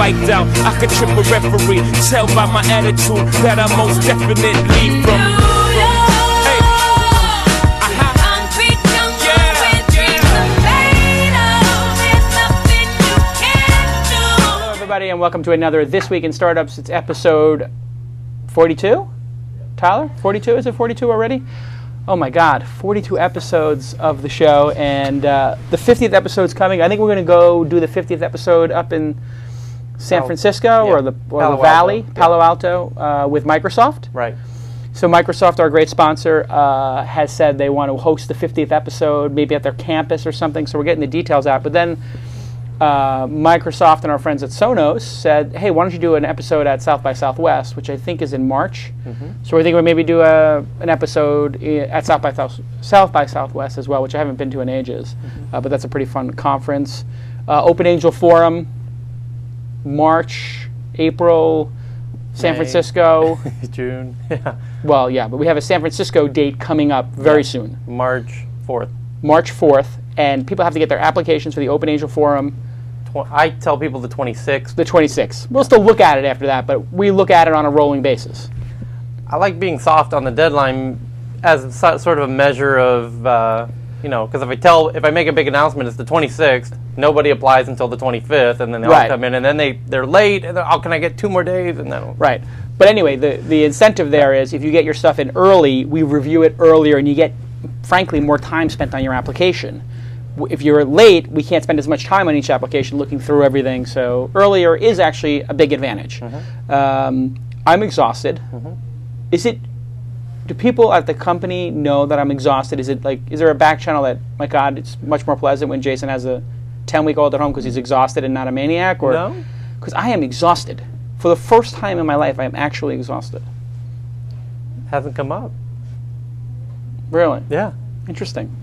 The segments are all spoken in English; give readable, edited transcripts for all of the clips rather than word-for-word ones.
spiked out. I could trip a referee. Tell by my attitude that I most definitely from. And welcome to another This Week in Startups. It's episode 42? Tyler? 42? Is it 42 already? Oh my God, 42 episodes of the show, and the 50th episode's coming. I think we're going to go do the 50th episode up in San Francisco or the Valley, Palo Alto, with Microsoft. Right. So Microsoft, our great sponsor, has said they want to host the 50th episode, maybe at their campus or something, so we're getting the details out. But then Microsoft and our friends at Sonos said, hey, why don't you do an episode at South by Southwest, which I think is in March. So we think we'll maybe do an episode at South by Southwest as well, which I haven't been to in ages. But that's a pretty fun conference. Open Angel Forum, March, April, San Francisco. June, yeah. Well, yeah, but we have a San Francisco date coming up very soon. March 4th. March 4th, and people have to get their applications for the Open Angel Forum. I tell people the 26th. The 26th. We'll still look at it after that, but we look at it on a rolling basis. I like being soft on the deadline as sort of a measure of, because if I make a big announcement, it's the 26th, nobody applies until the 25th, and then they all come in, and then they're late, and oh, can I get 2 more days? And then right. But anyway, the incentive there is if you get your stuff in early, we review it earlier, and you get, frankly, more time spent on your application. If you're late, we can't spend as much time on each application looking through everything, so earlier is actually a big advantage. I'm exhausted. Do people at the company know that I'm exhausted? Is there a back channel that, my God, it's much more pleasant when Jason has a 10-week-old at home because he's exhausted and not a maniac? Or no. Because I am exhausted. For the first time in my life, I am actually exhausted. Hasn't come up. Really? Yeah. Interesting.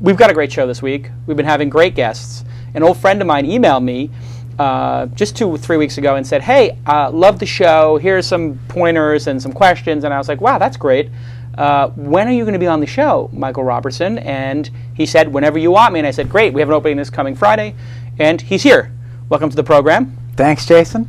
We've got a great show this week. We've been having great guests. An old friend of mine emailed me just 2 or 3 weeks ago and said, hey, love the show. Here's some pointers and some questions. And I was like, wow, that's great. When are you going to be on the show, Michael Robertson? And he said, whenever you want me. And I said, great, we have an opening this coming Friday. And he's here. Welcome to the program. Thanks, Jason.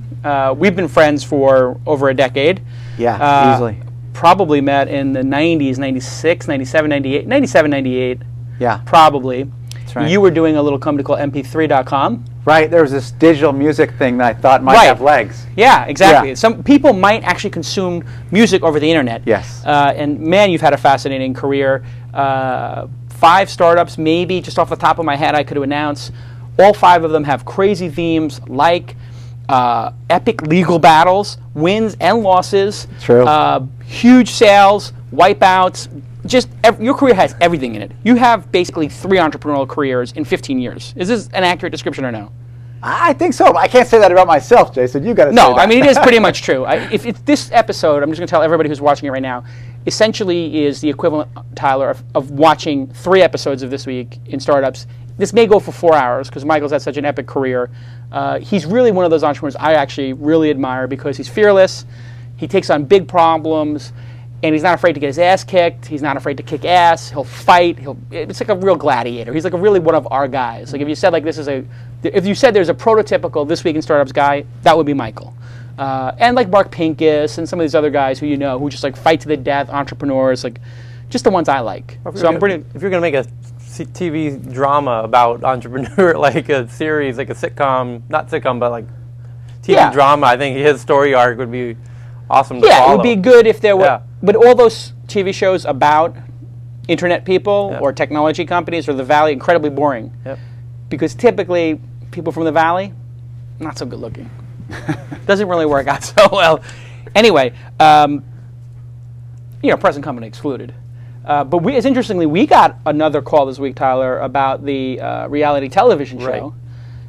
We've been friends for over a decade. Yeah, easily. Probably met in the 90s, 96, 97, 98, 97, 98. Yeah. Probably. That's right. You were doing a little company called mp3.com. Right, there was this digital music thing that I thought might have legs. Yeah, exactly. Yeah. Some people might actually consume music over the internet. Yes. And man, you've had a fascinating career. 5 startups, maybe, just off the top of my head, I could announce. All 5 of them have crazy themes like epic legal battles, wins and losses. True. Huge sales, wipeouts. Your career has everything in it. You have basically 3 entrepreneurial careers in 15 years. Is this an accurate description or no? I think so. I can't say that about myself, Jason. You got to say that. No, I mean, it is pretty much true. If this episode, I'm just going to tell everybody who's watching it right now, essentially is the equivalent, Tyler, of watching 3 episodes of This Week in Startups. This may go for 4 hours because Michael's had such an epic career. He's really one of those entrepreneurs I actually really admire because he's fearless. He takes on big problems, and he's not afraid to get his ass kicked. He's not afraid to kick ass. He'll fight. It's like a real gladiator. He's like really one of our guys. Like if you said if you said there's a prototypical This Week in Startups guy, that would be Michael. And like Mark Pincus and some of these other guys who who just like fight to the death entrepreneurs, like just the ones I like. If you're going to make a TV drama about entrepreneur, like a series, like a sitcom, not sitcom, but like TV drama, I think his story arc would be awesome to follow. Yeah, it would be good if there were, but all those TV shows about internet people or technology companies or the Valley, incredibly boring. Because typically, people from the Valley, not so good looking. Doesn't really work out so well. Anyway, present company excluded. But it's interestingly, we got another call this week, Tyler, about the reality television show. Right.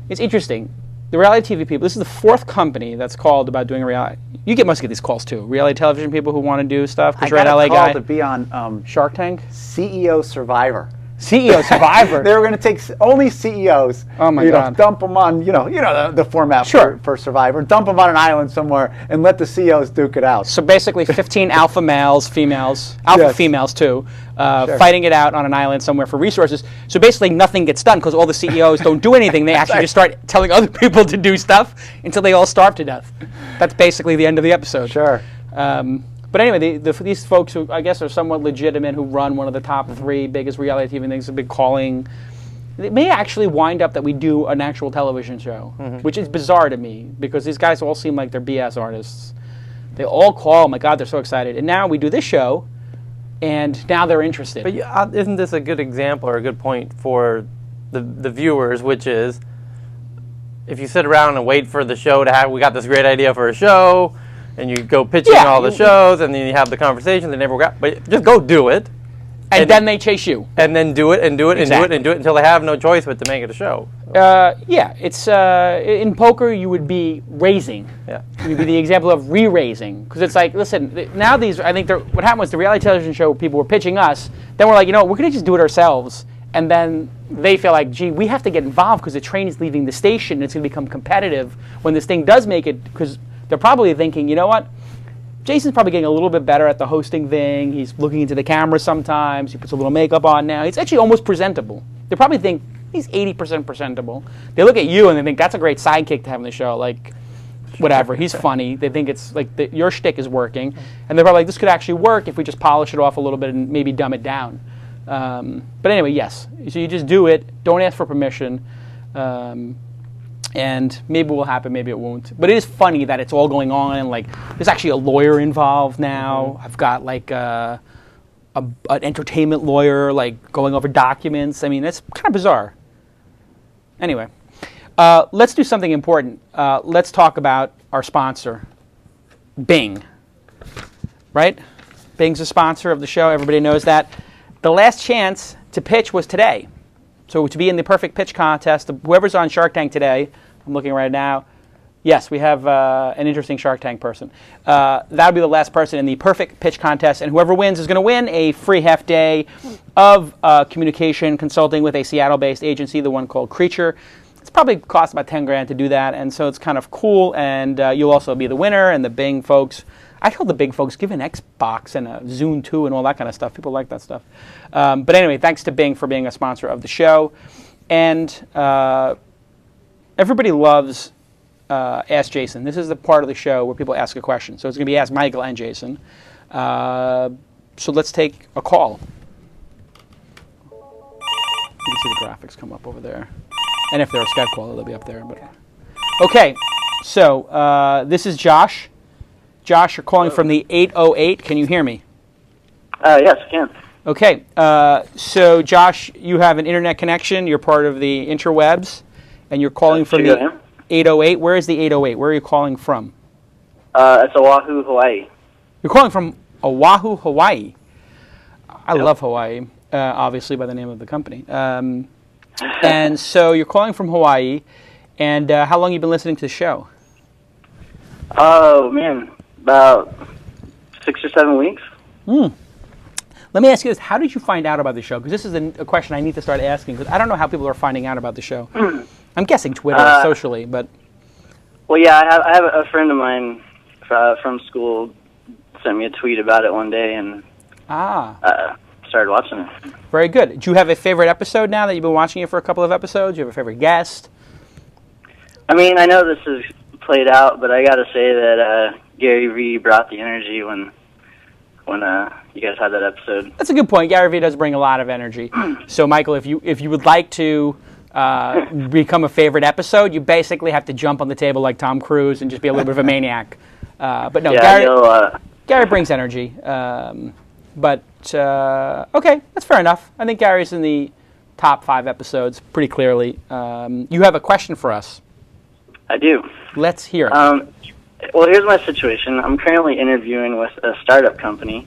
It's interesting. The reality TV people, this is the 4th company that's called about doing a reality. You must get these calls too. Reality television people who want to do stuff. I got a call to be on Shark Tank. CEO Survivor. CEO Survivor. They were going to take only CEOs. Oh my God! Dump them on, the format for Survivor. Dump them on an island somewhere and let the CEOs duke it out. So basically, 15 alpha males, females, females too, fighting it out on an island somewhere for resources. So basically, nothing gets done because all the CEOs don't do anything. They actually just start telling other people to do stuff until they all starve to death. That's basically the end of the episode. Sure. But anyway, these folks who I guess are somewhat legitimate, who run one of the top 3 biggest reality TV things, have been calling. It may actually wind up that we do an actual television show, which is bizarre to me because these guys all seem like they're BS artists. They all call, oh my God, they're so excited. And now we do this show, and now they're interested. But isn't this a good example or a good point for the viewers, which is if you sit around and wait for the show to have, we got this great idea for a show, and you go pitching all the shows, and then you have the conversations, and never got. But just go do it, and then they chase you, and then do it, and do it, and do it, and do it until they have no choice but to make it a show. It's in poker you would be raising. Yeah, you'd be the example of re-raising because it's like, listen, now I think what happened was the reality television show people were pitching us. Then we're like, we're going to just do it ourselves, and then they feel like, gee, we have to get involved because the train is leaving the station. And it's going to become competitive when this thing does make it because. They're probably thinking, you know what? Jason's probably getting a little bit better at the hosting thing. He's looking into the camera sometimes. He puts a little makeup on now. He's actually almost presentable. They probably think he's 80% presentable. They look at you and they think that's a great sidekick to have on the show. Like, whatever. He's funny. They think it's like your shtick is working. And they're probably like, this could actually work if we just polish it off a little bit and maybe dumb it down. But anyway, yes. So you just do it. Don't ask for permission. And maybe it will happen, maybe it won't. But it is funny that it's all going on, and like there's actually a lawyer involved now. I've got like an entertainment lawyer like going over documents. I mean, it's kind of bizarre. Anyway, let's do something important. Let's talk about our sponsor, Bing. Right? Bing's a sponsor of the show. Everybody knows that. The last chance to pitch was today. So to be in the perfect pitch contest, whoever's on Shark Tank today, I'm looking right now. Yes, we have an interesting Shark Tank person. That would be the last person in the perfect pitch contest, and whoever wins is going to win a free half day of communication consulting with a Seattle-based agency, the one called Creature. It's probably cost about $10,000 to do that, and so it's kind of cool. And you'll also be the winner, and the Bing folks. I told the Bing folks give an Xbox and a Zune 2 and all that kind of stuff. People like that stuff. But anyway, thanks to Bing for being a sponsor of the show. And everybody loves Ask Jason. This is the part of the show where people ask a question. So it's going to be Ask Michael and Jason. So let's take a call. You can see the graphics come up over there. And if they're a Skype caller, they'll be up there. But okay, so this is Josh. Josh, you're calling from the 808. Can you hear me? Yes, I can. Okay. So, Josh, you have an internet connection. You're part of the interwebs, and you're calling from the 808. Where is the 808? Where are you calling from? It's Oahu, Hawaii. You're calling from Oahu, Hawaii. I love Hawaii, obviously by the name of the company. And so you're calling from Hawaii, and how long have you been listening to the show? Oh, man. About 6 or 7 weeks. Let me ask you this. How did you find out about the show? Because this is a question I need to start asking, because I don't know how people are finding out about the show. I'm guessing Twitter, socially, but... Well, yeah, I have a friend of mine from school sent me a tweet about it one day, and started watching it. Very good. Do you have a favorite episode now that you've been watching it for a couple of episodes? Do you have a favorite guest? I mean, I know this is played out, but I got to say that Gary Vee brought the energy when you guys had that episode. That's a good point. Gary Vee does bring a lot of energy. So, Michael, if you would like to become a favorite episode, you basically have to jump on the table like Tom Cruise and just be a little bit of a maniac. But no, yeah, Gary brings energy. But okay, that's fair enough. I think Gary's in the top 5 episodes pretty clearly. You have a question for us. I do. Let's hear it. Well, here's my situation. I'm currently interviewing with a startup company,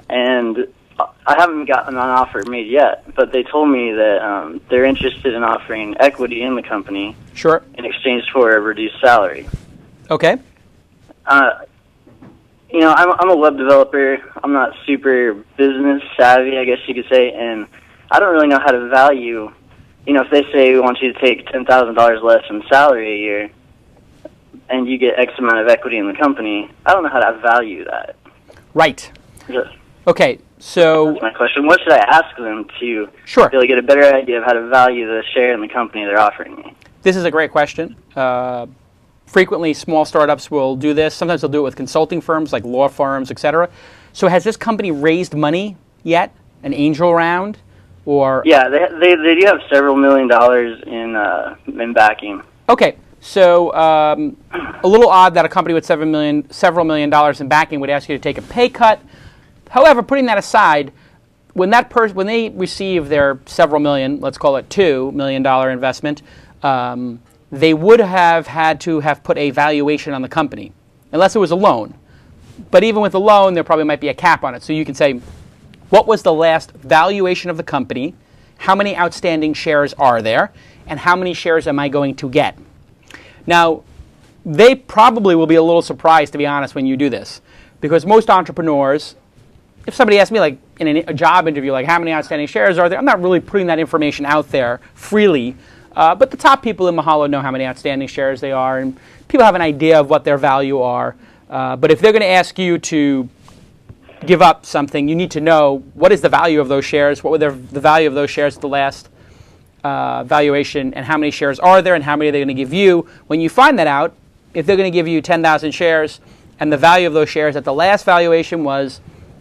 and I haven't gotten an offer made yet, but they told me that they're interested in offering equity in the company in exchange for a reduced salary. Okay. You know, I'm a web developer. I'm not super business savvy, I guess you could say, and I don't really know how to value, if they say we want you to take $10,000 less in salary a year and you get X amount of equity in the company, I don't know how to value that. Right. Just, okay, so... That's my question. What should I ask them to Sure. really get a better idea of how to value the share in the company they're offering me? This is a great question. Frequently, small startups will do this. Sometimes they'll do it with consulting firms like law firms, etc. So has this company raised money yet? An angel round? Or Yeah, they do have several $1 million in backing. Okay, so a little odd that a company with several $1 million in backing would ask you to take a pay cut. However, putting that aside, when they receive their several million, let's call it $2 million investment, they would have had to have put a valuation on the company, unless it was a loan. But even with a loan, there probably might be a cap on it. So you can say, what was the last valuation of the company? How many outstanding shares are there? And how many shares am I going to get? Now, they probably will be a little surprised, to be honest, when you do this. Because most entrepreneurs, if somebody asks me, like in a job interview, like how many outstanding shares are there, I'm not really putting that information out there freely. But the top people in Mahalo know how many outstanding shares they are, and people have an idea of what their value are. But if they're going to ask you to give up something, you need to know what is the value of those shares, what were the value of those shares at the last valuation, and how many shares are there, and how many are they going to give you. When you find that out, if they're going to give you 10,000 shares, and the value of those shares at the last valuation was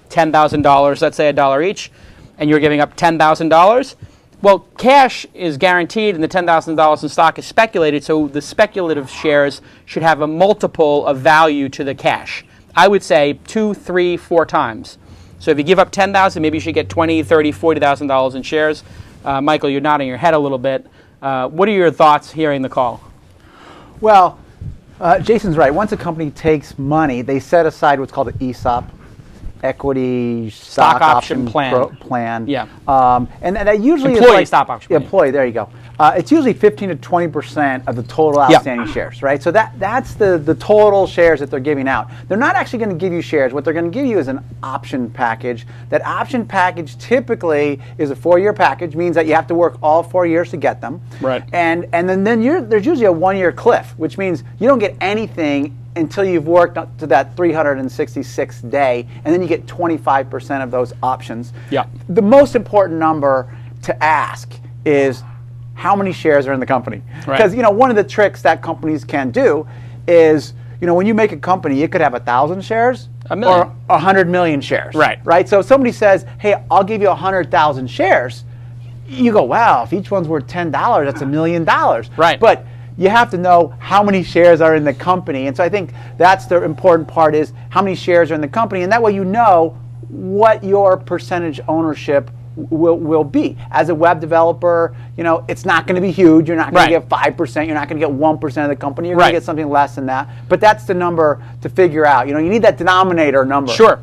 $10,000, let's say $1 each, and you're giving up $10,000, well, cash is guaranteed, and the $10,000 in stock is speculated, so the speculative shares should have a multiple of value to the cash. I would say 2, 3, 4 times. So if you give up $10,000, maybe you should get $20,000, $30,000, $40,000 in shares. Michael, you're nodding your head a little bit. What are your thoughts hearing the call? Well, Jason's right. Once a company takes money, they set aside what's called an ESOP, equity stock option plan. Yeah. And that usually employee is like stock option plan. Employee. There you go. It's usually 15 to 20% of the total outstanding shares, right? So that's the total shares that they're giving out. They're not actually going to give you shares. What they're going to give you is an option package. That option package typically is a 4-year package, means that you have to work all 4 years to get them. Right. And then there's usually a 1-year cliff, which means you don't get anything until you've worked up to that 366th day, and then you get 25% of those options. Yeah. The most important number to ask is how many shares are in the company. Because one of the tricks that companies can do is, when you make a company, you could have 1,000 shares or 100 million shares. Right. So if somebody says, hey, I'll give you 100,000 shares, you go, wow, if each one's worth $10, that's $1 million. Right. But you have to know how many shares are in the company. And so I think that's the important part, is how many shares are in the company. And that way you know what your percentage ownership will be. As a web developer, it's not going to be huge. You're not going to get 5%. You're not going to get 1% of the company. You're going to get something less than that. But that's the number to figure out. You need that denominator number. Sure.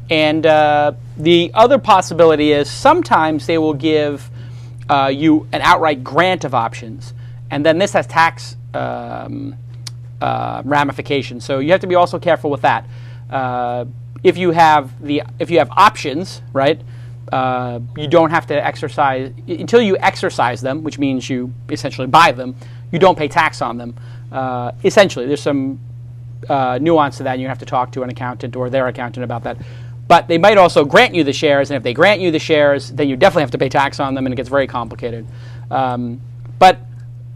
And the other possibility is sometimes they will give you an outright grant of options. And then this has tax ramifications, so you have to be also careful with that. If you have options, right? You don't have to exercise until you exercise them, which means you essentially buy them. You don't pay tax on them. Essentially, there's some nuance to that, and you have to talk to an accountant or their accountant about that. But they might also grant you the shares, and if they grant you the shares, then you definitely have to pay tax on them, and it gets very complicated. But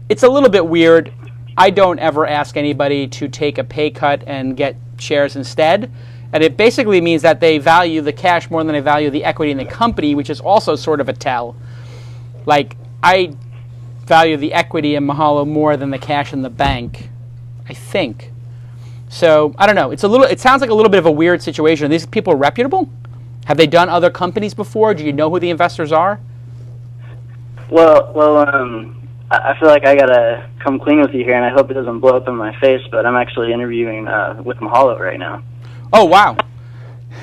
it's a little bit weird. I don't ever ask anybody to take a pay cut and get shares instead. And it basically means that they value the cash more than they value the equity in the company, which is also sort of a tell. Like, I value the equity in Mahalo more than the cash in the bank, I think. So, I don't know. It sounds like a little bit of a weird situation. Are these people reputable? Have they done other companies before? Do you know who the investors are? Well, I feel like I gotta come clean with you here, and I hope it doesn't blow up in my face, but I'm actually interviewing with Mahalo right now. Oh, wow.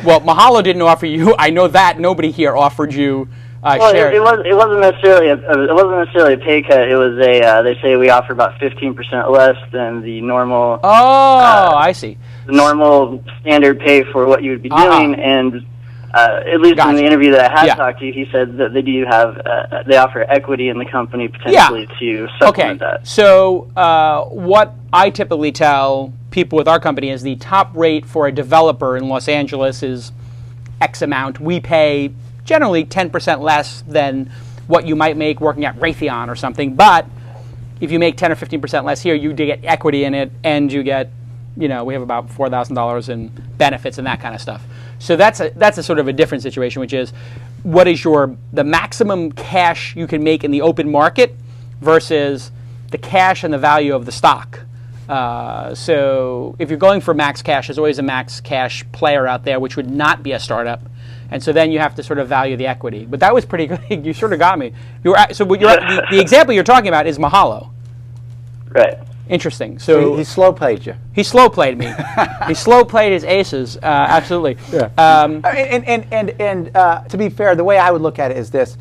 Well, Mahalo didn't offer you. I know that nobody here offered you shares. It wasn't necessarily a pay cut. It was they say we offer about 15% less than the normal. Oh, I see. The normal standard pay for what you would be doing, and at least Gotcha. in the interview that I had Yeah. talked to, he said that they do have they offer equity in the company potentially to supplement that. So what I typically tell people with our company is the top rate for a developer in Los Angeles is X amount. We pay generally 10% less than what you might make working at Raytheon or something, but if you make 10 or 15% less here, you do get equity in it, and you get, we have about $4,000 in benefits and that kind of stuff. So that's a sort of a different situation, which is what is the maximum cash you can make in the open market versus the cash and the value of the stock. So if you're going for max cash, there's always a max cash player out there, which would not be a startup. And so then you have to sort of value the equity. But that was pretty good. You sort of got me. The example you're talking about is Mahalo. Right. Interesting. So he slow played you. He slow played me. He slow played his aces. Absolutely. Yeah. And to be fair, the way I would look at it is this: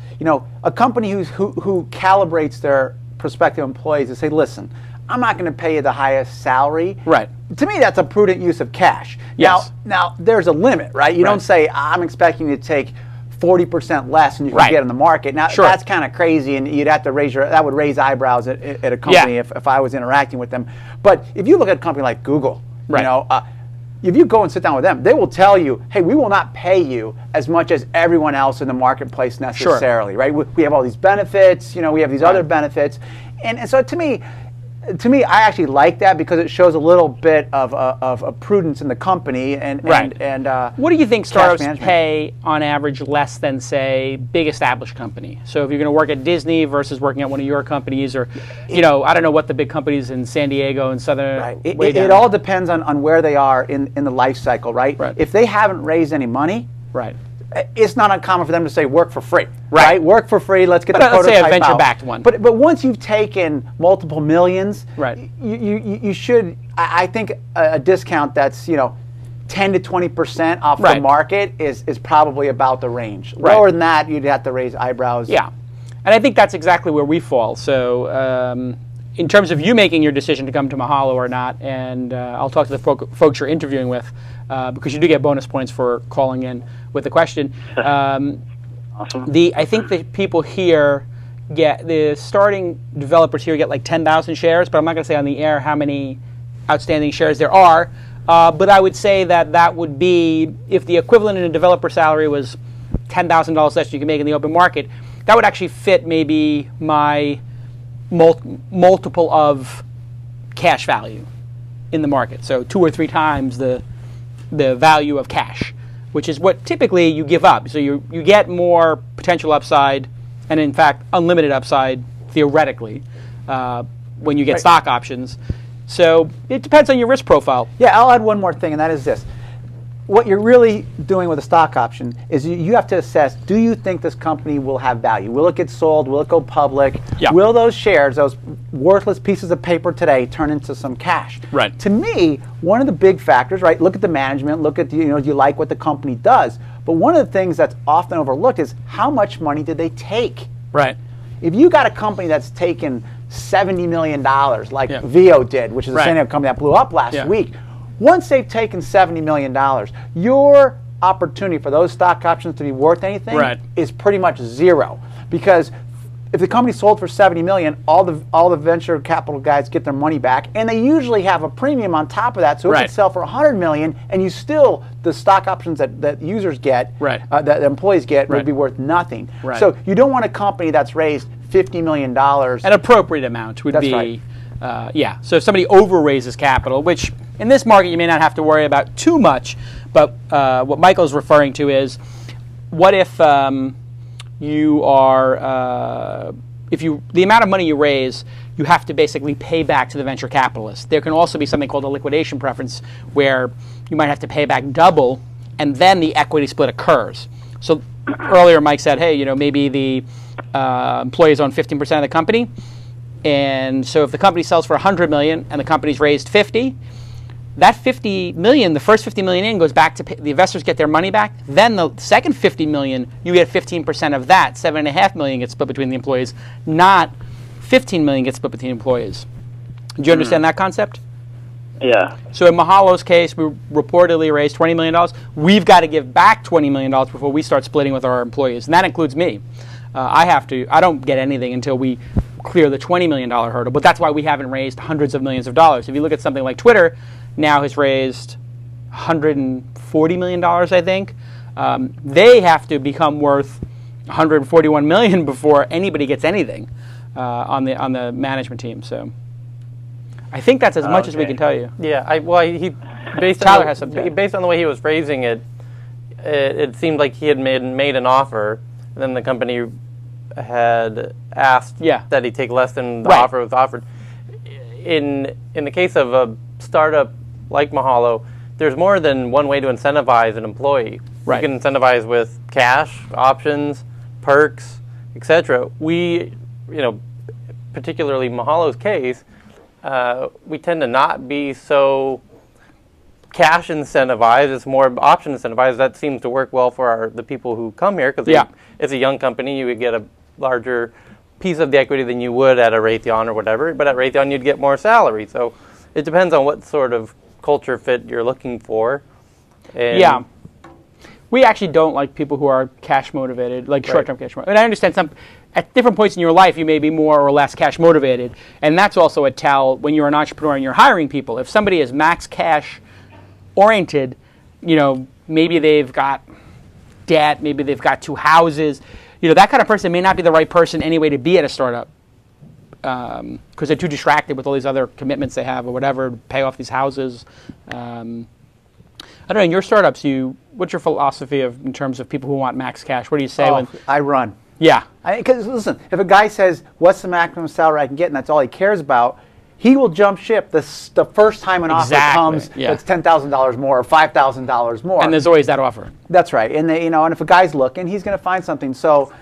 a company who calibrates their prospective employees to say, listen, I'm not going to pay you the highest salary. Right. To me, that's a prudent use of cash. Yes. Now there's a limit, right? You don't say, I'm expecting you to take 40% less than you can get in the market. Now, that's kind of crazy, and you'd have to that would raise eyebrows at a company if I was interacting with them. But if you look at a company like Google, if you go and sit down with them, they will tell you, hey, we will not pay you as much as everyone else in the marketplace necessarily, right? We have all these benefits, we have these other benefits. And so to me, I actually like that because it shows a little bit of a prudence in the company. And what do you think startups pay on average less than, say, big established company? So if you're going to work at Disney versus working at one of your companies, or I don't know what the big companies in San Diego and Southern. Right. It all depends on where they are in the life cycle, right? If they haven't raised any money, it's not uncommon for them to say work for free, right? Work for free. Let's get the prototype out. Let's say a venture-backed one. But once you've taken multiple millions, you should. I think a discount that's 10 to 20% off the market is probably about the range. Lower than that, you'd have to raise eyebrows. Yeah, and I think that's exactly where we fall. So in terms of you making your decision to come to Mahalo or not, and I'll talk to the folks you're interviewing with, because you do get bonus points for calling in with the question. Awesome. I think the people here the starting developers here get like 10,000 shares, but I'm not going to say on the air how many outstanding shares there are. But I would say that would be, if the equivalent in a developer salary was $10,000 less you can make in the open market, that would actually fit maybe my multiple of cash value in the market. So 2 or 3 times the value of cash, which is what typically you give up. So you get more potential upside, and in fact unlimited upside theoretically when you get stock options. So it depends on your risk profile. Yeah, I'll add one more thing, and that is this. What you're really doing with a stock option is you have to assess, do you think this company will have value? Will it get sold? Will it go public? Yeah. Will those shares, those worthless pieces of paper today, turn into some cash? Right. To me, one of the big factors, right, look at the management, look at, do you like what the company does? But one of the things that's often overlooked is how much money did they take? Right. If you got a company that's taken $70 million, like VO did, which is the same company that blew up last week, once they've taken $70 million, your opportunity for those stock options to be worth anything is pretty much zero. Because if the company sold for $70 million, all the venture capital guys get their money back, and they usually have a premium on top of that, so it could sell for $100 million, and the stock options that users get, that employees get, would be worth nothing. So you don't want a company that's raised $50 million. An appropriate amount would be, so if somebody over-raises capital, which in this market you may not have to worry about too much, but what Michael's referring to is, what if you are, the amount of money you raise, you have to basically pay back to the venture capitalist. There can also be something called a liquidation preference, where you might have to pay back double, and then the equity split occurs. So earlier Mike said, hey, maybe the employees own 15% of the company, and so if the company sells for $100 million and the company's raised 50, that $50 million, the first $50 million in, goes back to the investors, get their money back. Then the second $50 million, you get 15% of that. $7.5 million gets split between the employees, not $15 million gets split between employees. Do you understand that concept? Yeah. So in Mahalo's case, we reportedly raised $20 million. We've got to give back $20 million before we start splitting with our employees, and that includes me. I don't get anything until we clear the $20 million hurdle, but that's why we haven't raised hundreds of millions of dollars. If you look at something like Twitter, now has raised $140 million, I think. They have to become worth $141 million before anybody gets anything on the management team. So I think that's as much as we can tell you. Yeah, based on the way he was phrasing it, it seemed like he had made an offer, and then the company had asked that he take less than the offer was offered. In the case of a startup like Mahalo, there's more than one way to incentivize an employee. Right. You can incentivize with cash, options, perks, etc. We, particularly Mahalo's case, we tend to not be so cash incentivized. It's more option incentivized. That seems to work well for the people who come here because it's a young company. You would get a larger piece of the equity than you would at a Raytheon or whatever. But at Raytheon, you'd get more salary. So it depends on what sort of culture fit you're looking for. And we actually don't like people who are cash motivated, like short-term cash motivated. And I understand at different points in your life, you may be more or less cash motivated. And that's also a tell when you're an entrepreneur and you're hiring people. If somebody is max cash oriented, maybe they've got debt, maybe they've got 2 houses. That kind of person may not be the right person anyway to be at a startup because they're too distracted with all these other commitments they have or whatever, to pay off these houses. I don't know, in your startups, what's your philosophy in terms of people who want max cash? What do you say when... I run. Yeah. Because listen, if a guy says, what's the maximum salary I can get, and that's all he cares about, he will jump ship the first time an offer comes that's $10,000 more or $5,000 more. And there's always that offer. That's right. And and if a guy's looking, he's going to find something. So,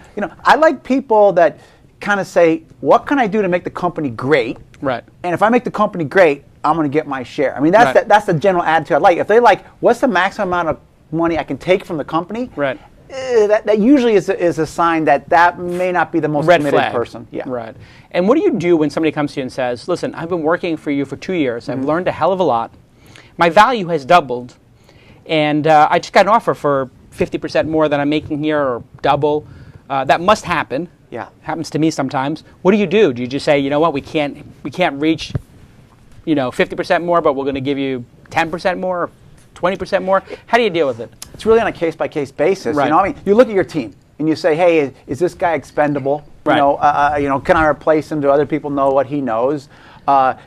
I like people that kind of say, what can I do to make the company great? Right. And if I make the company great, I'm going to get my share. I mean, that's the general attitude I like. If they like, what's the maximum amount of money I can take from the company? Right. That usually is a sign that may not be the most committed person. Yeah. Right. And what do you do when somebody comes to you and says, listen, I've been working for you for 2 years. I've learned a hell of a lot. My value has doubled. And I just got an offer for 50% more than I'm making here or double. That must happen. Yeah. Happens to me sometimes. What do you do? Do you just say, you know what, we can't reach 50% more, but we're going to give you 10% more, 20% more? How do you deal with it? It's really on a case-by-case basis. Right. You look at your team and you say, hey, is this guy expendable? Right. Can I replace him? Do other people know what he knows?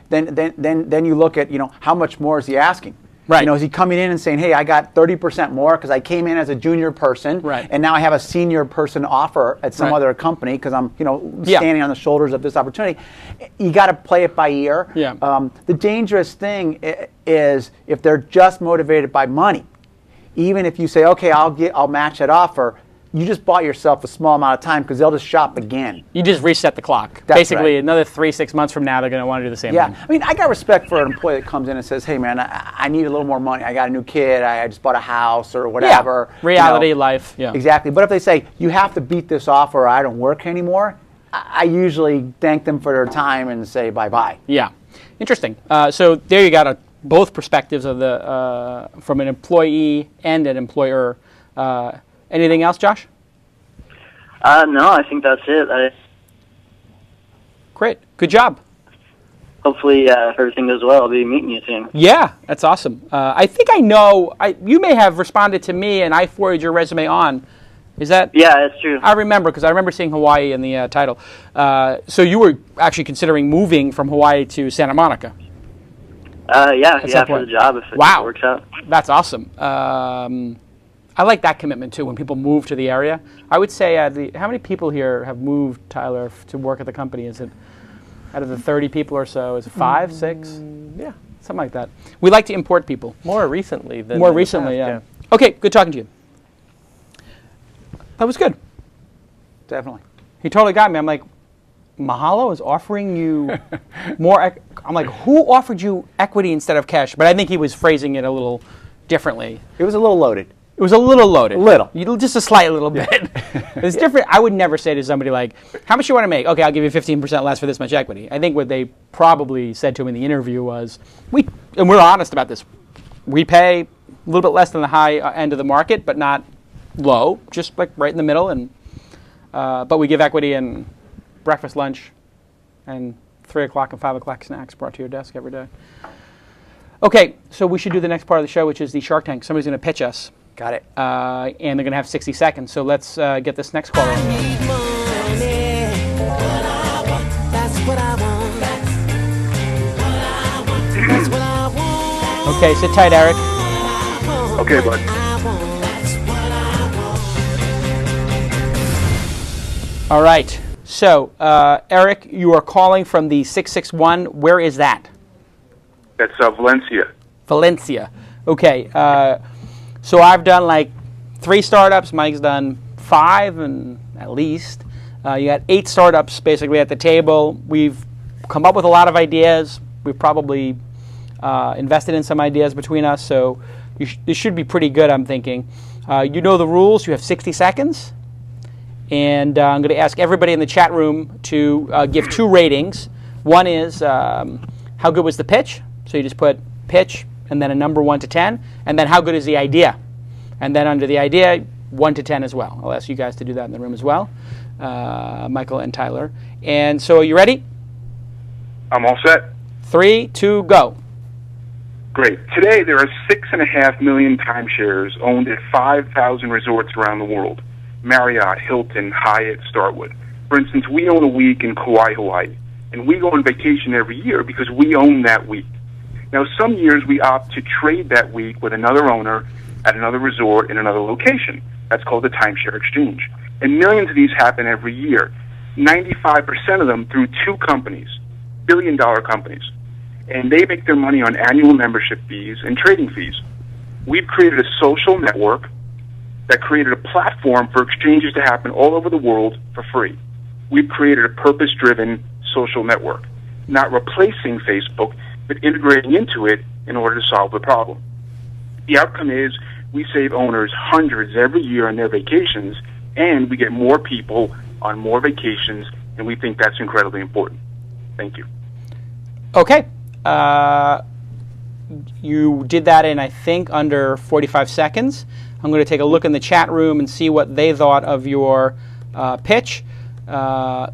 Then you look at, how much more is he asking? Right. Is he coming in and saying, hey, I got 30% more because I came in as a junior person, right, and now I have a senior person offer at some other company because I'm, standing on the shoulders of this opportunity. You got to play it by ear. Yeah. The dangerous thing is if they're just motivated by money. Even if you say, okay, I'll match that offer, you just bought yourself a small amount of time because they'll just shop again. You just reset the clock. That's basically, right. Another 3-6 months from now, they're going to want to do the same thing. I mean, I got respect for an employee that comes in and says, hey, man, I need a little more money. I got a new kid. I just bought a house or whatever. Yeah. Reality, life. Yeah. Exactly. But if they say, you have to beat this offer or I don't work anymore, I usually thank them for their time and say bye-bye. Yeah. Interesting. So there you got both perspectives of from an employee and an employer. Anything else, Josh? No, I think that's it. Great. Good job. Hopefully, if everything goes well, I'll be meeting you soon. Yeah, that's awesome. I think I know. You may have responded to me, and I forwarded your resume on. Is that? Yeah, that's true. I remember because I remember seeing Hawaii in the title. So you were actually considering moving from Hawaii to Santa Monica. Yeah, for the job if it works out. That's awesome. I like that commitment too. When people move to the area, I would say, how many people here have moved, Tyler, to work at the company? Is it out of the 30 people or so? Is it 5, 6? Yeah, something like that. We like to import people. More recently than more recently, yeah. Okay, good talking to you. That was good. Definitely. He totally got me. I'm like, Mahalo is offering you more. I'm like, who offered you equity instead of cash? But I think he was phrasing it a little differently. It was a little loaded. It was a little loaded. Just a slight little bit. It's different. I would never say to somebody like, how much you want to make? Okay, I'll give you 15% less for this much equity. I think what they probably said to him in the interview was, and we're honest about this, we pay a little bit less than the high end of the market, but not low, just like right in the middle. And but we give equity and breakfast, lunch, and 3 o'clock and 5 o'clock snacks brought to your desk every day. Okay, so we should do the next part of the show, which is the Shark Tank. Somebody's going to pitch us. Got it. And they're going to have 60 seconds. So let's get this next caller. Okay, sit tight, Eric. Okay, bud. All right. So, Eric, you are calling from the 661. Where is that? That's Valencia. Valencia. Okay. So I've done like 3 startups. Mike's done 5 and at least. You got 8 startups basically at the table. We've come up with a lot of ideas. We've probably invested in some ideas between us. So this should be pretty good, I'm thinking. You know the rules. You have 60 seconds. And I'm going to ask everybody in the chat room to give 2 ratings. One is how good was the pitch? So you just put pitch and then a number 1 to 10. And then how good is the idea? And then under the idea, 1 to 10 as well. I'll ask you guys to do that in the room as well, Michael and Tyler. And so are you ready? I'm all set. 3, 2, go. Great. Today there are 6.5 million timeshares owned at 5,000 resorts around the world. Marriott, Hilton, Hyatt, Starwood. For instance, we own a week in Kauai, Hawaii, and we go on vacation every year because we own that week. Now, some years we opt to trade that week with another owner at another resort in another location. That's called a timeshare exchange. And millions of these happen every year. 95% of them through 2 companies, billion-dollar companies. And they make their money on annual membership fees and trading fees. We've created a social network that created a platform for exchanges to happen all over the world for free. We've created a purpose-driven social network, not replacing Facebook, but integrating into it in order to solve the problem. The outcome is we save owners hundreds every year on their vacations, and we get more people on more vacations, and we think that's incredibly important. Thank you. Okay. You did that in, I think, under 45 seconds. I'm going to take a look in the chat room and see what they thought of your pitch. I'm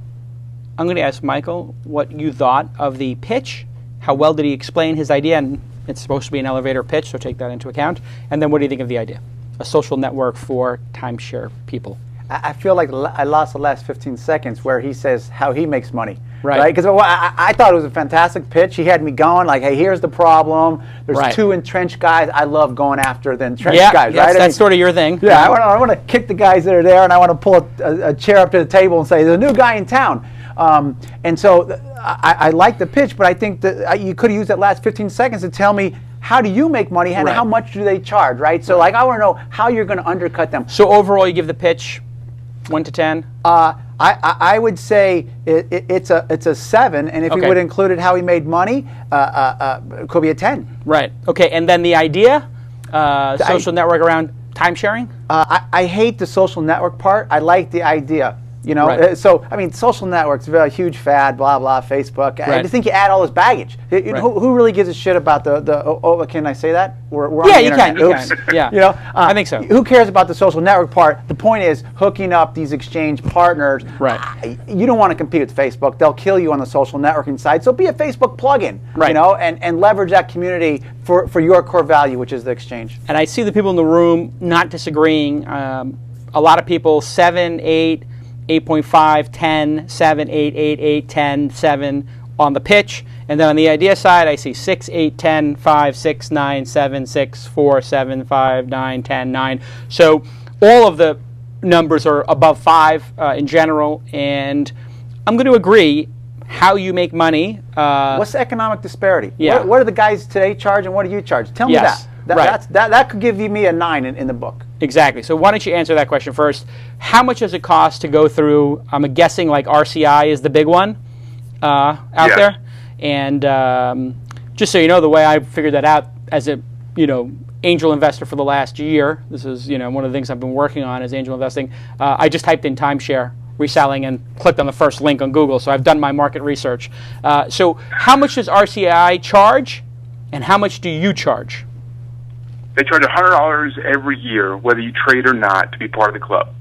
going to ask Michael what you thought of the pitch. How well did he explain his idea? And it's supposed to be an elevator pitch, so take that into account. And then what do you think of the idea? A social network for timeshare people. I feel like I lost the last 15 seconds where he says how he makes money. Right. Because I thought it was a fantastic pitch. He had me going like, hey, here's the problem. There's 2 entrenched guys. I love going after the entrenched guys. Yes, right? That's sort of your thing. Yeah, I want to kick the guys that are there, and I want to pull a chair up to the table and say, there's a new guy in town. And so I like the pitch, but I think that you could have used that last 15 seconds to tell me, how do you make money and how much do they charge, right? So like I want to know how you're going to undercut them. So overall, you give the pitch 1 to 10? I would say it's a 7, and if you would have included how he made money, it could be a 10. Right. Okay, and then the idea, social network around time sharing? I hate the social network part. I like the idea. You know, so I mean, social networks are a huge fad. Blah blah. Facebook. I just think you add all this baggage. Who really gives a shit about the? Oh, can I say that? We're on the internet. You can. Yeah. You know, I think so. Who cares about the social network part? The point is hooking up these exchange partners. Right. You don't want to compete with Facebook. They'll kill you on the social networking side. So be a Facebook plugin. Right. You know, and leverage that community for your core value, which is the exchange. And I see the people in the room not disagreeing. A lot of people 7, 8. 8.5, 10, 7, 8, 8, 8, 10, 7 on the pitch. And then on the idea side, I see 6, 8, 10, 5, 6, 9, 7, 6, 4, 7, 5, 9, 10, 9. So all of the numbers are above 5 in general. And I'm going to agree how you make money. What's the economic disparity? Yeah. What do the guys today charge and what do you charge? Tell me that. That could give me a 9 in the book. Exactly. So why don't you answer that question first? How much does it cost to go through, I'm guessing like RCI is the big one out there. And just so you know, the way I figured that out as a, angel investor for the last year. This is one of the things I've been working on is angel investing. I just typed in timeshare reselling and clicked on the first link on Google, so I've done my market research. So how much does RCI charge, and how much do you charge? They charge $100 every year, whether you trade or not, to be part of the club.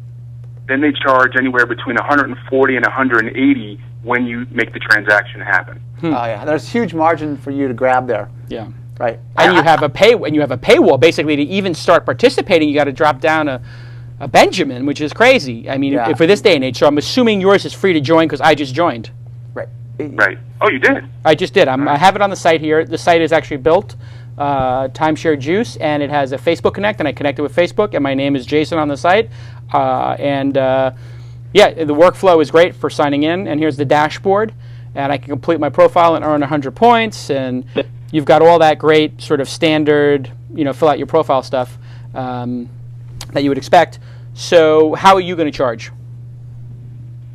Then they charge anywhere between $140 and $180 when you make the transaction happen. Oh yeah, there's huge margin for you to grab there. Yeah. Right. And you have a paywall. Basically, to even start participating, you got to drop down a Benjamin, which is crazy. I mean, for this day and age. So I'm assuming yours is free to join because I just joined. Right. Right. Oh, you did? I just did. I have it on the site here. The site is actually built, Timeshare Juice, and it has a Facebook Connect, and I connected with Facebook, and my name is Jason on the site. Yeah, the workflow is great for signing in, and here's the dashboard, and I can complete my profile and earn 100 points, and you've got all that great sort of standard, fill out your profile stuff that you would expect. So how are you going to charge?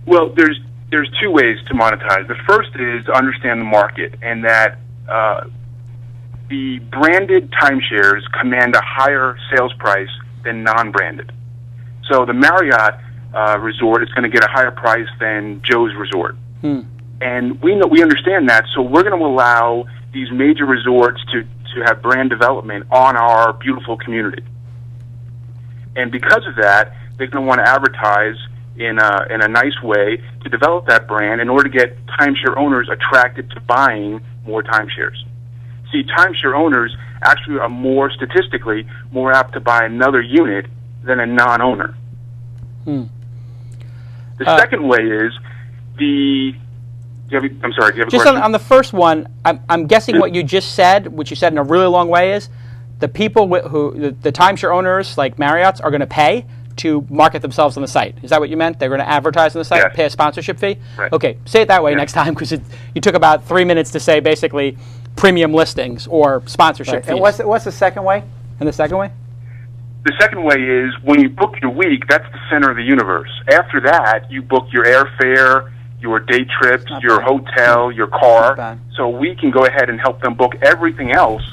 Well, there's two ways to monetize. The first is to understand the market, and that the branded timeshares command a higher sales price than non-branded. So the Marriott resort is going to get a higher price than Joe's resort. And we understand that, so we're going to allow these major resorts to have brand development on our beautiful community. And because of that, they're going to want to advertise in a nice way to develop that brand in order to get timeshare owners attracted to buying more timeshares. See, timeshare owners actually are statistically more apt to buy another unit than a non-owner. The second way is I'm sorry, do you have a just question? on the first one, I'm guessing what you just said, which you said in a really long way, is the people the timeshare owners like Marriott's are going to pay to market themselves on the site. Is that what you meant? They're going to advertise on the site, Yes. pay a sponsorship fee? Right. Okay, say it that way Yeah. next time, because you took about 3 minutes to say basically premium listings or sponsorship fees. And what's the second way? And the second way? The second way is when you book your week, that's the center of the universe. After that, you book your airfare, your day trips, your hotel, your Not car. bad. So we can go ahead and help them book everything else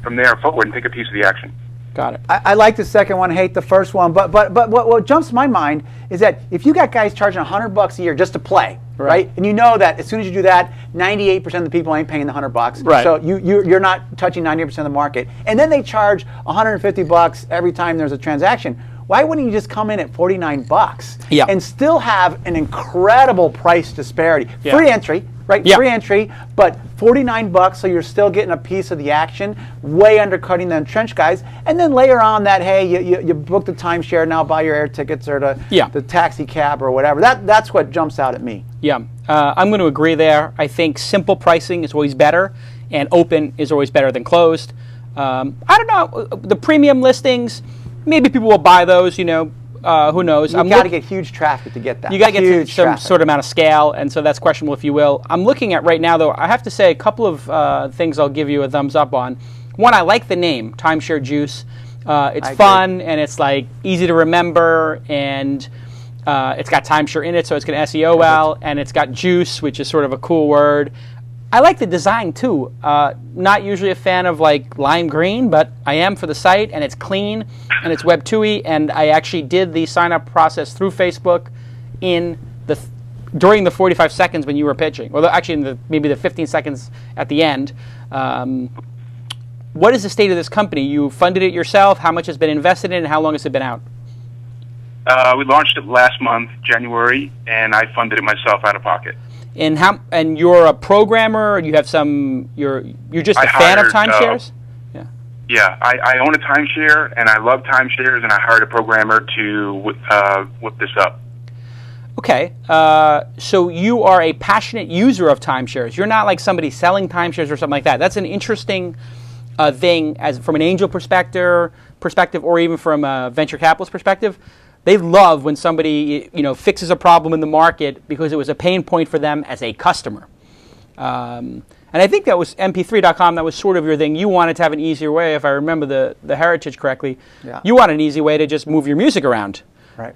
from there forward and take a piece of the action. Got it. I like the second one, hate the first one, but what jumps my mind is that if you got guys charging $100 a year just to play, right? And you know that as soon as you do that, 98% of the people ain't paying the $100. Right. So you're not touching 90% of the market, and then they charge $150 every time there's a transaction. Why wouldn't you just come in at $49 Yeah. and still have an incredible price disparity? Yeah. Free entry, right? Yeah. Free entry, but $49, so you're still getting a piece of the action, way undercutting the entrenched guys, and then layer on that, hey, you booked the timeshare, now buy your air tickets or the taxi cab or whatever. That's what jumps out at me. Yeah, I'm going to agree there. I think simple pricing is always better, and open is always better than closed. I don't know, the premium listings, maybe people will buy those, who knows. You got to get huge traffic to get that. You got to get to some traffic. sort of amount of scale, and so that's questionable, if you will. I'm looking at right now, though, I have to say a couple of things I'll give you a thumbs up on. One, I like the name, Timeshare Juice. It's fun, and it's like easy to remember, and it's got timeshare in it, so it's going to SEO well, and it's got juice, which is sort of a cool word. I like the design too. Not usually a fan of like lime green, but I am for the site, and it's clean, and it's Web 2y, and I actually did the sign-up process through Facebook during the 45 seconds when you were pitching, or actually maybe the 15 seconds at the end. What is the state of this company? You funded it yourself. How much has been invested in it, and how long has it been out? We launched it last month, January, and I funded it myself out of pocket. And you're a programmer, or you have you're just a fan of timeshares? Yeah, I own a timeshare, and I love timeshares, and I hired a programmer to whip this up. Okay, so you are a passionate user of timeshares. You're not like somebody selling timeshares or something like that. That's an interesting thing, as from an angel perspective, or even from a venture capitalist perspective. They love when somebody fixes a problem in the market because it was a pain point for them as a customer. And I think that was mp3.com. That was sort of your thing. You wanted to have an easier way, if I remember the heritage correctly. Yeah. You want an easy way to just move your music around. Right.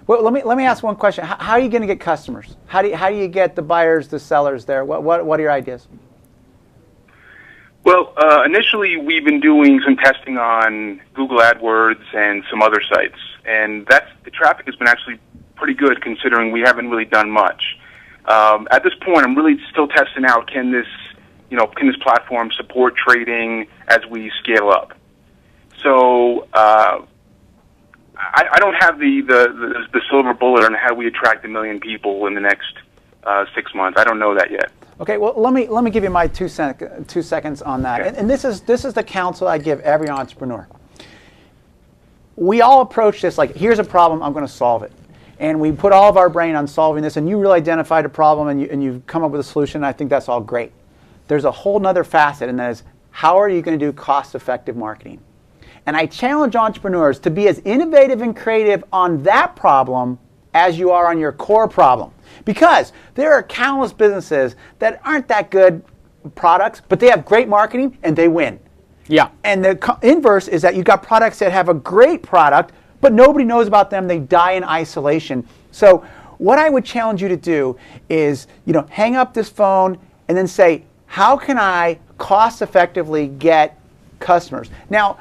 Well, let me ask one question. How are you going to get customers? How do you get the buyers, the sellers there? What are your ideas? Well, initially we've been doing some testing on Google AdWords and some other sites, and the traffic has been actually pretty good considering we haven't really done much. At this point, I'm really still testing out can this platform support trading as we scale up. So I don't have the silver bullet on how we attract 1 million people in the next 6 months. I don't know that yet. Okay, well, let me give you my 2 seconds on that. Okay. And this is the counsel I give every entrepreneur. We all approach this like, here's a problem, I'm going to solve it. And we put all of our brain on solving this, and you really identified a problem, and you've come up with a solution, and I think that's all great. There's a whole nother facet, and that is, how are you going to do cost-effective marketing? And I challenge entrepreneurs to be as innovative and creative on that problem as you are on your core problem. Because there are countless businesses that aren't that good products, but they have great marketing and they win. Yeah. And the inverse is that you've got products that have a great product, but nobody knows about them. They die in isolation. So what I would challenge you to do is, hang up this phone and then say, how can I cost effectively get customers? Now,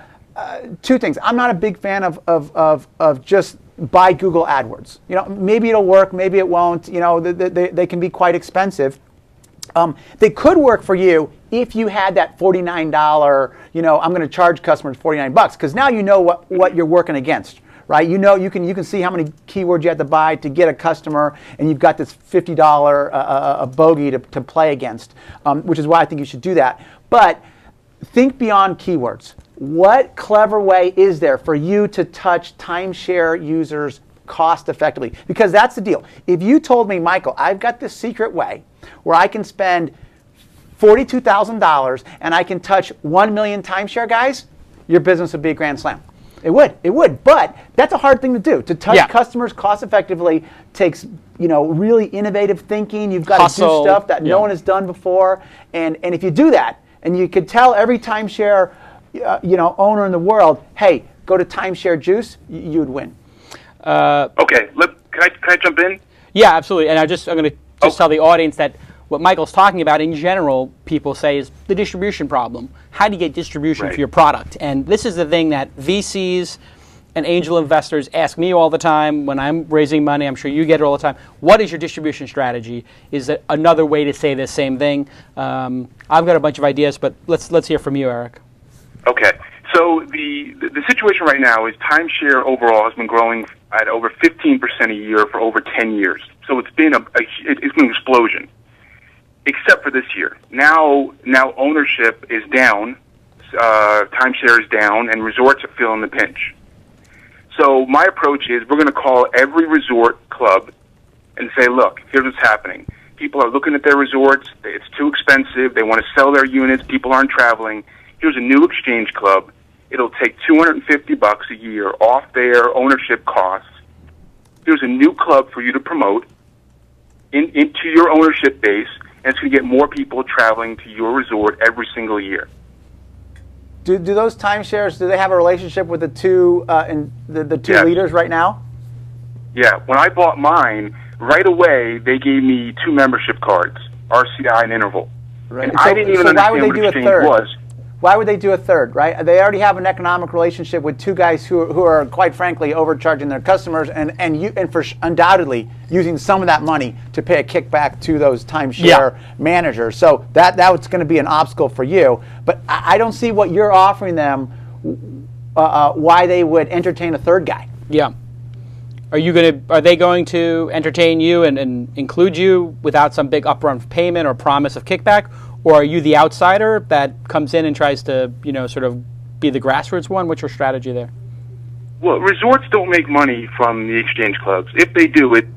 2 things. I'm not a big fan of just buy Google AdWords. Maybe it'll work, maybe it won't. They can be quite expensive. They could work for you if you had that $49, I'm going to charge customers $49, because now you know what you're working against, right? You can see how many keywords you have to buy to get a customer, and you've got this $50 a bogey to play against, which is why I think you should do that. But think beyond keywords. What clever way is there for you to touch timeshare users cost effectively? Because that's the deal. If you told me, Michael, I've got this secret way where I can spend $42,000 and I can touch 1 million timeshare guys, your business would be a grand slam. It would. But that's a hard thing to do. To touch customers cost effectively takes, really innovative thinking. You've got to do stuff that no one has done before. And if you do that, and you could tell every timeshare owner in the world, hey, go to Timeshare Juice, you'd win. Okay, can I jump in? Yeah, absolutely. And I'm going to tell the audience that what Michael's talking about in general, people say, is the distribution problem. How do you get distribution for your product? And this is the thing that VCs and angel investors ask me all the time when I'm raising money. I'm sure you get it all the time. What is your distribution strategy? Is that another way to say the same thing? I've got a bunch of ideas, but let's hear from you, Eric. Okay, so the situation right now is timeshare overall has been growing at over 15% a year for over 10 years. So it's been it's been an explosion, except for this year. Now ownership is down, timeshare is down, and resorts are feeling the pinch. So my approach is we're going to call every resort club and say, look, here's what's happening. People are looking at their resorts. It's too expensive. They want to sell their units. People aren't traveling. Here's a new exchange club. It'll take $250 a year off their ownership costs. Here's a new club for you to promote into your ownership base, and it's going to get more people traveling to your resort every single year. Do those timeshares, do they have a relationship with the two leaders right now? Yeah. When I bought mine, right away they gave me 2 membership cards, RCI and Interval. Right. And I didn't even understand what exchange was. Why would they do a third, right? They already have an economic relationship with 2 guys who are quite frankly overcharging their customers and for undoubtedly using some of that money to pay a kickback to those timeshare managers. So that's going to be an obstacle for you. But I don't see what you're offering them, why they would entertain a third guy. Yeah. Are they going to entertain you and include you without some big upfront payment or promise of kickback? Or are you the outsider that comes in and tries to, sort of be the grassroots one? What's your strategy there? Well, resorts don't make money from the exchange clubs. If they do, it's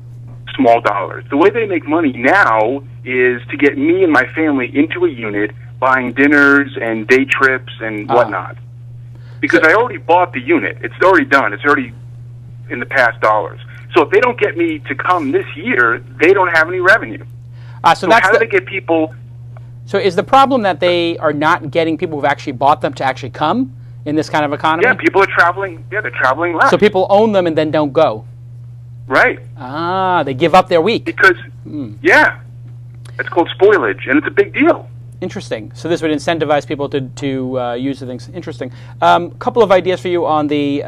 small dollars. The way they make money now is to get me and my family into a unit, buying dinners and day trips and whatnot. Because I already bought the unit. It's already done. It's already in the past dollars. So if they don't get me to come this year, they don't have any revenue. So how do they get people... So is the problem that they are not getting people who've actually bought them to actually come in this kind of economy? Yeah, people are traveling. Yeah, they're traveling less. So people own them and then don't go. Right. They give up their week. Because, yeah, it's called spoilage, and it's a big deal. Interesting. So this would incentivize people to use the things. Interesting. Couple of ideas for you on the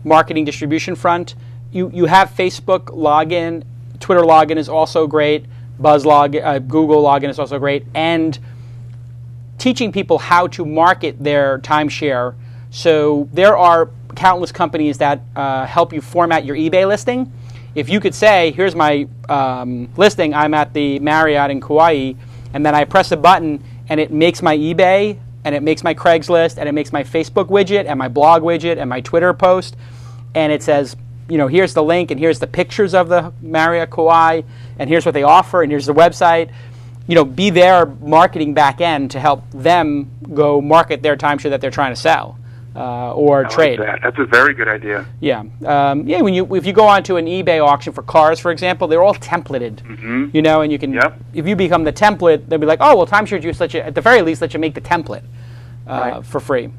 marketing distribution front. You have Facebook login, Twitter login is also great, Google login is also great, and teaching people how to market their timeshare. So there are countless companies that help you format your eBay listing. If you could say, here's my listing, I'm at the Marriott in Kauai, and then I press a button and it makes my eBay and it makes my Craigslist and it makes my Facebook widget and my blog widget and my Twitter post, and it says, here's the link and here's the pictures of the Marriott Kauai and here's what they offer and here's the website. Be their marketing back end to help them go market their timeshare that they're trying to sell or trade. Like that. That's a very good idea. Yeah, if you go onto an eBay auction for cars, for example, they're all templated. And you can, if you become the template, they'll be like, oh, well, timeshare juice at the very least let you make the template for free.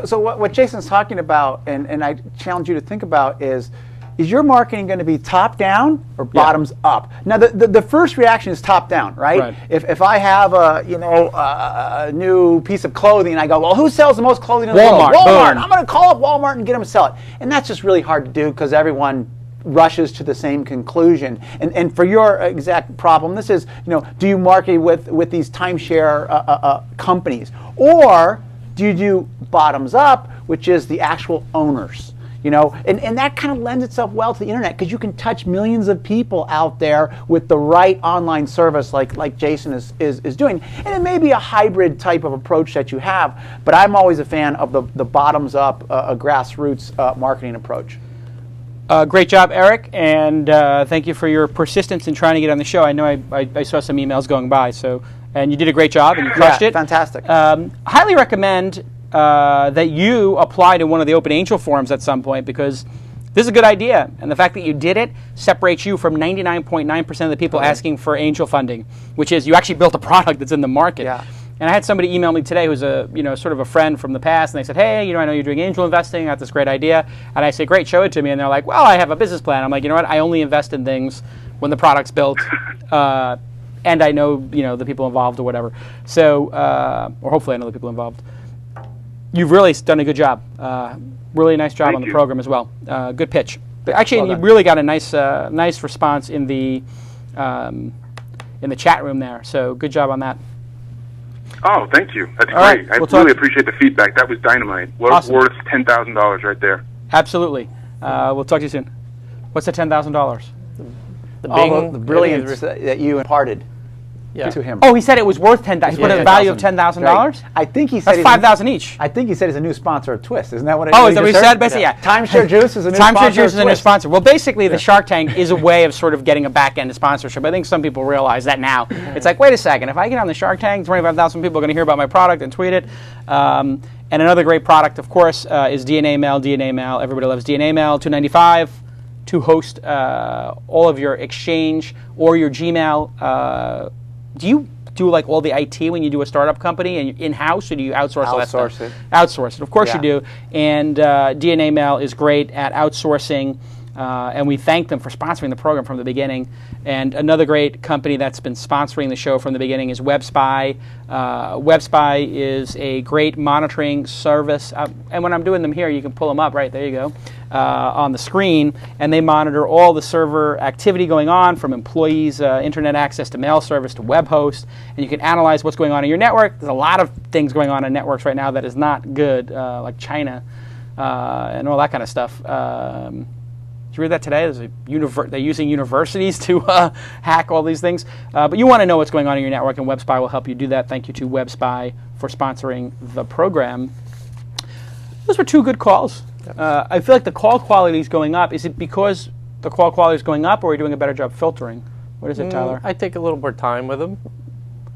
So what Jason's talking about, and I challenge you to think about is your marketing going to be top down or bottoms up? Now the first reaction is top down, right? If I have a new piece of clothing and I go, well, who sells the most clothing in the world? Walmart. I'm going to call up Walmart and get them to sell it. And that's just really hard to do because everyone rushes to the same conclusion. And for your exact problem, this is, do you market with these timeshare companies, or do you do bottoms up, which is the actual owners? And that kind of lends itself well to the internet because you can touch millions of people out there with the right online service like Jason is doing. And it may be a hybrid type of approach that you have, but I'm always a fan of the bottoms up, grassroots marketing approach. Great job, Eric, and thank you for your persistence in trying to get on the show. I know I saw some emails going by, and you did a great job and you crushed it. Fantastic. Highly recommend that you apply to one of the Open Angel forums at some point because this is a good idea, and the fact that you did it separates you from 99.9% of the people asking for angel funding, which is you actually built a product that's in the market. Yeah. And I had somebody email me today who's a sort of a friend from the past, and they said, hey, I know you're doing angel investing, I got this great idea, and I say, great, show it to me, and they're like, well, I have a business plan. I'm like, you know what, I only invest in things when the product's built, and I know the people involved or whatever. So, or hopefully I know the people involved. You've really done a good job. Really nice job on the program as well. Good pitch. But actually, you really got a nice response in the chat room there. So good job on that. Oh, thank you. That's All great. Right. I really appreciate the feedback. That was dynamite. Awesome. Worth $10,000 right there. Absolutely. We'll talk to you soon. What's the $10,000? The brilliance that you imparted. To him. Oh, he said it was worth $10,000. He put a value of $10,000. Right. I think he said that's $5,000 each. I think he said he's a new sponsor of TWiST. Isn't that what? Is that what he said? Basically, Timeshare Juice is a new sponsor. Timeshare Juice is a new sponsor. Well, basically, the Shark Tank is a way of sort of getting a back end sponsorship. I think some people realize that now. It's like, wait a second, if I get on the Shark Tank, 25,000 people are going to hear about my product and tweet it. And another great product, of course, is DNA Mail. DNA Mail. Everybody loves DNA Mail. $295 to host all of your Exchange or your Gmail. Do you do like all the IT when you do a startup company and you're in-house, or do you outsource all that stuff? Outsource it. Of course you do. And DNA Mail is great at outsourcing, and we thank them for sponsoring the program from the beginning. And another great company that's been sponsoring the show from the beginning is WebSpy. WebSpy is a great monitoring service. And when I'm doing them here, you can pull them up. Right, there you go. On the screen, and they monitor all the server activity going on, from employees, internet access to mail service to web host, and you can analyze what's going on in your network. There's a lot of things going on in networks right now that is not good, like China and all that kind of stuff. Did you read that today? They're using universities to hack all these things. But you want to know what's going on in your network, and WebSpy will help you do that. Thank you to WebSpy for sponsoring the program. Those were two good calls. I feel like the call quality is going up. Is it because the call quality is going up, or are you doing a better job filtering? What is it, Tyler? I take a little more time with them,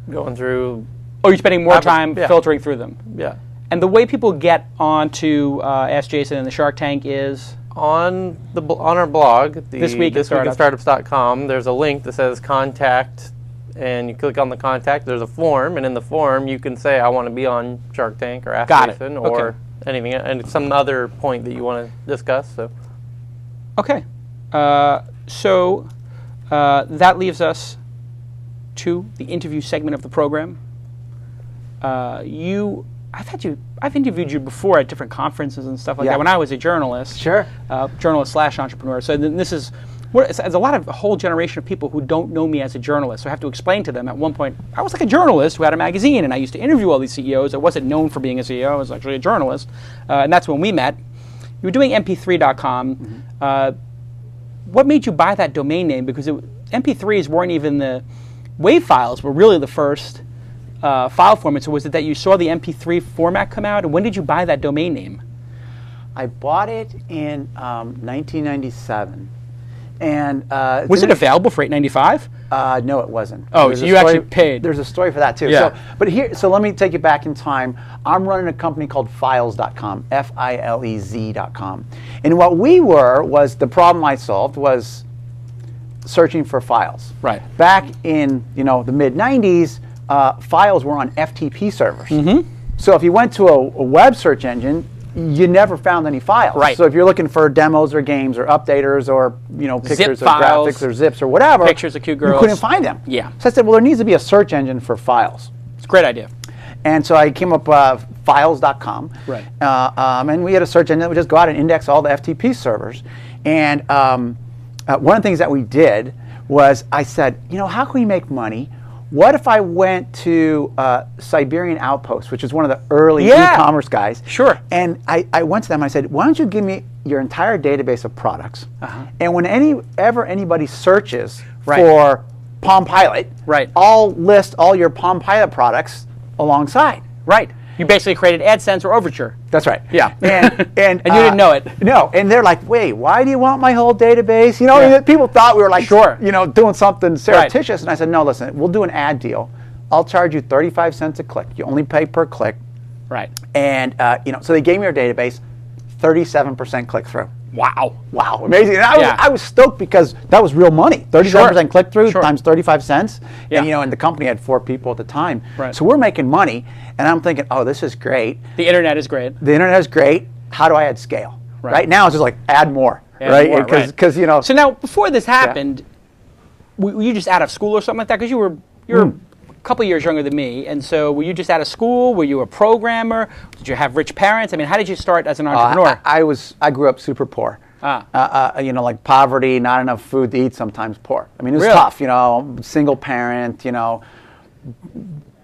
going through. Oh, you're spending more time filtering through them. Yeah. And the way people get onto Ask Jason and the Shark Tank is on our blog, This Week in Startups.com. There's a link that says Contact, and you click on the Contact. There's a form, and in the form you can say, I want to be on Shark Tank or Ask Jason or anything, and some other point that you want to discuss. So, okay, so that leaves us to the interview segment of the program. I've interviewed you before at different conferences and stuff like Yeah. that when I was a journalist. Sure. Journalist/entrepreneur. So then this is, there's a whole generation of people who don't know me as a journalist. So I have to explain to them at one point, I was like a journalist who had a magazine, and I used to interview all these CEOs. I wasn't known for being a CEO. I was actually a journalist. And that's when we met. You were doing mp3.com. Mm-hmm. What made you buy that domain name? Because MP3s weren't even the WAV files were really the first file format. So was it that you saw the MP3 format come out? And when did you buy that domain name? I bought it in 1997. And was it available for $8.95? No, it wasn't. Oh, There's so a you story- actually paid. There's a story for that too. Yeah. So let me take you back in time. I'm running a company called Files.com, Filez.com. And what we was the problem I solved was searching for files. Right. Back in the mid 90s, files were on FTP servers. Mm-hmm. So if you went to a web search engine, you never found any files. Right. So if you're looking for demos or games or updaters or pictures or files, graphics or zips or whatever, pictures of cute girls, you couldn't find them. Yeah. So I said, well, there needs to be a search engine for files. It's a great idea. And so I came up with Files.com. Right. And we had a search engine that would just go out and index all the FTP servers. And one of the things that we did was I said, how can we make money? What if I went to Siberian Outpost, which is one of the early e-commerce guys? Sure. And I went to them and I said, why don't you give me your entire database of products? And whenever anybody searches for Palm Pilot, I'll list all your Palm Pilot products alongside. Right. You basically created AdSense or Overture. That's right. Yeah. And you didn't know it. No. And they're like, wait, why do you want my whole database? People thought we were like, doing something surreptitious. And I said, no, listen, we'll do an ad deal. I'll charge you 35 cents a click. You only pay per click. Right. And so they gave me our database, 37% click through. Wow. Wow, amazing. And I was stoked because that was real money. 37% click through times 35 cents. Yeah. And the company had 4 people at the time. Right. So we're making money. And I'm thinking, oh, this is great. The internet is great. The internet is great. How do I add scale? Right now it's just like add more. Add more, Because So now before this happened, were you just out of school or something like that? Because you're a couple years younger than me, and so were you just out of school? Were you a programmer? Did you have rich parents? I mean, how did you start as an entrepreneur? I grew up super poor. Like poverty, not enough food to eat, sometimes poor. I mean, it was tough, single parent,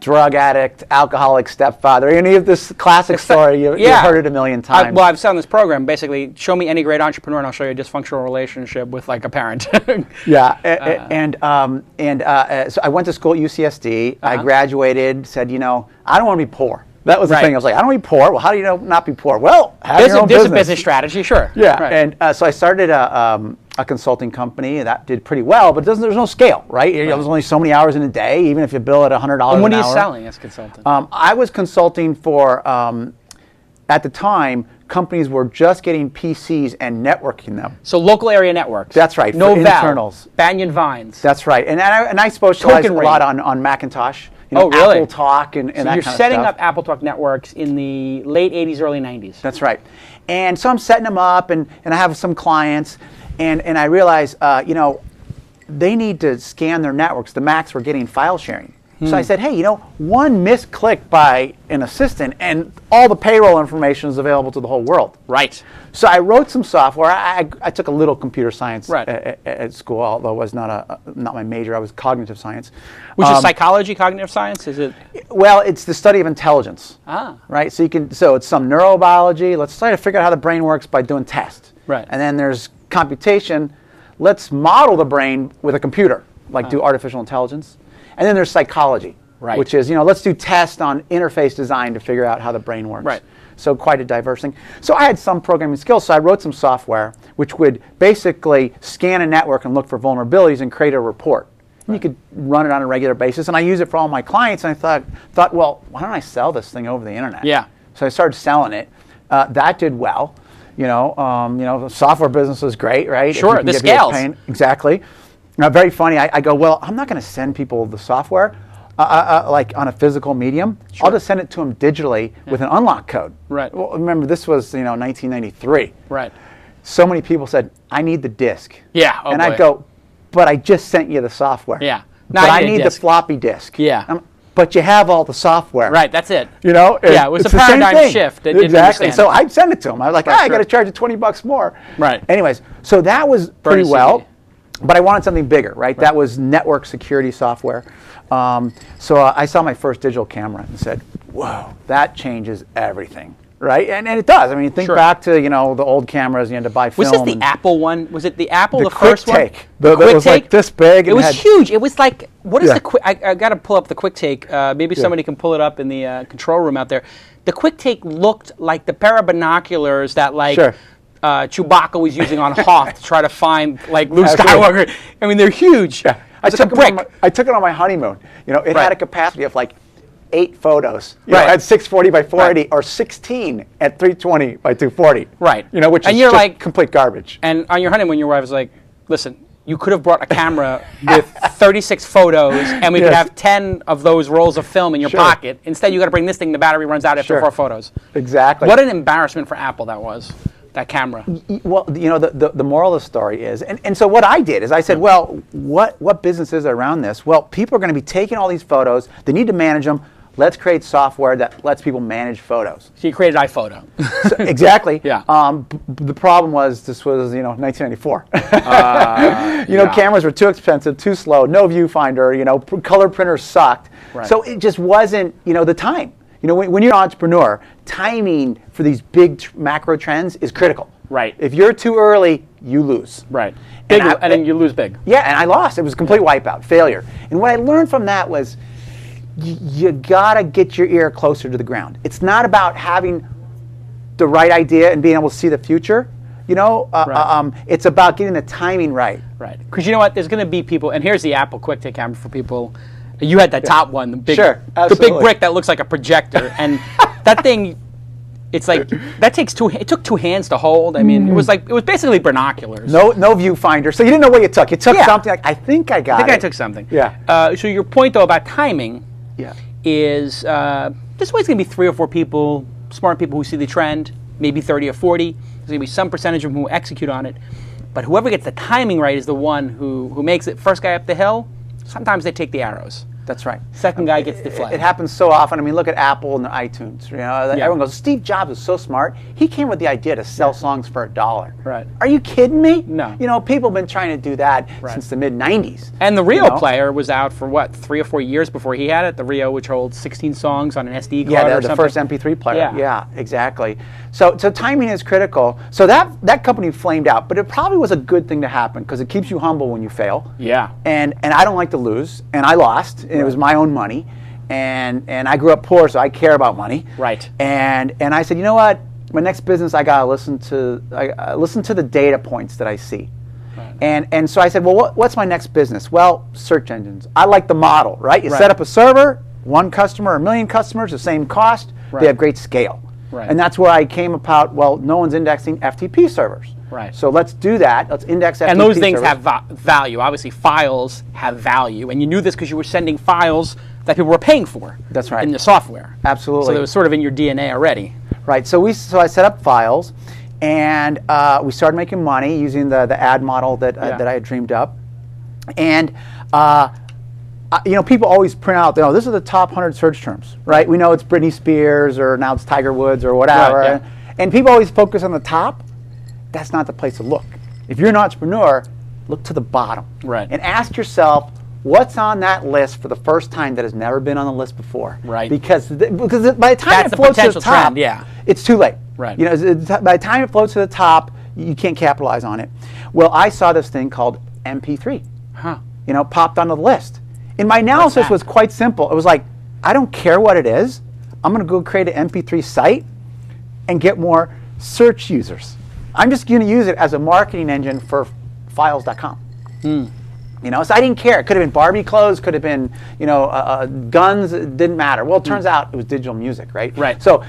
drug addict, alcoholic stepfather. Any of this classic story, you've heard it a million times. I've said on this program, basically, show me any great entrepreneur and I'll show you a dysfunctional relationship with like a parent. So I went to school at UCSD. I graduated, said, I don't want to be poor. That was the thing. I was like, I don't want to be poor. Well, how do you not be poor? Well, have your own business. There's a business strategy, sure. Yeah, and so I started a consulting company that did pretty well, but there's no scale, right? There's only so many hours in a day, even if you bill at $100 an hour. And what are you selling as consultant? I was consulting for, at the time, companies were just getting PCs and networking them. So local area networks. That's right. No internals. Banyan Vines. That's right. And I specialized a lot on Macintosh. Really? Apple Talk and that kind of stuff. So you're setting up Apple Talk networks in the late 80s, early 90s. That's right. And so I'm setting them up, and I have some clients, and I realize, they need to scan their networks. The Macs were getting file sharing. So I said, hey, one missed click by an assistant, and all the payroll information is available to the whole world. Right. So I wrote some software. I took a little computer science at school, although it was not my major. I was cognitive science. Which is psychology, cognitive science? Is it? Well, it's the study of intelligence. Right. So it's some neurobiology. Let's try to figure out how the brain works by doing tests. Right. And then there's computation. Let's model the brain with a computer, like do artificial intelligence. And then there's psychology, which is, let's do tests on interface design to figure out how the brain works. Right. So quite a diverse thing. So I had some programming skills, so I wrote some software which would basically scan a network and look for vulnerabilities and create a report. And you could run it on a regular basis, and I use it for all my clients, and I thought, well, why don't I sell this thing over the internet? Yeah. So I started selling it. That did well. The software business was great, right? Sure, the scales. Exactly. Very funny. I go, well, I'm not going to send people the software like on a physical medium. Sure. I'll just send it to them digitally with an unlock code. Right. Well, remember, this was 1993. Right. So many people said, I need the disk. Yeah. I go, but I just sent you the software. Yeah. But I need the floppy disk. Yeah. but you have all the software. Right, that's it. You know? Yeah, it was a paradigm shift. It didn't Exactly. understand. So I'd send it to him. I was like, I got to charge you $20 more. Right. Anyways, so that was pretty Burn well. CD. But I wanted something bigger, right? That was network security software. So I saw my first digital camera and said, whoa, that changes everything, right? And it does. I mean, think back to, you know, the old cameras you had to buy film. Was this the Apple one? Was it the Apple, the quick first take. one? The quick was take? like this big. It was huge. It was like, what is Yeah. the quick? I got to pull up the quick take. Maybe somebody can pull it up in the control room out there. The quick take looked like the pair of binoculars that like Chewbacca was using on Hoth to try to find like Luke Skywalker. I mean, they're huge. Yeah. I took it on my honeymoon. You know, it had a capacity of like 8 photos. You know, it had 640 by 480 or 16 at 320 by 240. Right. You know, which and is you're just like, complete garbage. And on your honeymoon, your wife was like, listen, you could have brought a camera with 36 photos and we could have 10 of those rolls of film in your pocket. Instead, you got to bring this thing. The battery runs out after 4 photos. Exactly. What an embarrassment for Apple that was. That camera. Well, you know, the moral of the story is, and so what I did is I said, well, what business is around this? Well, people are going to be taking all these photos. They need to manage them. Let's create software that lets people manage photos. So you created iPhoto. Exactly. Yeah. The problem was this was, you know, 1994. You know, cameras were too expensive, too slow, no viewfinder. You know, color printers sucked. Right. So it just wasn't, you know, the time. You know, when you're an entrepreneur, timing for these big macro trends is critical. Right. If you're too early, you lose. Right. And then you lose big. Yeah, and I lost. It was a complete wipeout, failure. And what I learned from that was you gotta get your ear closer to the ground. It's not about having the right idea and being able to see the future. You know, it's about getting the timing right. Right. Because you know what? There's going to be people, and here's the Apple Quick Take camera for people. You had that top one, the big, the big brick that looks like a projector, and that thing. It's like that takes it took 2 hands to hold. I mean, it was basically binoculars. No viewfinder. So you didn't know what you took. You took something like, I think I got it. I took something. Yeah. So your point though about timing is there's always going to be 3 or 4 people, smart people who see the trend, maybe 30 or 40. There's going to be some percentage of them who execute on it. But whoever gets the timing right is the one who makes it. First guy up the hill, sometimes they take the arrows. That's right. Second guy gets the flag. It happens so often. I mean, look at Apple and the iTunes. You know, everyone goes, Steve Jobs is so smart. He came with the idea to sell songs for $1. Right. Are you kidding me? No. You know, people have been trying to do that since the mid-'90s. And the Rio player was out for, what, 3 or 4 years before he had it? The Rio, which holds 16 songs on an SD card or something? The first MP3 player. Yeah, exactly. So timing is critical. So that company flamed out, but it probably was a good thing to happen because it keeps you humble when you fail. Yeah. And I don't like to lose, and I lost, and it was my own money. And I grew up poor, so I care about money. Right. And I said, you know what? My next business, I gotta listen to the data points that I see. Right. And so I said, well, what's my next business? Well, search engines. I like the model, right? You set up a server, 1 customer, 1 million customers, the same cost. They have great scale. Right. And that's where I came about. Well, no one's indexing FTP servers. Right. So let's do that. Let's index FTP servers. And those things have value. Obviously, files have value, and you knew this because you were sending files that people were paying for. That's right. In the software. Absolutely. So it was sort of in your DNA already. Right. So I set up files, and we started making money using the ad model that I had dreamed up, and you know, people always print out, you know, this are the top 100 search terms, right? We know it's Britney Spears or now it's Tiger Woods or whatever, Right, and people always focus on the top. That's not the place to look. If you're an entrepreneur, look to the bottom, right? And ask yourself, what's on that list for the first time that has never been on the list before? Right. Because by the time it floats to the top, it's too late. Right. You know, by the time it floats to the top, you can't capitalize on it. Well, I saw this thing called MP3. You know, popped onto the list. And my analysis was quite simple. It was like, I don't care what it is. I'm going to go create an MP3 site and get more search users. I'm just going to use it as a marketing engine for files.com. You know, so I didn't care. It could have been Barbie clothes, could have been, you know, guns. It didn't matter. Well, it turns out it was digital music, right? Right. So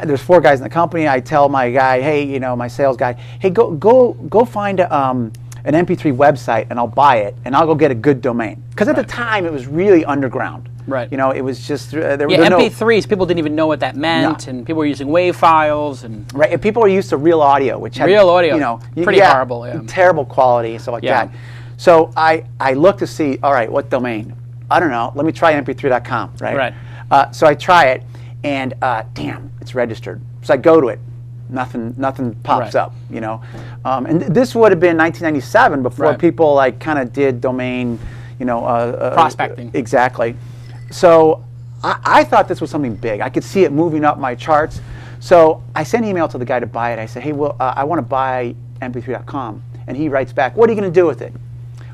there's 4 guys in the company. I tell my guy, hey, you know, my sales guy, hey, go find an MP3 website and I'll buy it and I'll go get a good domain. Because at the time it was really underground. Right. You know, it was just there MP3s. People didn't even know what that meant, and people were using WAV files and and people were used to real audio, which had you know pretty horrible, terrible quality and stuff like that. So I looked to see, all right, what domain? I don't know, let me try mp3.com, right? Right. So I try it, and damn, it's registered. So I go to it. Nothing pops up, you know. And this would have been 1997 before people like kind of did domain, you know, prospecting. Exactly. So I thought this was something big. I could see it moving up my charts. So I sent an email to the guy to buy it. I said, hey, well, I want to buy mp3.com. And he writes back, what are you going to do with it?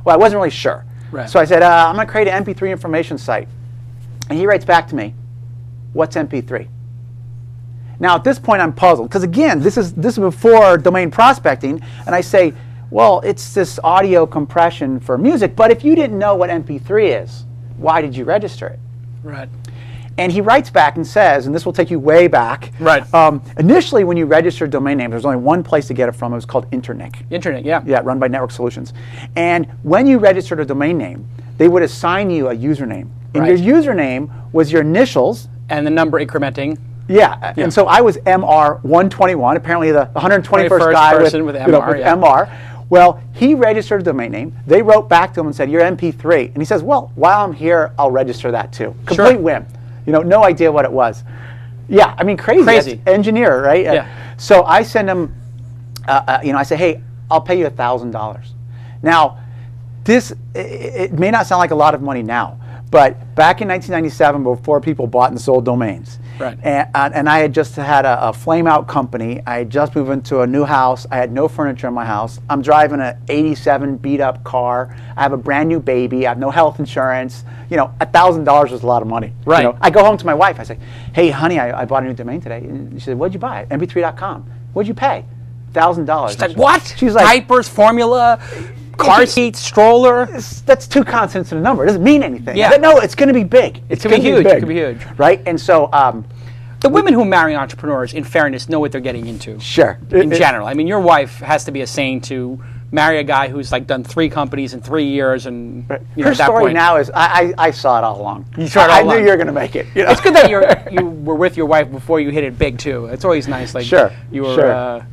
Well, I wasn't really sure. Right. So I said, I'm going to create an MP3 information site. And he writes back to me, what's MP3? Now, at this point, I'm puzzled. Because, again, this is before domain prospecting. And I say, well, it's this audio compression for music. But if you didn't know what MP3 is, why did you register it? Right. And he writes back and says, and this will take you way back. Right. Initially, when you registered domain name, there's only one place to get it from. It was called Internic. Internet, yeah. Yeah, run by Network Solutions. And when you registered a domain name, they would assign you a username. And your username was your initials. And the number incrementing. Yeah. And so I was MR121, apparently the 121st guy with MR. MR. Well, he registered a domain name. They wrote back to him and said, you're MP3. And he says, well, while I'm here, I'll register that too. Complete whim. You know, no idea what it was. Yeah, I mean, crazy. Engineer, right? Yeah. So I send him, you know, I say, hey, I'll pay you $1,000. Now, it may not sound like a lot of money now, but back in 1997, before people bought and sold domains, right. and I had just had a flame-out company. I had just moved into a new house. I had no furniture in my house. I'm driving an '87 beat-up car. I have a brand new baby. I have no health insurance. You know, $1,000 was a lot of money. Right. You know, I go home to my wife. I say, hey, honey, I bought a new domain today. And she said, what'd you buy? mp3.com. What'd you pay? $1,000. She's like, what? She's like, diapers, formula, car seat, stroller. That's two consonants in a number. It doesn't mean anything. Yeah. But no, it's going to be big. It's going to be huge. It's going to be huge. Right? And so the women who marry entrepreneurs, in fairness, know what they're getting into. Sure. In general. I mean, your wife has to be a saint to marry a guy who's like done 3 companies in 3 years, and you know, her story now is I saw it all along. You saw it all along. I knew you were going to make it. You know? It's good that you were with your wife before you hit it big too. It's always nice. Like you were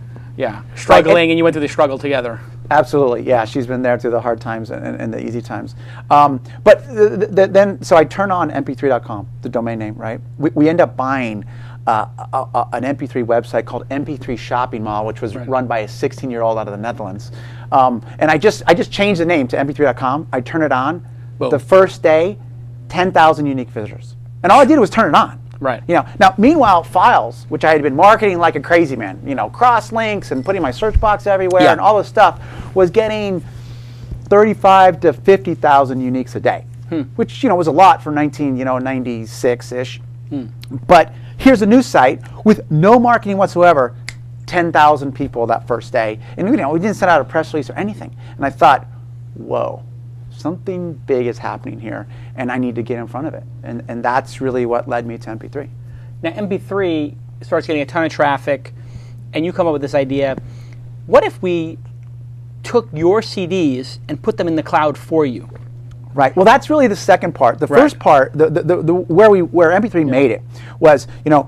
struggling, and you went through the struggle together. Absolutely, yeah. She's been there through the hard times and the easy times. But then, so I turn on mp3.com, the domain name, right? We end up buying an MP3 website called MP3 Shopping Mall, which was run by a 16-year-old out of the Netherlands. And I just changed the name to mp3.com. I turn it on. Boom. The first day, 10,000 unique visitors. And all I did was turn it on. Right. You know. Now, meanwhile, Files, which I had been marketing like a crazy man, you know, cross links and putting my search box everywhere and all this stuff, was getting 35 to 50,000 uniques a day, which, you know, was a lot for 96-ish. But here's a new site with no marketing whatsoever, 10,000 people that first day, and you know, we didn't send out a press release or anything. And I thought, whoa. Something big is happening here, and I need to get in front of it. And that's really what led me to MP3. Now, MP3 starts getting a ton of traffic, and you come up with this idea. What if we took your CDs and put them in the cloud for you? Right. Well, that's really the second part. The first part, where MP3 made it, was, you know,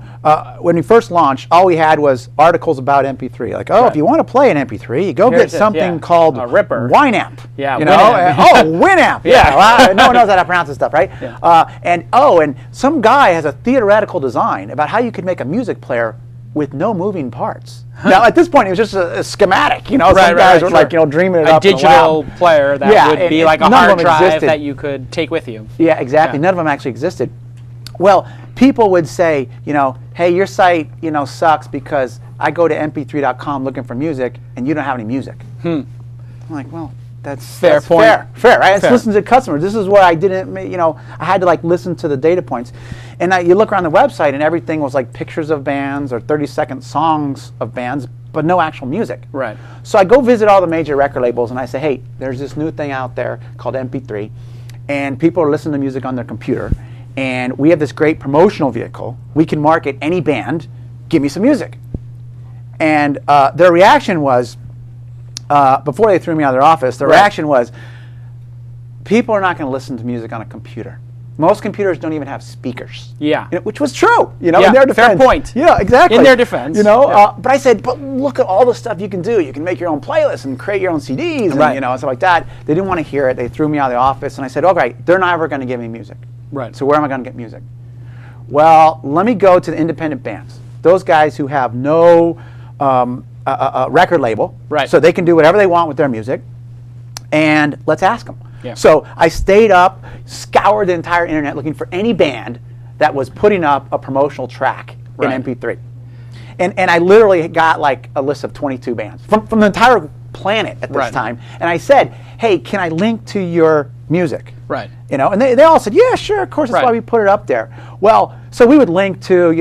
when we first launched, all we had was articles about MP3. Like, if you want to play an MP3, you go get something called Ripper. Winamp. Yeah. You know? Winamp. Yeah. Well, no one knows how to pronounce this stuff, right? Yeah. And some guy has a theoretical design about how you could make a music player with no moving parts. Now, at this point, it was just a schematic. You know, some guys were like, you know, dreaming it up. A digital player that would be like a hard drive existed. that you could take with you. Yeah, exactly. None of them actually existed. Well, people would say, you know, hey, your site, you know, sucks because I go to mp3.com looking for music and you don't have any music. I'm like, well, that's fair, right? Let's listen to the customers. This is where I didn't, you know, I had to like listen to the data points. And you look around the website and everything was like pictures of bands or 30-second songs of bands, but no actual music. Right. So I go visit all the major record labels and I say, hey, there's this new thing out there called MP3, and people are listening to music on their computer, and we have this great promotional vehicle. We can market any band. Give me some music. And their reaction was, before they threw me out of their office, their reaction was, people are not going to listen to music on a computer. Most computers don't even have speakers. Yeah. Which was true, in Yeah, their defense. fair point. Yeah, exactly. In their defense. But I said, but look at all the stuff you can do. You can make your own playlists and create your own CDs and, Right. and stuff like that. They didn't want to hear it. They threw me out of the office, and I said, okay, they're never going to give me music. Right. So where am I going to get music? Well, let me go to the independent bands. Those guys who have no record label. Right. So they can do whatever they want with their music. And let's ask them. Yeah. So I stayed up, scoured the entire internet looking for any band that was putting up a promotional track Right. in MP3. And I literally got like a list of 22 bands from the entire planet at this Right. time. And I said, hey, can I link to your music? Right. And they all said, yeah, sure, of course, that's Right. why we put it up there. Well, so we would link to,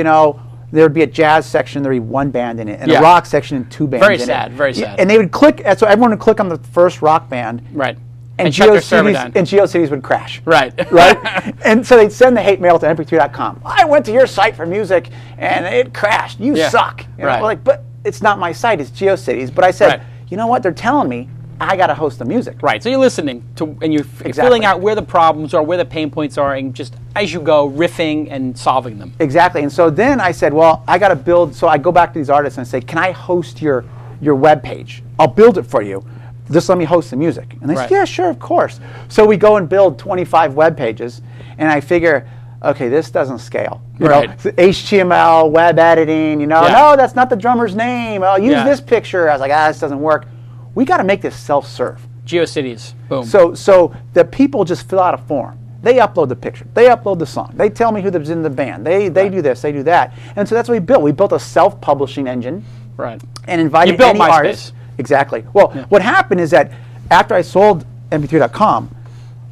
there would be a jazz section, there'd be one band in it, and Yeah. a rock section and two bands Very in it. sad, very sad. And they would click, so everyone would click on the first rock band, Right. and shut their server down. GeoCities would crash. Right. Right? And so they'd send the hate mail to mp3.com. I went to your site for music, and it crashed. You Yeah. suck. Right. Like, but it's not my site, it's GeoCities. But I said, Right. you know what? They're telling me I got to host the music. Right. So you're listening to, and you're Exactly. filling out where the problems are, where the pain points are, and just as you go, riffing and solving them. Exactly. And so then I said, well, I got to build. So I go back to these artists and I say, can I host your web page? I'll build it for you. Just let me host the music. And they Right. said, yeah, sure, of course. So we go and build 25 web pages, and I figure, okay, this doesn't scale. Right. HTML, web editing, Yeah. no, that's not the drummer's name. I'll use Yeah. this picture. I was like, this doesn't work. We got to make this self-serve. GeoCities. Boom. So the people just fill out a form. They upload the picture. They upload the song. They tell me who's in the band. They do this. They do that. And so that's what we built. We built a self-publishing engine right. and invited You built any MySpace. artist. Exactly. Well, what happened is that after I sold mp3.com,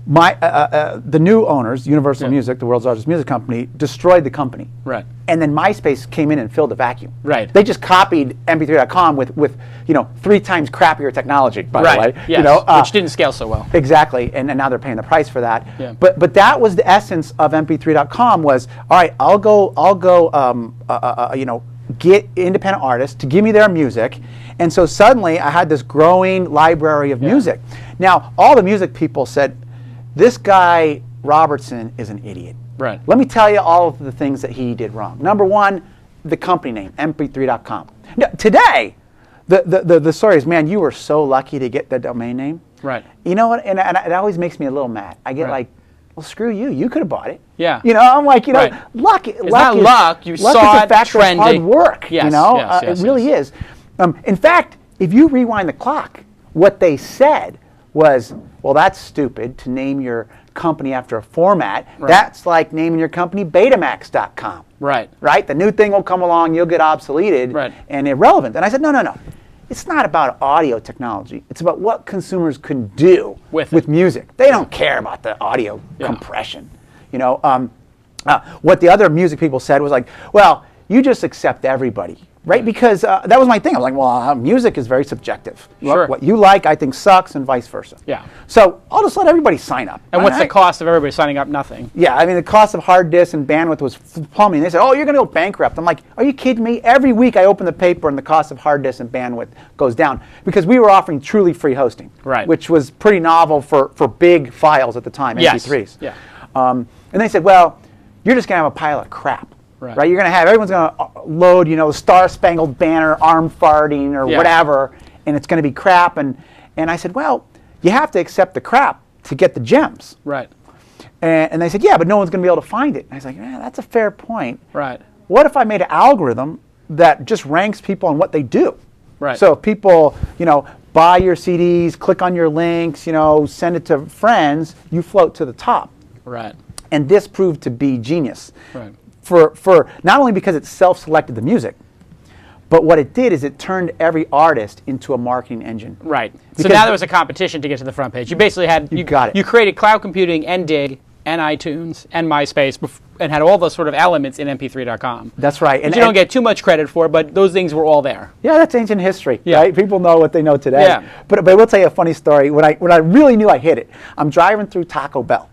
the new owners, Universal Music, the world's largest music company, destroyed the company. Right. And then MySpace came in and filled the vacuum. Right. They just copied mp3.com with 3 times crappier technology, by the way. Yes. Which didn't scale so well. Exactly, and now they're paying the price for that. Yeah. But that was the essence of mp3.com was, all right, I'll go get independent artists to give me their music. And so suddenly I had this growing library of music. Now, all the music people said, this guy Robertson is an idiot. Right. Let me tell you all of the things that he did wrong. Number one, the company name, mp3.com. Now, today, the story is, man, you were so lucky to get the domain name. Right. You know what? And it always makes me a little mad. I get Right. like, well, screw you. You could have bought it. Yeah. I'm like, Right. luck. It's not luck. You saw is a it factor of hard trending. work. Yes, yes, It really is. In fact, if you rewind the clock, what they said was, well, that's stupid to name your company after a format. Right. That's like naming your company Betamax.com. Right. Right? The new thing will come along, you'll get obsoleted Right. and irrelevant. And I said, no. It's not about audio technology. It's about what consumers can do With music. They don't care about the audio Yeah. compression. What the other music people said was like, well, you just accept everybody. Right? Because that was my thing. I was like, well, music is very subjective. Sure. What you like, I think, sucks, and vice versa. Yeah. So I'll just let everybody sign up. And what's the Right? cost of everybody signing up? Nothing. Yeah, I mean, the cost of hard disk and bandwidth was plumbing. They said, oh, you're going to go bankrupt. I'm like, are you kidding me? Every week I open the paper and the cost of hard disk and bandwidth goes down because we were offering truly free hosting, Right. which was pretty novel for big files at the time, Yes. MP3s. Yeah. And they said, well, you're just going to have a pile of crap. Right. You're going to have, everyone's going to load, the Star-Spangled Banner, arm farting, or Yeah. whatever, and it's going to be crap. And I said, well, you have to accept the crap to get the gems. Right. And they said, yeah, but no one's going to be able to find it. And I was like, that's a fair point. Right. What if I made an algorithm that just ranks people on what they do? Right. So if people, buy your CDs, click on your links, send it to friends, you float to the top. Right. And this proved to be genius. Right. For not only because it self-selected the music, but what it did is it turned every artist into a marketing engine. Right. So Because- now there was a competition to get to the front page. You basically had You got it. You created cloud computing and Dig and iTunes and MySpace and had all the sort of elements in mp3.com. That's right. And you don't get too much credit for, but those things were all there. Yeah, that's ancient history, Yeah. right? People know what they know today. Yeah. But I will tell you a funny story. When I really knew I hit it, I'm driving through Taco Bell.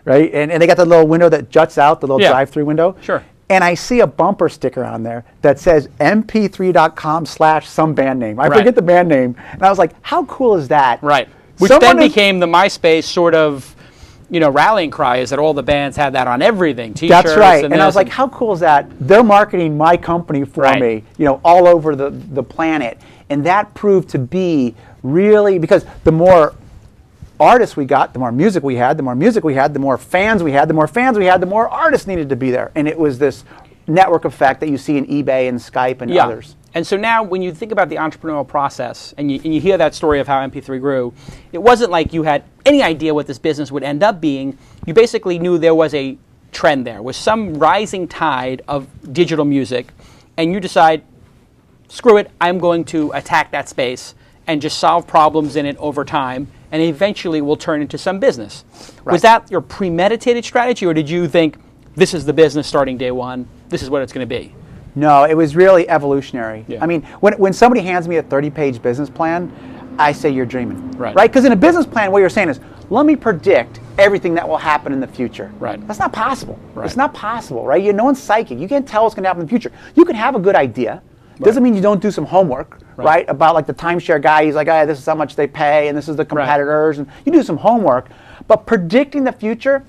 Right. And they got the little window that juts out, the little Yeah. drive-through window. Sure. And I see a bumper sticker on there that says mp3.com/some band name. I Right. forget the band name. And I was like, how cool is that? Right. Which Someone then is- became the MySpace sort of rallying cry is that all the bands had that on everything. T-shirts. That's right. And I was like, how cool is that? They're marketing my company for me, all over the planet. And that proved to be really, because the more artists we got, the more music we had, the more music we had, the more fans we had, the more fans we had, the more artists needed to be there. And it was this network effect that you see in eBay and Skype and others. And so now when you think about the entrepreneurial process and you hear that story of how MP3 grew, it wasn't like you had any idea what this business would end up being. You basically knew there was a trend there, was some rising tide of digital music, and you decide, screw it, I'm going to attack that space and just solve problems in it over time, and eventually will turn into some business. Right. Was that your premeditated strategy, or did you think, this is the business starting day one, this is what it's going to be? No, it was really evolutionary. Yeah. I mean, when somebody hands me a 30-page business plan, I say you're dreaming. Right. Because in a business plan, what you're saying is, let me predict everything that will happen in the future. Right. That's not possible. Right. It's not possible, right? No one's psychic. You can't tell what's going to happen in the future. You can have a good idea. Doesn't mean you don't do some homework, right? About like the timeshare guy, he's like, this is how much they pay, and this is the competitors, and you do some homework. But predicting the future,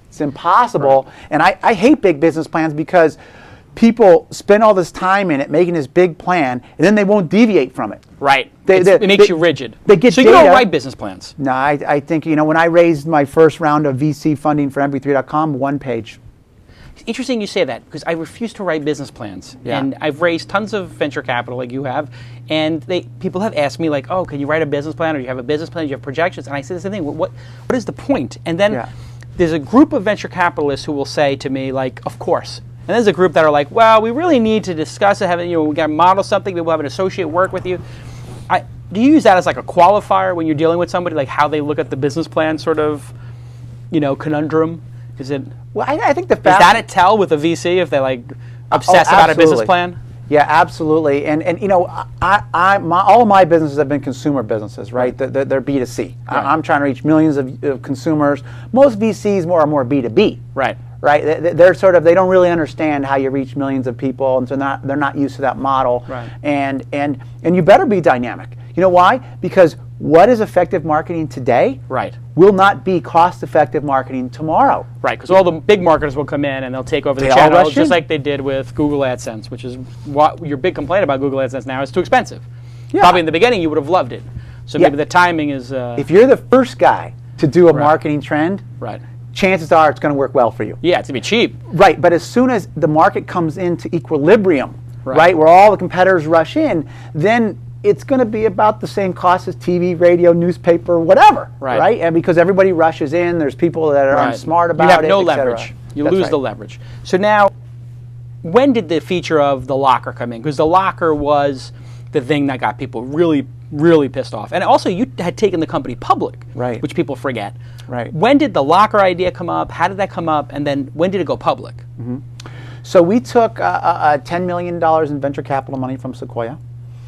it's impossible. Right. And I hate big business plans because people spend all this time in it, making this big plan, and then they won't deviate from it. Right. It makes you rigid. They get so data. You don't write business plans. No, I think, when I raised my first round of VC funding for MP3.com, 1 page. It's interesting you say that, because I refuse to write business plans. Yeah. And I've raised tons of venture capital like you have, and people have asked me, like, oh, can you write a business plan, or do you have a business plan, do you have projections? And I say the same thing, what is the point? And then there's a group of venture capitalists who will say to me, like, of course. And there's a group that are like, well, we really need to discuss it, we got to model something, maybe we'll have an associate work with you. Do you use that as like a qualifier when you're dealing with somebody, like how they look at the business plan sort of, conundrum? Is it? Well, I think is that a tell with a VC if they like obsess about a business plan? Yeah, absolutely. And all of my businesses have been consumer businesses, right? They're B2C. Right. I'm trying to reach millions of consumers. Most VCs are more B2B. Right. Right. They're they don't really understand how you reach millions of people, and so they're not used to that model. Right. And you better be dynamic. You know why? Because what is effective marketing today will not be cost-effective marketing tomorrow. Right, because all the big marketers will come in and they'll take over the channel, just like they did with Google AdSense, which is what your big complaint about Google AdSense now is too expensive. Yeah. Probably in the beginning you would have loved it. So maybe the timing is... if you're the first guy to do a marketing trend, chances are it's going to work well for you. Yeah, it's going to be cheap. Right, but as soon as the market comes into equilibrium, right, where all the competitors rush in, then it's going to be about the same cost as TV, radio, newspaper, whatever, right? And because everybody rushes in, there's people that are smart about it, you have no leverage. You lose the leverage. So now, when did the feature of the locker come in? Because the locker was the thing that got people really, really pissed off. And also, you had taken the company public, which people forget. Right. When did the locker idea come up? How did that come up? And then when did it go public? Mm-hmm. So we took $10 million in venture capital money from Sequoia.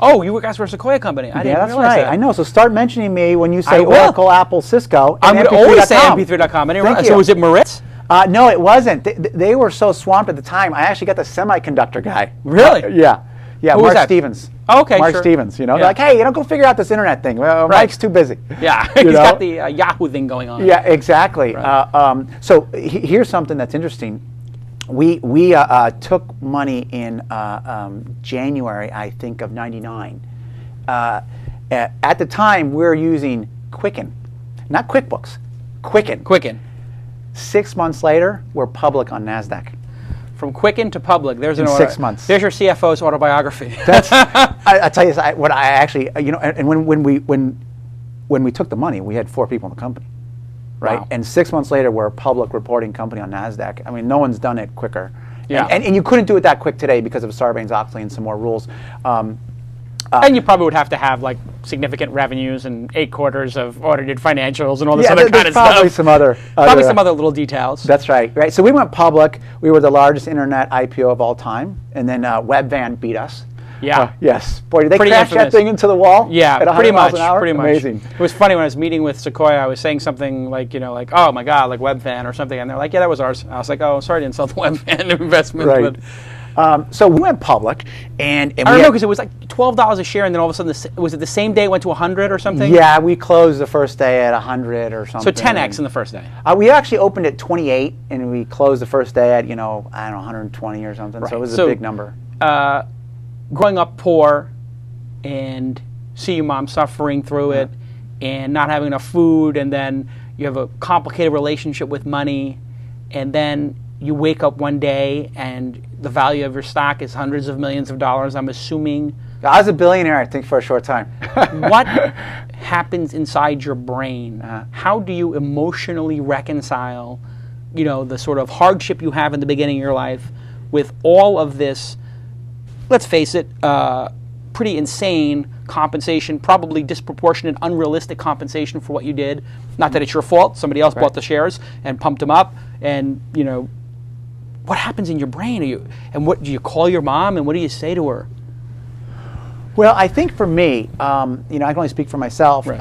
Oh, you guys were a Sequoia company. I didn't realize that. I know. So start mentioning me when you say Oracle, Apple, Cisco. I'm going to always say MP3.com. So was it Moritz? No, it wasn't. They were so swamped at the time. I actually got the semiconductor guy. Really? Yeah. Who Mark Stevens. Oh, okay, Mark Stevens. They're like, hey, go figure out this internet thing. Well, Mike's too busy. Yeah, he's got the Yahoo thing going on. Yeah, exactly. Right. So here's something that's interesting. We took money in January, I think, of '99. At the time, we were using Quicken, not QuickBooks, Quicken. Quicken. 6 months later, we're public on NASDAQ. From Quicken to public, there's in 6 months. There's your CFO's autobiography. That's. I tell you, what I actually, and when we took the money, we had 4 people in the company. Right, wow. And 6 months later, we're a public reporting company on NASDAQ. I mean, no one's done it quicker. Yeah. And you couldn't do it that quick today because of Sarbanes-Oxley and some more rules. And you probably would have to have like significant revenues and 8 quarters of audited financials and all this other kind of probably stuff. Some other little details. That's right. Right. So we went public. We were the largest internet IPO of all time, and then Webvan beat us. Yeah. Yes. Boy, did they crash that thing into the wall? Yeah, at 100 pretty miles much. An hour? Pretty much. Amazing. It was funny when I was meeting with Sequoia. I was saying something like, oh my God, like Webvan or something, and they're like, yeah, that was ours. I was like, oh, sorry to insult the Webvan investment. Right. So we went public, and I don't know, because it was like $12 a share, and then all of a sudden, was it the same day it went to 100 or something? Yeah, we closed the first day at 100 or something. So 10x in the first day. We actually opened at 28, and we closed the first day at, I don't know, 120 or something. Right. So it was a big number. Growing up poor, and see your mom suffering through it, and not having enough food, and then you have a complicated relationship with money, and then you wake up one day and the value of your stock is hundreds of millions of dollars, I'm assuming. I was a billionaire, I think, for a short time. What happens inside your brain? How do you emotionally reconcile, the sort of hardship you have in the beginning of your life with all of this, let's face it, pretty insane compensation, probably disproportionate, unrealistic compensation for what you did. Not that it's your fault. Somebody else bought the shares and pumped them up. And, what happens in your brain? And what do you call your mom, and what do you say to her? Well, I think for me, I can only speak for myself. Right.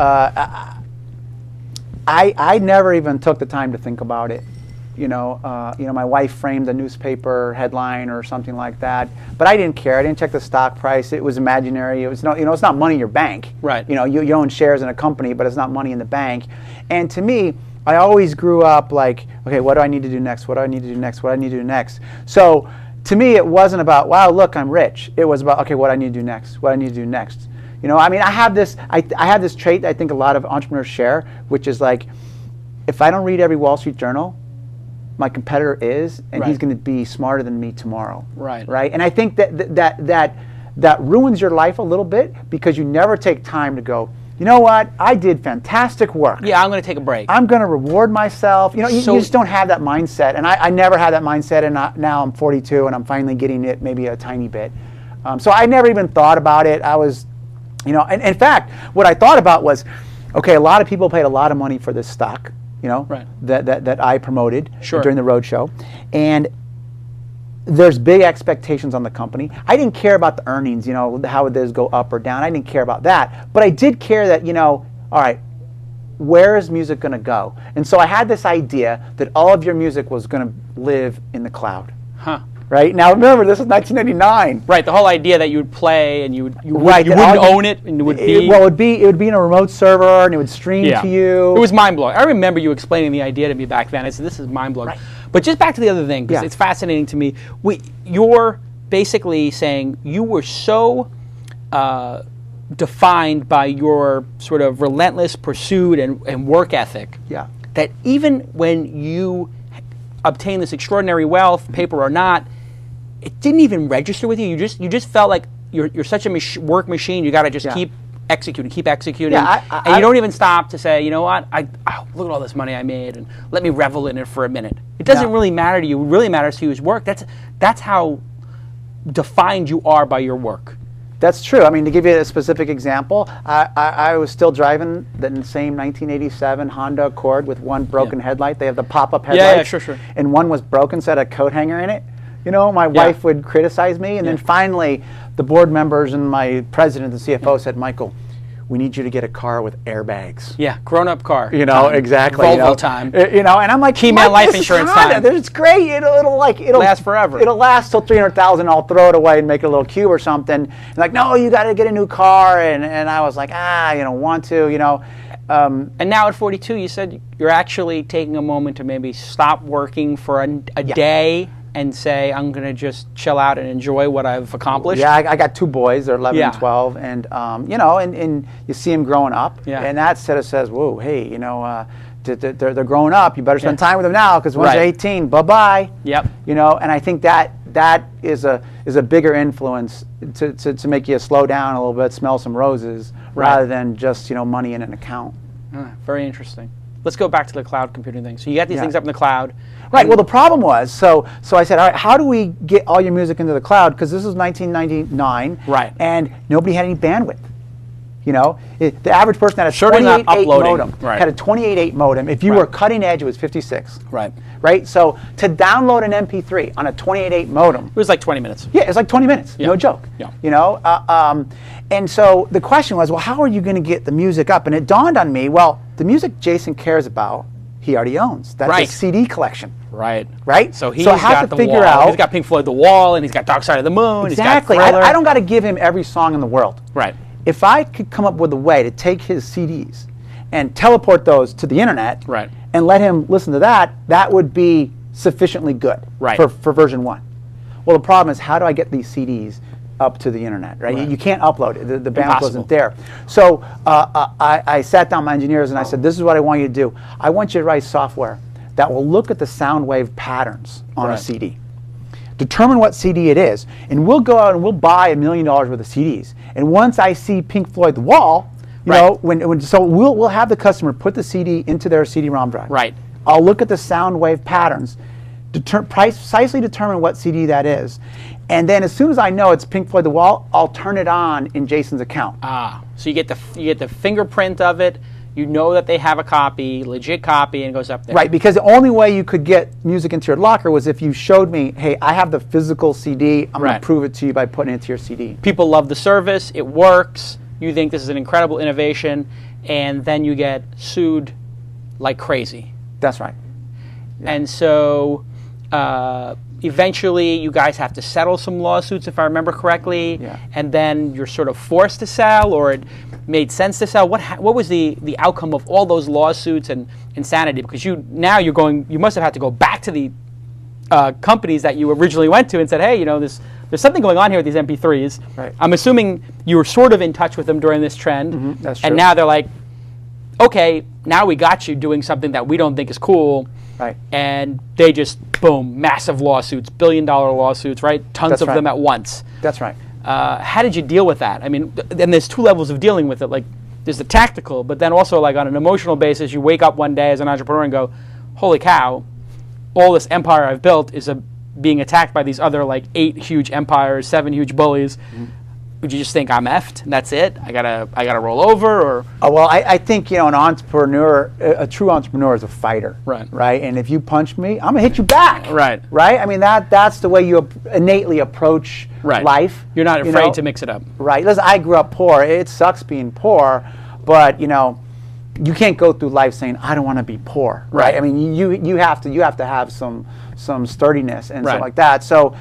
I never even took the time to think about it. My wife framed a newspaper headline or something like that, but I didn't care. I didn't check the stock price. It was imaginary. It was it's not money in your bank. Right. You own shares in a company, but it's not money in the bank. And to me, I always grew up like, okay, what do I need to do next? What do I need to do next? What do I need to do next? So to me, it wasn't about, wow, look, I'm rich. It was about, okay, what do I need to do next? What do I need to do next? I have this trait that I think a lot of entrepreneurs share, which is like, if I don't read every Wall Street Journal, my competitor is, and he's going to be smarter than me tomorrow. Right. Right. And I think that ruins your life a little bit, because you never take time to go, you know what? I did fantastic work. Yeah, I'm going to take a break. I'm going to reward myself. You just don't have that mindset. And I never had that mindset, and now I'm 42, and I'm finally getting it maybe a tiny bit. So I never even thought about it. I was, and in fact, what I thought about was, okay, a lot of people paid a lot of money for this stock, that I promoted during the roadshow. And there's big expectations on the company. I didn't care about the earnings, how would those go up or down. I didn't care about that. But I did care that, all right, where is music going to go? And so I had this idea that all of your music was going to live in the cloud. Huh. Right? Now remember, this is 1989. Right, the whole idea that you would play and you wouldn't own it, and it would be... Well, it would be in a remote server, and it would stream to you. It was mind-blowing. I remember you explaining the idea to me back then. I said, this is mind-blowing. Right. But just back to the other thing, because it's fascinating to me. You're basically saying you were so defined by your sort of relentless pursuit and work ethic that even when you obtained this extraordinary wealth, paper or not, it didn't even register with you. You just felt like you're such a work machine. You got to just keep executing, and you don't even stop to say, you know what, look at all this money I made, and let me revel in it for a minute. It doesn't really matter to you. It really matters to you is work. That's how defined you are by your work. That's true. I mean, to give you a specific example, I was still driving the same 1987 Honda Accord with one broken headlight. They have the pop-up headlights. Yeah, sure. And one was broken, so it had a coat hanger in it. My wife would criticize me, and then finally the board members and my president, the CFO, said, Michael, we need you to get a car with airbags. Yeah, grown-up car. Exactly. Volvo time. And I'm like, Keyman life insurance time. It's great. It'll last forever. It'll last till 300,000. I'll throw it away and make it a little cube or something. And like, no, you got to get a new car. And I was like, want to. And now at 42, you said you're actually taking a moment to maybe stop working for a day and say, I'm going to just chill out and enjoy what I've accomplished? Yeah, I got two boys. They're 11 and 12. And, and you see them growing up. Yeah. And that sort of says, whoa, hey, they're growing up. You better spend time with them now, because once they're 18, bye-bye. Yep. And I think that is a bigger influence to make you slow down a little bit, smell some roses, rather than just, money in an account. Very interesting. Let's go back to the cloud computing thing. So you got these things up in the cloud. Right. Well, the problem was, so I said, all right, how do we get all your music into the cloud? Because this was 1999. Right. And nobody had any bandwidth. The average person had a 28.8 modem. Right. Had a 28.8 modem. If you were cutting edge, it was 56. Right. Right. So to download an MP3 on a 28.8 modem, it was like 20 minutes. Yeah, it was like 20 minutes. No joke. Yeah. And so the question was, well, how are you going to get the music up? And it dawned on me, well, the music Jason cares about, he already owns. That's a CD collection. Right. Right? So he's I have got to the figure Wall. out. He's got Pink Floyd The Wall, and he's got Dark Side of the Moon. Exactly. He's got Thriller. I don't got to give him every song in the world. Right. If I could come up with a way to take his CDs and teleport those to the internet, Right. and let him listen to that, that would be sufficiently good, Right. for version 1. Well, the problem is, how do I get these CDs up to the internet, right? Right. You can't upload it. The bandwidth Impossible. wasn't there. So I sat down with my engineers and I said, this is what I want you to do. I want you to write software that will look at the sound wave patterns on a Right. CD. Determine what CD it is, and we'll go out and we'll buy $1 million worth of CDs. And once I see Pink Floyd The Wall, you Right. know, so we'll have the customer put the CD into their CD-ROM drive. Right. I'll look at the sound wave patterns, precisely determine what CD that is, and then as soon as I know it's Pink Floyd The Wall, I'll turn it on in Jason's account. So you get the fingerprint of it. You know that they have a copy, legit copy, and it goes up there. Right, because the only way you could get music into your locker was if you showed me, hey, I have the physical CD, I'm going Right. to prove it to you by putting it into your CD. People love the service. It works. You think this is an incredible innovation, and then you get sued like crazy. That's right. And so eventually you guys have to settle some lawsuits, if I remember correctly, Yeah. and then you're sort of forced to sell, or it made sense to sell. What was the outcome of all those lawsuits and insanity? Because you must have had to go back to the companies that you originally went to and said, hey, you know, there's something going on here with these MP3s. Right. I'm assuming you were sort of in touch with them during this trend, that's true. and now they're like, okay, now we got you doing something that we don't think is cool. Right. And they just, boom, massive lawsuits, billion-dollar lawsuits, right? Tons That's of right. them at once. That's right. How did you deal with that? I mean, and there's two levels of dealing with it. Like, there's the tactical, but then also, like, on an emotional basis, you wake up one day as an entrepreneur and go, holy cow, all this empire I've built is being attacked by these other, like, 8 huge empires, 7 huge bullies. Would you just think I'm effed and that's it? I gotta roll over, or? Well, I think, you know, an entrepreneur, a true entrepreneur is a fighter. Right. Right. And if you punch me, I'm gonna hit you back. Right. Right. I mean, that's the way you innately approach Right. life. You're not you afraid know? to mix it up. Right. Listen, I grew up poor. It sucks being poor, but you know, you can't go through life saying I don't want to be poor. Right. I mean, you have to have some sturdiness and Right. stuff like that. So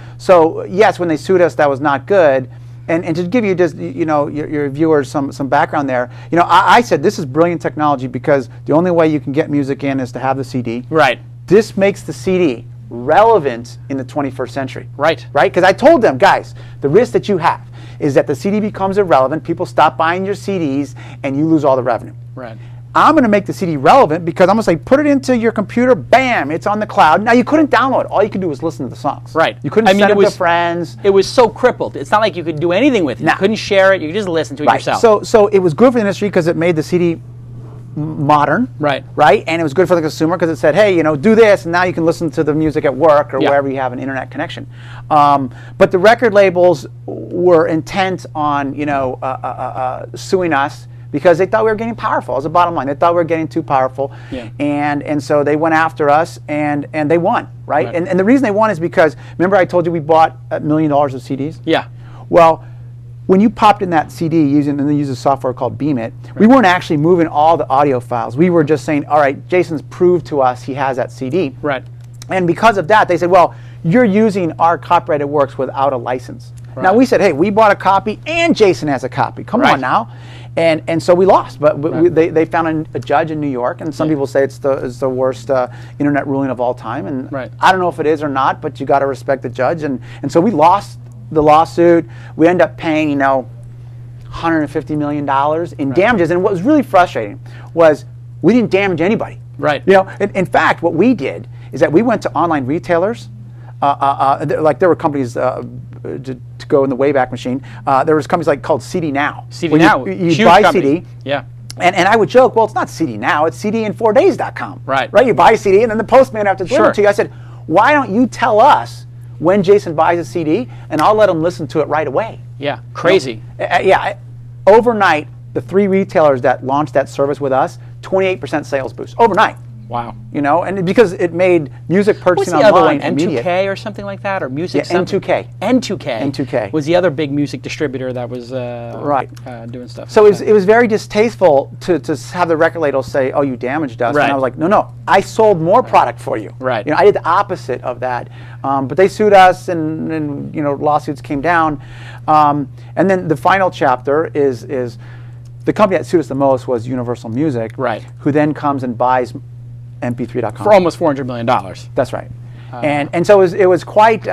yes, when they sued us, that was not good. And to give you just, you know, your viewers some background there, you know, I said this is brilliant technology because the only way you can get music in is to have the CD. Right. This makes the CD relevant in the 21st century. Right. Right? Because I told them, guys, the risk that you have is that the CD becomes irrelevant, people stop buying your CDs, and you lose all the revenue. Right. I'm going to make the CD relevant because I'm going to say, put it into your computer, bam, it's on the cloud. Now, you couldn't download it. All you could do was listen to the songs. Right. You couldn't send it to friends. It was so crippled. It's not like you could do anything with it. Nah. You couldn't share it. You could just listen to it Right. yourself. So it was good for the industry because it made the CD modern. Right. Right. And it was good for the consumer because it said, hey, you know, do this, and now you can listen to the music at work or Yeah. wherever you have an internet connection. But the record labels were intent on, you know, suing us because they thought we were getting powerful. As a bottom line, they thought we were getting too powerful, Yeah. and so they went after us, and they won, right? Right. And the reason they won is because, remember I told you we bought $1 million of CDs? Yeah. Well, when you popped in that CD and then use a software called Beam It, we weren't actually moving all the audio files. We were just saying, all right, Jason's proved to us he has that CD. Right. And because of that, they said, well, you're using our copyrighted works without a license. Right. Now, we said, hey, we bought a copy and Jason has a copy. Come Right. on now. And so we lost. But Right. they found a judge in New York, and some Yeah. people say it's the worst internet ruling of all time. And Right. I don't know if it is or not, but you got to respect the judge. And so we lost the lawsuit. We end up paying, you know, $150 million in damages. And what was really frustrating was we didn't damage anybody. Right. You know, in fact, what we did is that we went to online retailers. Like there were companies to go in the Wayback Machine. There was companies like called CD Now. CD where Now, you huge buy company. CD. Yeah. And I would joke, well, it's not CD Now, it's CDin4days.com. Right. Right. You buy a CD, and then the postman have to deliver Sure. it to you. I said, why don't you tell us when Jason buys a CD, and I'll let him listen to it right away. Yeah. Crazy. Overnight, the 3 retailers that launched that service with us, 28% sales boost overnight. Wow. You know, and because it made music purchasing What's the other online one? immediate. N2K or something like that, or music? Yeah, N2K. N2K was the other big music distributor that was doing stuff. So it was very distasteful to have the record label say, "Oh, you damaged us," and I was like, "No, I sold more product for you." Right. You know, I did the opposite of that. But they sued us, and you know, lawsuits came down. And then the final chapter is the company that sued us the most was Universal Music, right? Who then comes and buys MP3.com for almost $400 million. That's right. And so it was quite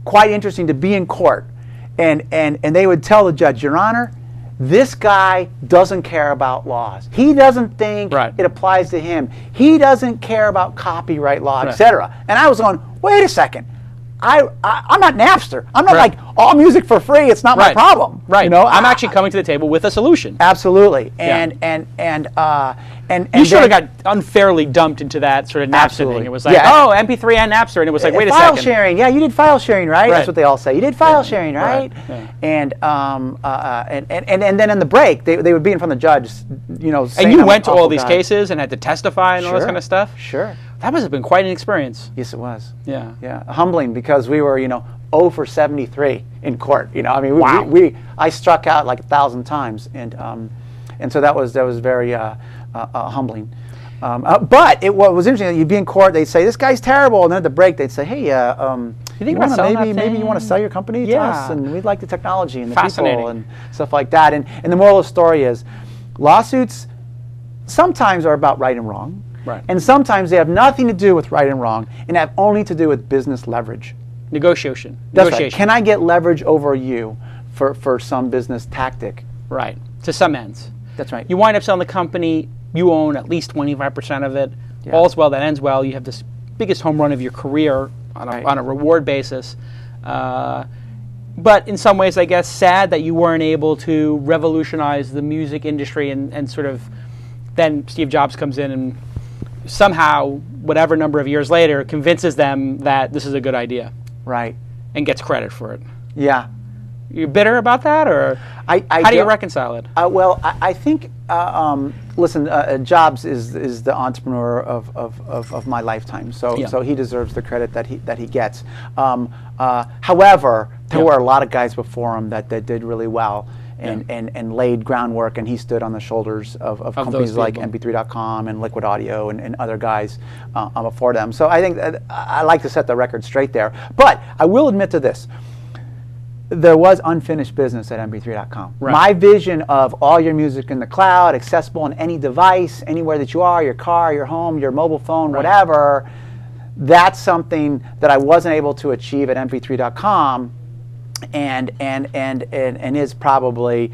quite interesting to be in court, and they would tell the judge, "Your Honor, this guy doesn't care about laws. He doesn't think it applies to him. He doesn't care about copyright law, etc." And I was going, "Wait a second. I'm not Napster. I'm not like all music for free. It's not my problem." Right. You know, I'm actually coming to the table with a solution. Absolutely. And you sort of got unfairly dumped into that sort of Napster thing. It was like, oh, MP3 and Napster, and it was like, wait a second. File sharing. Yeah, you did file sharing, right? That's what they all say. You did file sharing, right? And then in the break, they would be in front of the judge, you know. And you went to all these cases and had to testify and all this kind of stuff. Sure. That must have been quite an experience. Yes, it was. Yeah. Yeah. Humbling, because we were, you know, 0 for 73 in court. You know, I mean, I struck out like 1,000 times, and so that was very humbling. But what was interesting, you'd be in court, they'd say, "This guy's terrible," and then at the break, they'd say, "Hey, you think about maybe you want to sell your company to us, and we'd like the technology and the people and stuff like that." And the moral of the story is, lawsuits sometimes are about right and wrong. Right. And sometimes they have nothing to do with right and wrong, and have only to do with business leverage. Negotiation. That's right. Can I get leverage over you for some business tactic? Right. To some ends. That's right. You wind up selling the company, you own at least 25% of it. Yeah. All's well that ends well. You have this biggest home run of your career on a reward basis. But in some ways, I guess, sad that you weren't able to revolutionize the music industry and sort of then Steve Jobs comes in and somehow, whatever number of years later, convinces them that this is a good idea. Right. And gets credit for it. Yeah. You bitter about that, or how do you reconcile it? Well, I think, listen, Jobs is the entrepreneur of my lifetime, so he deserves the credit that he gets. However, there were a lot of guys before him that did really well. And laid groundwork, and he stood on the shoulders of companies like MP3.com and Liquid Audio and other guys before them. So I think that I like to set the record straight there. But I will admit to this. There was unfinished business at MP3.com. Right. My vision of all your music in the cloud, accessible on any device, anywhere that you are, your car, your home, your mobile phone, whatever, that's something that I wasn't able to achieve at MP3.com. And is probably,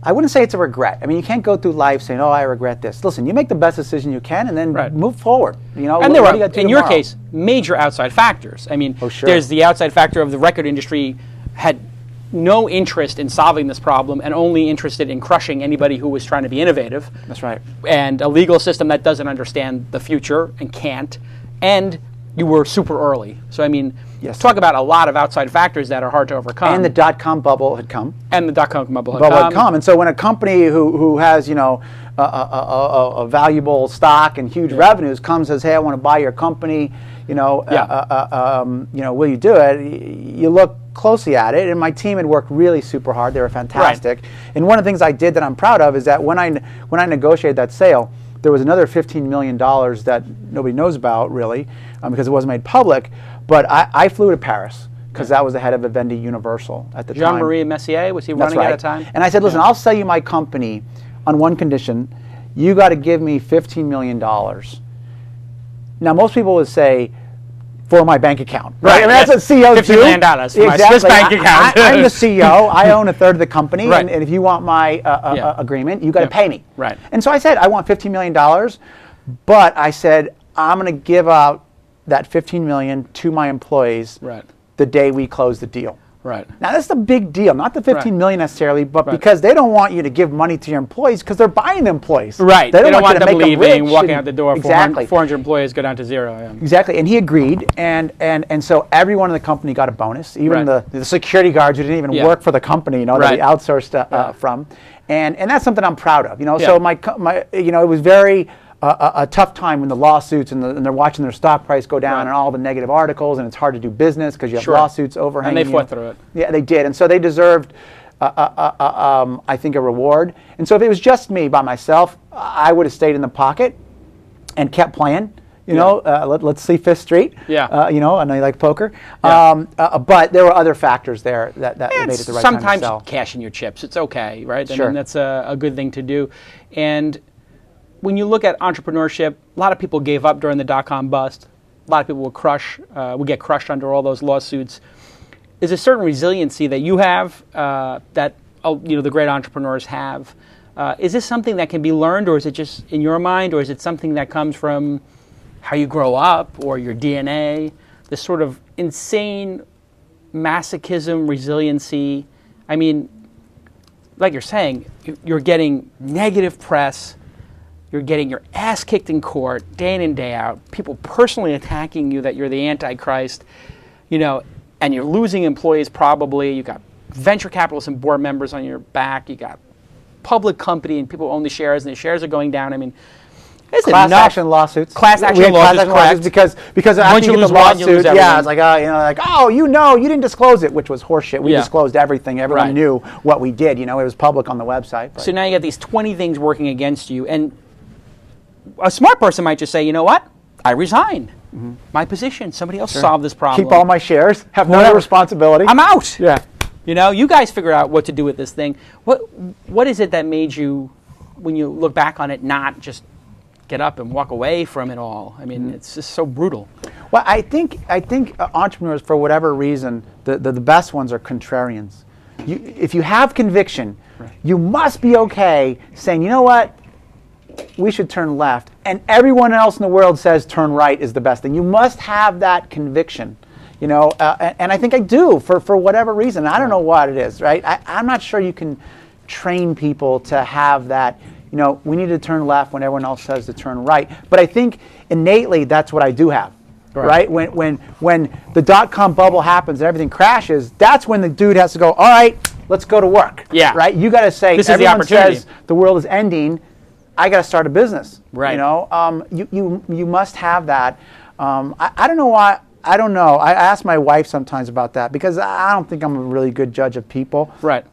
I wouldn't say it's a regret. I mean, you can't go through life saying, "Oh, I regret this." Listen, you make the best decision you can, and then move forward. You know, and there were, in your case, major outside factors. I mean, there's the outside factor of the record industry had no interest in solving this problem and only interested in crushing anybody who was trying to be innovative. That's right. And a legal system that doesn't understand the future and can't. And you were super early. So, I mean, talk about a lot of outside factors that are hard to overcome. And the dot-com bubble had come. And the dot-com bubble had come. And so when a company who has, you know, a valuable stock and huge revenues comes and says, "Hey, I want to buy your company," you know, will you do it? You look closely at it, and my team had worked really super hard. They were fantastic. And one of the things I did that I'm proud of is that when I negotiated that sale, there was another $15 million that nobody knows about, really, because it wasn't made public. But I flew to Paris, because that was the head of Vivendi Universal at the time. Jean-Marie Messier, was he running at a time? And I said, "Listen, I'll sell you my company on one condition. You got to give me $15 million. Now, most people would say, for my bank account. Right. I mean, that's what CEOs do. $15 million for my Swiss bank account. I'm the CEO. I own a third of the company. And if you want my agreement, you got to pay me. Right. And so I said, I want $15 million. But I said, I'm going to give out that $15 million to my employees the day we close the deal. Right. Now, that's the big deal. Not the $15 million necessarily, but because they don't want you to give money to your employees because they're buying the employees. Right. They don't want them leaving, walking out the door. Exactly. 400 employees go down to zero. Yeah. Exactly. And he agreed. And so everyone in the company got a bonus, even the security guards who didn't even work for the company, you know, that we outsourced from. And that's something I'm proud of. You know, so my you know, it was very a tough time when the lawsuits and they're watching their stock price go down and all the negative articles, and it's hard to do business because you have lawsuits overhanging. And they fought through it. Yeah, they did, and so they deserved, I think, a reward. And so if it was just me by myself, I would have stayed in the pocket and kept playing. You know, let's see Fifth Street. Yeah. You know, I know you like poker. Yeah. But there were other factors there that made it the right time to sell. Sometimes cashing your chips, it's okay, right? Sure. I mean, that's a good thing to do. And when you look at entrepreneurship, a lot of people gave up during the dot-com bust. A lot of people would get crushed under all those lawsuits. Is a certain resiliency that you have that the great entrepreneurs have. Is this something that can be learned, or is it just in your mind, or is it something that comes from how you grow up or your DNA? This sort of insane masochism, resiliency. I mean, like you're saying, you're getting negative press. You're getting your ass kicked in court day in and day out. People personally attacking you that you're the Antichrist, and you're losing employees probably. You got venture capitalists and board members on your back. You got public company and people own the shares, and the shares are going down. I mean, it's class action lawsuits. Class action lawsuits, because after you get the lawsuit, it's like, you didn't disclose it, which was horseshit. We disclosed everything. Everyone knew what we did. It was public on the website. So now you got these 20 things working against you, and a smart person might just say, you know what? I resign my position. Somebody else solve this problem. Keep all my shares. Have no responsibility. I'm out. Yeah. You guys figure out what to do with this thing. What is it that made you, when you look back on it, not just get up and walk away from it all? I mean, it's just so brutal. Well, I think entrepreneurs, for whatever reason, the best ones are contrarians. If you have conviction, you must be okay saying, you know what? We should turn left, and everyone else in the world says turn right is the best thing. You must have that conviction, and I think I do for whatever reason. I don't know what it is, right? I'm not sure you can train people to have that. We need to turn left when everyone else says to turn right. But I think innately that's what I do have, right? When the dot-com bubble happens and everything crashes, that's when the dude has to go, all right, let's go to work. Yeah. Right? You got to say, this is the opportunity. Says the world is ending. I got to start a business. Right. You must have that. I don't know why. I don't know. I ask my wife sometimes about that because I don't think I'm a really good judge of people. Right.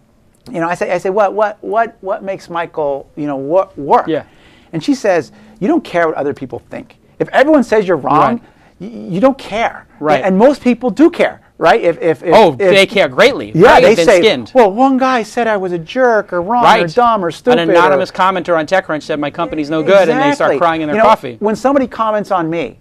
I say, what makes Michael, work? Yeah. And she says, you don't care what other people think. If everyone says you're wrong, you don't care. Right. And most people do care. Right? If they care greatly. Yeah, right? they say, skinned. well, one guy said I was a jerk or wrong or dumb or stupid. An anonymous commenter on TechCrunch said my company's no good, and they start crying in their coffee. When somebody comments on me,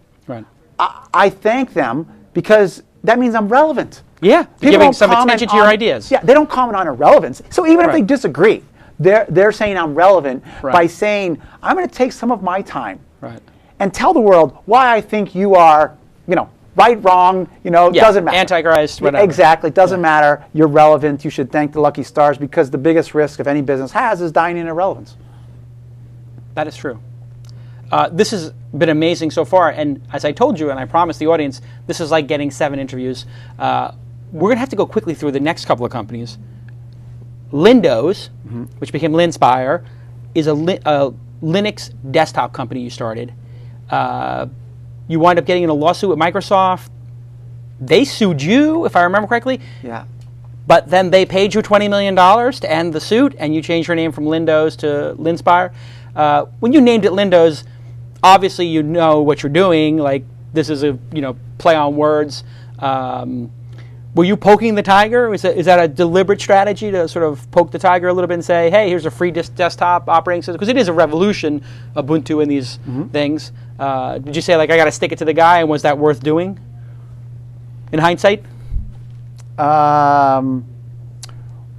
I thank them because that means I'm relevant. Yeah, you're giving some attention to your ideas. Yeah, they don't comment on irrelevance. So even if they disagree, they're saying I'm relevant by saying I'm going to take some of my time and tell the world why I think you are, right, wrong, doesn't matter. Antichrist, whatever. Exactly, doesn't matter. You're relevant. You should thank the lucky stars because the biggest risk of any business has is dying in irrelevance. That is true. This has been amazing so far, and as I told you, and I promised the audience, this is like getting 7 interviews. We're going to have to go quickly through the next couple of companies. Lindows, which became Linspire, is a Linux desktop company you started. You wind up getting in a lawsuit with Microsoft. They sued you, if I remember correctly. Yeah. But then they paid you $20 million to end the suit, and you changed your name from Lindows to Linspire. When you named it Lindows, obviously you know what you're doing. Like, this is a play on words. Were you poking the tiger? Is that a deliberate strategy to sort of poke the tiger a little bit and say, hey, here's a free desktop operating system? Because it is a revolution, Ubuntu and these things. Did you say, I got to stick it to the guy, and was that worth doing in hindsight?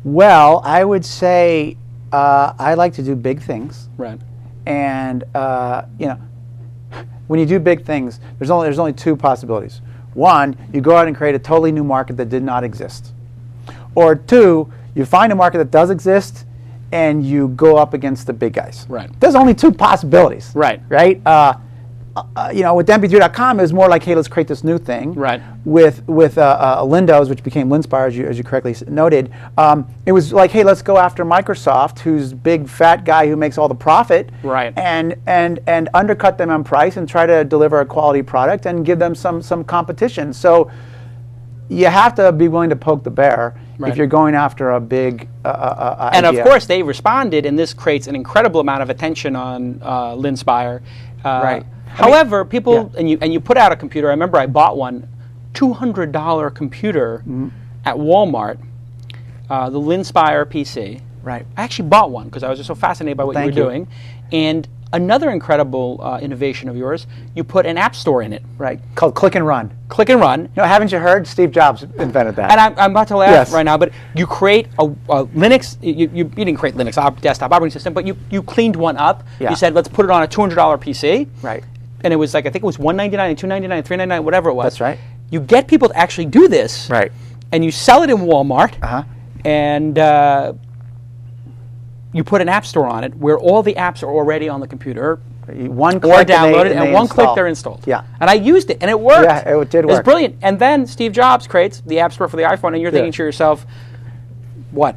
Well, I would say I like to do big things. Right. And, when you do big things, there's only 2 possibilities. 1, you go out and create a totally new market that did not exist. Or 2, you find a market that does exist and you go up against the big guys. Right. There's only 2 possibilities. Right. Right? with MP3.com, it was more like, hey, let's create this new thing. Right. With Windows, which became Linspire, as you correctly noted, it was like, hey, let's go after Microsoft, who's big fat guy who makes all the profit. Right. And undercut them on price and try to deliver a quality product and give them some competition. So you have to be willing to poke the bear if you're going after a big and idea. of course, they responded, and this creates an incredible amount of attention on Linspire. Right. However, people and you put out a computer. I remember I bought one, $200 computer at Walmart, the Linspire PC. Right. I actually bought one because I was just so fascinated by what you were doing. And another incredible innovation of yours, you put an app store in it. Right. Called Click and Run. Click and Run. Haven't you heard? Steve Jobs invented that. And I'm about to laugh right now, but you create a Linux. You didn't create Linux desktop operating system, but you cleaned one up. Yeah. You said, let's put it on a $200 PC. Right. And it was like, I think it was $199 and $299 and $399, whatever it was. That's right. You get people to actually do this. Right. And you sell it in Walmart. Uh-huh. And you put an app store on it where all the apps are already on the computer. One click or downloaded, and one install. click they're installed. Yeah. And I used it, and it worked. Yeah, it did work. It was brilliant. And then Steve Jobs creates the App Store for the iPhone, and you're thinking to yourself, what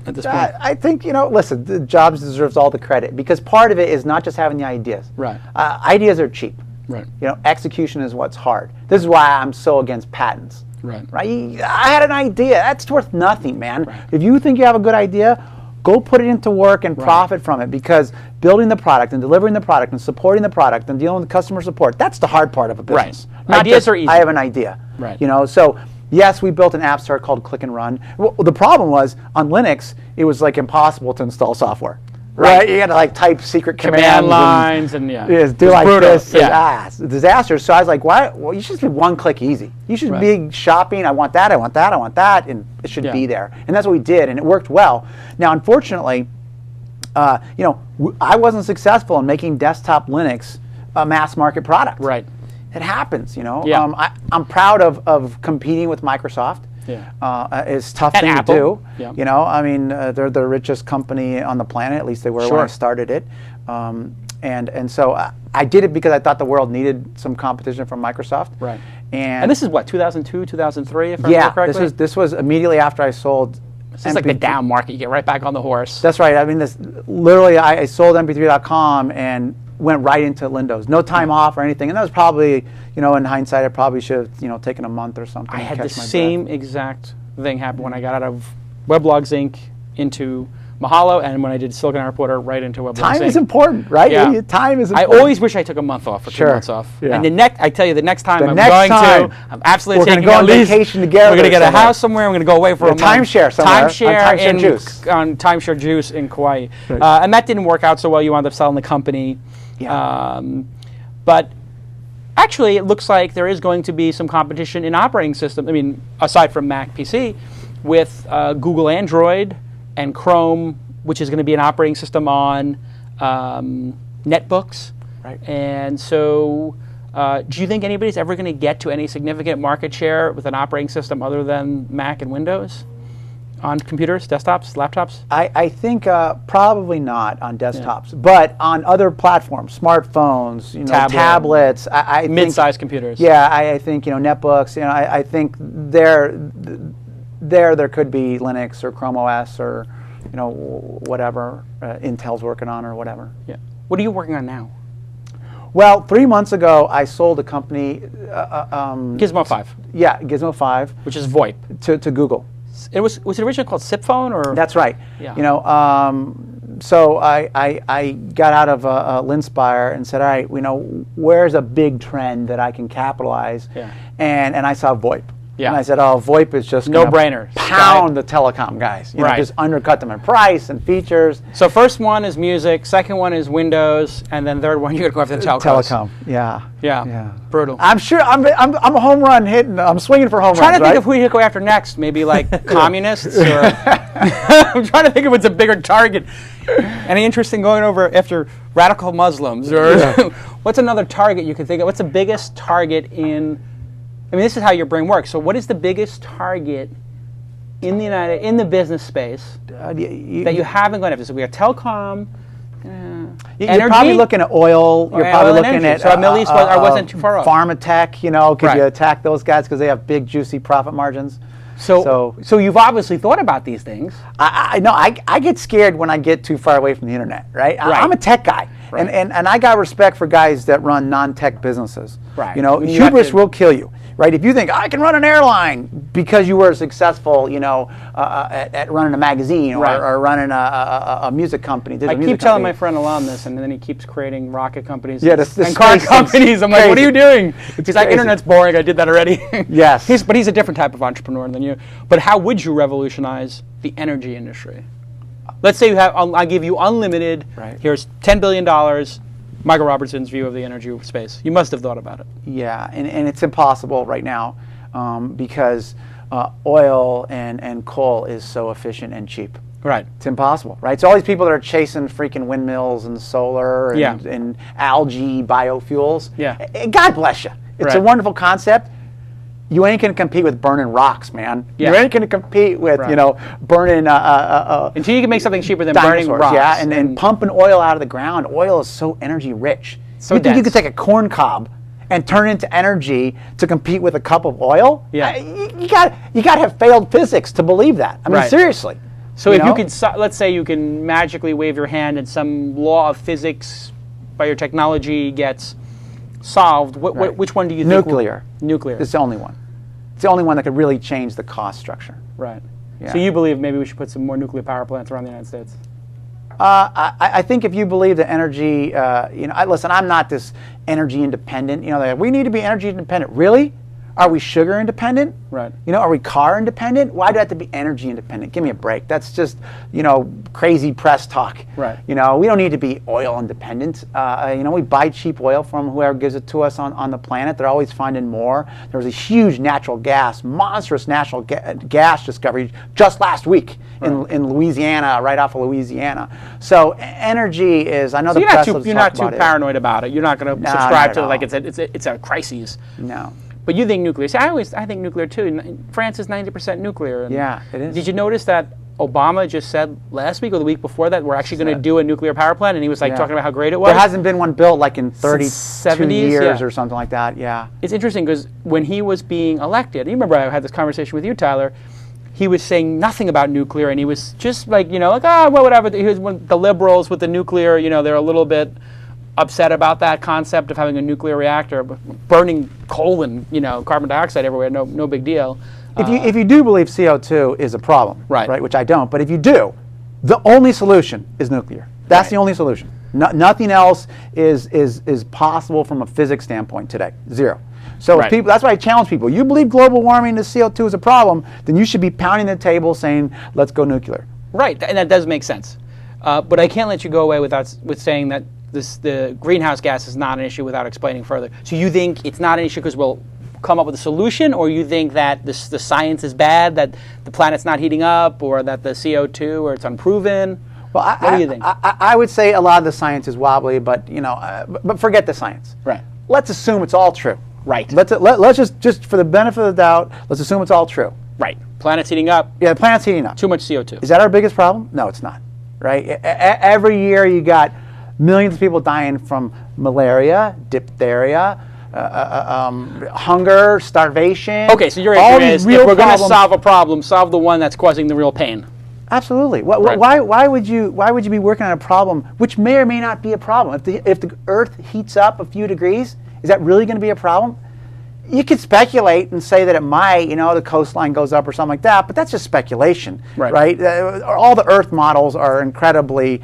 at this point? I think, listen, Jobs deserves all the credit because part of it is not just having the ideas. Right. Ideas are cheap. Right. Execution is what's hard. This is why I'm so against patents. Right. I had an idea. That's worth nothing, man. Right. If you think you have a good idea, go put it into work and profit from it, because building the product and delivering the product and supporting the product and dealing with customer support, that's the hard part of a business. Right. Ideas are easy. I have an idea. Right. So yes, we built an app store called Click and Run. Well, the problem was on Linux, it was like impossible to install software. Right. You had to type secret Command lines and do like brutal. this. It's a disaster. So I was like, why? Well, you should just be one click easy. You should be shopping. I want that. I want that. I want that, and it should be there. And that's what we did, and it worked well. Now, unfortunately, I wasn't successful in making desktop Linux a mass market product. Right. It happens. Yeah. I'm proud of competing with Microsoft. Yeah. It's a tough And thing Apple. to do. Yeah. They're the richest company on the planet. At least they were when I started it. And so I did it because I thought the world needed some competition from Microsoft. Right. And this is what, 2002, 2003, if I remember correctly? this was immediately after I sold. This is like the down market. You get right back on the horse. That's right. I mean, literally, I sold MP3.com and went right into Windows. No time off or anything. And that was probably, in hindsight, I probably should have, taken a month or something. I had the same exact thing happen when I got out of Weblogs Inc. into Mahalo, and when I did Silicon Valley Reporter right into Weblogs Inc. Time is important, right? Yeah. Time is I important. always wish I took a month off or 2 months off. Yeah. And I tell you, the next time I'm absolutely we're taking go at on least, vacation together. We're going to get a house somewhere. We're going to go away for a month. Timeshare somewhere. Timeshare Juice. On Timeshare Juice in Kauai. Right. And that didn't work out so well. You wound up selling the company. Yeah. But actually, it looks like there is going to be some competition in operating systems. I mean, aside from Mac PC, with Google Android and Chrome, which is going to be an operating system on netbooks. Right. And so, do you think anybody's ever going to get to any significant market share with an operating system other than Mac and Windows on computers, desktops, laptops? I think probably not on desktops, but on other platforms, smartphones, tablets. I think mid-sized computers. Yeah, I think netbooks. I think there could be Linux or Chrome OS or whatever Intel's working on or whatever. Yeah. What are you working on now? Well, 3 months ago, I sold a company. Gizmo 5. Yeah, Gizmo 5. Which is VoIP. To Google. Was it originally called SIP phone or? That's right. Yeah. So I got out of Linspire and said, all right, where's a big trend that I can capitalize? Yeah. And I saw VoIP. Yeah. And I said, oh, VoIP is just no-brainer. Pound the telecom guys. Just undercut them in price and features. So first one is music, second one is Windows, and then third one you're going to go after the telcos. Telecom. Yeah. Brutal. I'm sure I'm a home run hitting. I'm swinging for home runs. I'm trying to think of who you go after next. Maybe like communists. Or I'm trying to think of what's a bigger target. Any interest in going over after radical Muslims or what's another target you can think of? What's the biggest target in? I mean, this is how your brain works. So, what is the biggest target in the business space that you haven't gone after? So, we got telecom, You're probably looking at oil. You're probably looking at. So Middle East wasn't too far off. Pharmatech, could you attack those guys because they have big, juicy profit margins? So you've obviously thought about these things. I know. I get scared when I get too far away from the internet, right? I'm a tech guy, and I got respect for guys that run non-tech businesses. Right. Hubris will kill you. Right, if you think I can run an airline because you were successful, at running a magazine or running a music company. I keep telling my friend Alam this, and then he keeps creating rocket companies and car companies. I'm like, what are you doing? He's like, internet's boring. I did that already. Yes. But he's a different type of entrepreneur than you. But how would you revolutionize the energy industry? Let's say I give you unlimited. Right. Here's $10 billion. Michael Robertson's view of the energy space. You must have thought about it. Yeah, and it's impossible right now because oil and coal is so efficient and cheap. Right. It's impossible, right? So all these people that are chasing freaking windmills and solar and algae biofuels, God bless you. It's a wonderful concept. You ain't going to compete with burning rocks, man. You ain't going to compete with, burning... Until you can make something cheaper than burning rocks. Yeah, and pumping oil out of the ground. Oil is so energy rich. So you think you could take a corn cob and turn it into energy to compete with a cup of oil? Yeah. You got to have failed physics to believe that. I mean, seriously. So if you could, let's say you can magically wave your hand and some law of physics by your technology gets solved, which one do you think? Nuclear. It's the only one. It's the only one that could really change the cost structure. Right. Yeah. So you believe maybe we should put some more nuclear power plants around the United States? I think if you believe that energy, listen, I'm not this energy independent. We need to be energy independent. Really? Are we sugar independent? Right. Are we car independent? Why do I have to be energy independent? Give me a break. That's just, crazy press talk. Right. We don't need to be oil independent. We buy cheap oil from whoever gives it to us on the planet. They're always finding more. There was a huge monstrous natural gas discovery just last week in Louisiana, right off of Louisiana. So energy is, I know the press you're not too paranoid about it. You're not going to subscribe to it like it's a crisis. No. But you think nuclear. See, I think nuclear too. France is 90% nuclear. And yeah, it is. Did you notice that Obama just said last week or the week before that we're actually going to do a nuclear power plant, and he was talking about how great it was? There hasn't been one built in 32 years or something like that. Yeah. It's interesting because when he was being elected, you remember I had this conversation with you, Tyler. He was saying nothing about nuclear, and he was just whatever. He was the liberals with the nuclear. They're a little bit upset about that concept of having a nuclear reactor, burning coal and carbon dioxide everywhere. No big deal. If you do believe CO2 is a problem, right, which I don't, but if you do, the only solution is nuclear. That's the only solution. Nothing else is possible from a physics standpoint today. Zero. So people, that's why I challenge people. You believe global warming and CO2 is a problem, then you should be pounding the table saying, let's go nuclear. Right, and that does make sense. But I can't let you go away with saying that the greenhouse gas is not an issue without explaining further. So you think it's not an issue because we'll come up with a solution, or you think that the science is bad, that the planet's not heating up, or that the CO2, or it's unproven? Well, what do you think? I would say a lot of the science is wobbly, but but forget the science. Right. Let's assume it's all true. Right. Let's just for the benefit of the doubt, let's assume it's all true. Right. Planet's heating up. Yeah, the planet's heating up. Too much CO2. Is that our biggest problem? No, it's not. Right. Every year you got millions of people dying from malaria, diphtheria, hunger, starvation. Okay, so your answer is if we're going to solve a problem, solve the one that's causing the real pain. Absolutely. Why would you be working on a problem which may or may not be a problem? If the Earth heats up a few degrees, is that really going to be a problem? You could speculate and say that it might, the coastline goes up or something like that, but that's just speculation, right? All the Earth models are incredibly,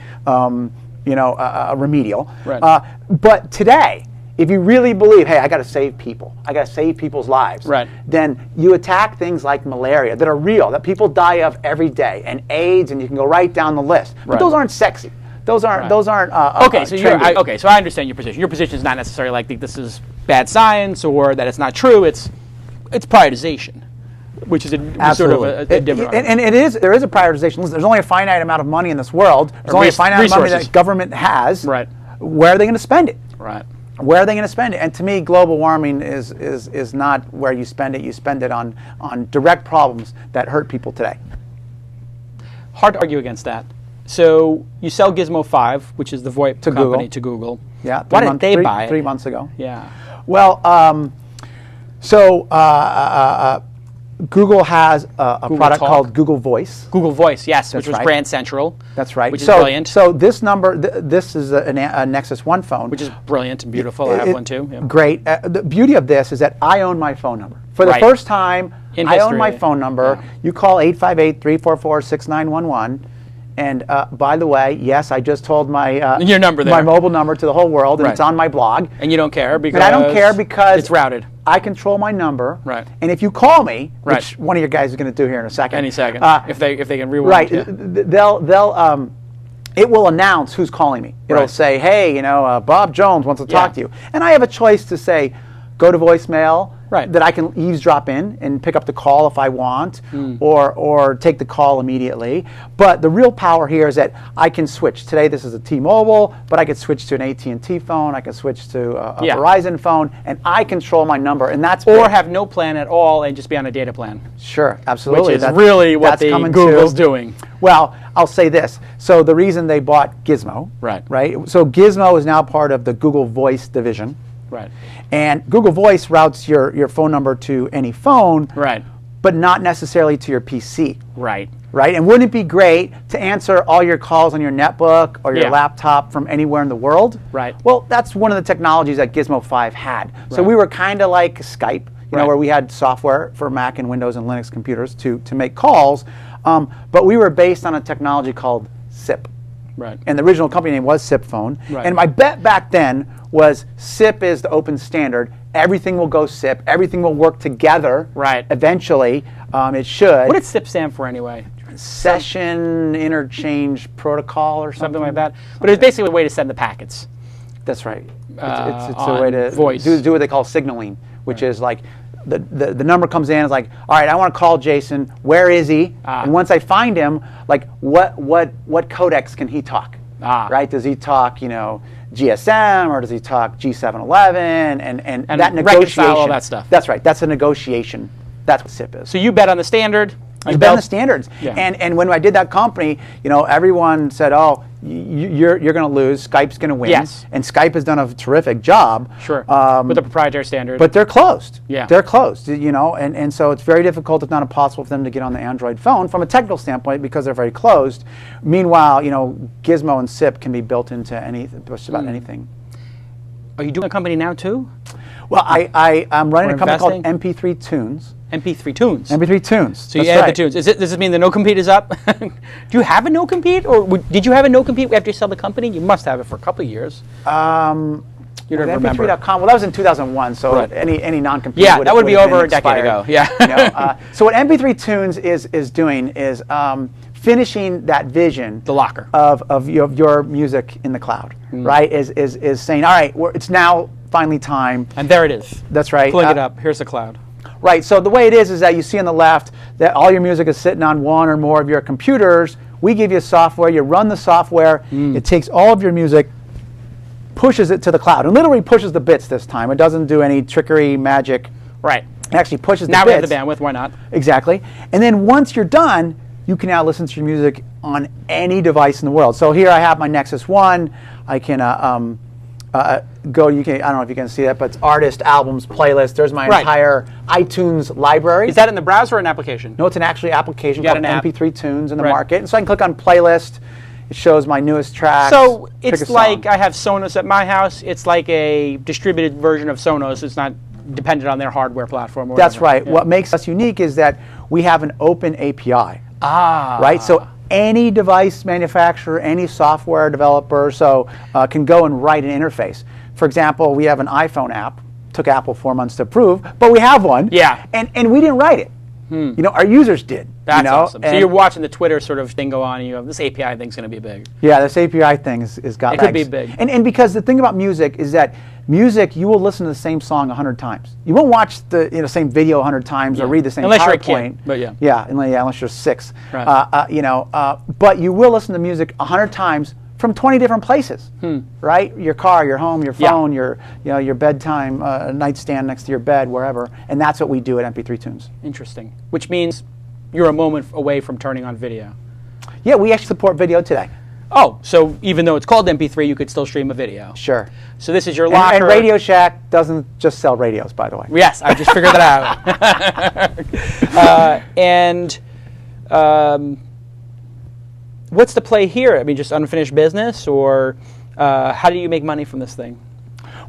remedial. Right. But today, if you really believe, hey, I got to save people, I got to save people's lives, then you attack things like malaria that are real, that people die of every day, and AIDS, and you can go right down the list. But those aren't sexy. Those aren't. Okay, so so I understand your position. Your position is not necessarily like this is bad science or that it's not true. It's prioritization, which is sort of a different. And there is a prioritization. Listen, there's only a finite amount of money in this world. There's only a finite amount of money that government has. Right. Where are they going to spend it? Right. Where are they going to spend it? And to me, global warming is not where you spend it. You spend it on direct problems that hurt people today. Hard to argue against that. So you sell Gizmo 5, which is the VoIP To company, Google. to Google. Yeah. Why didn't they buy it? 3 months ago. Yeah. Well, Google has a product Talk. called Google Voice. Google Voice, yes, which was right. Grand Central. That's right. Which is so, brilliant. So this number, this is a Nexus 1 phone. Which is brilliant and beautiful. I have one too. Yeah. Great. The beauty of this is that I own my phone number. For the Right. first time, In I own history. my phone number. Yeah. You call 858-344-6911. And by the way, yes, I just told my Your number there. my mobile number to the whole world, and Right. it's on my blog. And you don't care because And I don't care because it's routed. I control my number. Right. And if you call me, Right. which one of your guys is going to do here in a second. Any second, if they can rewind. Right. Yeah. They'll it will announce who's calling me. It'll Right. say, hey, Bob Jones wants to talk Yeah. to you. And I have a choice to say, go to voicemail, Right. that I can eavesdrop in and pick up the call if I want, or take the call immediately. But the real power here is that I can switch. Today this is a T-Mobile, but I could switch to an AT&T phone, I could switch to a Yeah. Verizon phone, and I control my number, and that's Or big. have no plan at all and just be on a data plan. Sure, absolutely. Which is really what that's the coming Google's too. doing. Well, I'll say this. So the reason they bought Gizmo, Right. So Gizmo is now part of the Google Voice division. Right. And Google Voice routes your phone number to any phone, Right. but not necessarily to your PC. Right. Right? And wouldn't it be great to answer all your calls on your netbook or your Yeah. laptop from anywhere in the world? Right. Well, that's one of the technologies that Gizmo 5 had. So Right. we were kind of like Skype, Right. where we had software for Mac and Windows and Linux computers to make calls, but we were based on a technology called SIP. Right. And the original company name was SIP Phone. Right. And my bet back then was SIP is the open standard. Everything will go SIP. Everything will work together. Right. Eventually, it should. What did SIP stand for anyway? Session Interchange Protocol or something Something like that. But it's basically a way to send the packets. That's right. It's a on way to voice. do what they call signaling, which is like the number comes in. It's like, all right, I want to call Jason. Where is he? And once I find him, like what codecs can he talk? Right? Does he talk GSM or does he talk G711? And that negotiation. Reconcile all that stuff. That's right. That's a negotiation. That's what SIP is. So you bet on the standard. You bet on the standards. Yeah. And when I did that company, everyone said, oh, you're going to lose. Skype's going to win. Yes. And Skype has done a terrific job. Sure. With the proprietary standard. But they're closed. Yeah. They're closed, and so it's very difficult, if not impossible, for them to get on the Android phone from a technical standpoint because they're very closed. Meanwhile, Gizmo and SIP can be built into just about anything. Are you doing a company now too? Well, I'm running Or a company called investing? MP3 Tunes. MP3 Tunes. MP3 Tunes. So you added the tunes. Does this mean the no compete is up? Do you have a no compete, or did you have a no compete after you sell the company? You must have it for a couple of years. You don't remember. MP3.com. Well, that was in 2001, so Right. any non-compete. Yeah, that would be have over been a decade expired. ago. Yeah. So what MP3 Tunes is doing is finishing that vision. The locker. of your music in the cloud, right? Is saying, all right, it's now finally time. And there it is. That's right. Plug it up. Here's the cloud. Right. So the way it is that you see on the left that all your music is sitting on one or more of your computers. We give you software. You run the software. It takes all of your music, pushes it to the cloud, and literally pushes the bits this time. It doesn't do any trickery, magic. Right. It actually pushes the Now bits. we have the bandwidth. Why not? Exactly. And then once you're done, you can now listen to your music on any device in the world. So here I have my Nexus 1. I can go. I don't know if you can see that, but it's artist, albums, playlist. There's my entire iTunes library. Is that in the browser or an application? No, it's an actually application You got called an app. MP3 Tunes in the market. And so I can click on playlist. It shows my newest tracks. So pick a it's song. like I have Sonos at my house. It's like a distributed version of Sonos. It's not dependent on their hardware platform. Or That's whatever. right. Yeah. What makes us unique is that we have an open API. Ah. Right? So any device manufacturer, any software developer, can go and write an interface. For example, we have an iPhone app. Took Apple 4 months to approve, but we have one. Yeah. And we didn't write it. Our users did. That's awesome. So And you're watching the Twitter sort of thing go on, and you go, this API thing's going to be big. yeah, this API thing is got It legs. could be big. And because the thing about music is that music, you will listen to the same song 100 times. You won't watch the same video 100 times or read the same Unless PowerPoint. you're a kid, but yeah. Yeah, unless you're 6. Right. But you will listen to music 100 times from 20 different places, right? Your car, your home, your phone, your bedtime nightstand next to your bed, wherever. And that's what we do at MP3 Tunes. Interesting. Which means you're a moment away from turning on video. Yeah, we actually support video today. Oh, so even though it's called MP3, you could still stream a video. Sure. So this is your locker. And Radio Shack doesn't just sell radios, by the way. Yes, I just figured that out. What's the play here? I mean, just unfinished business, or how do you make money from this thing?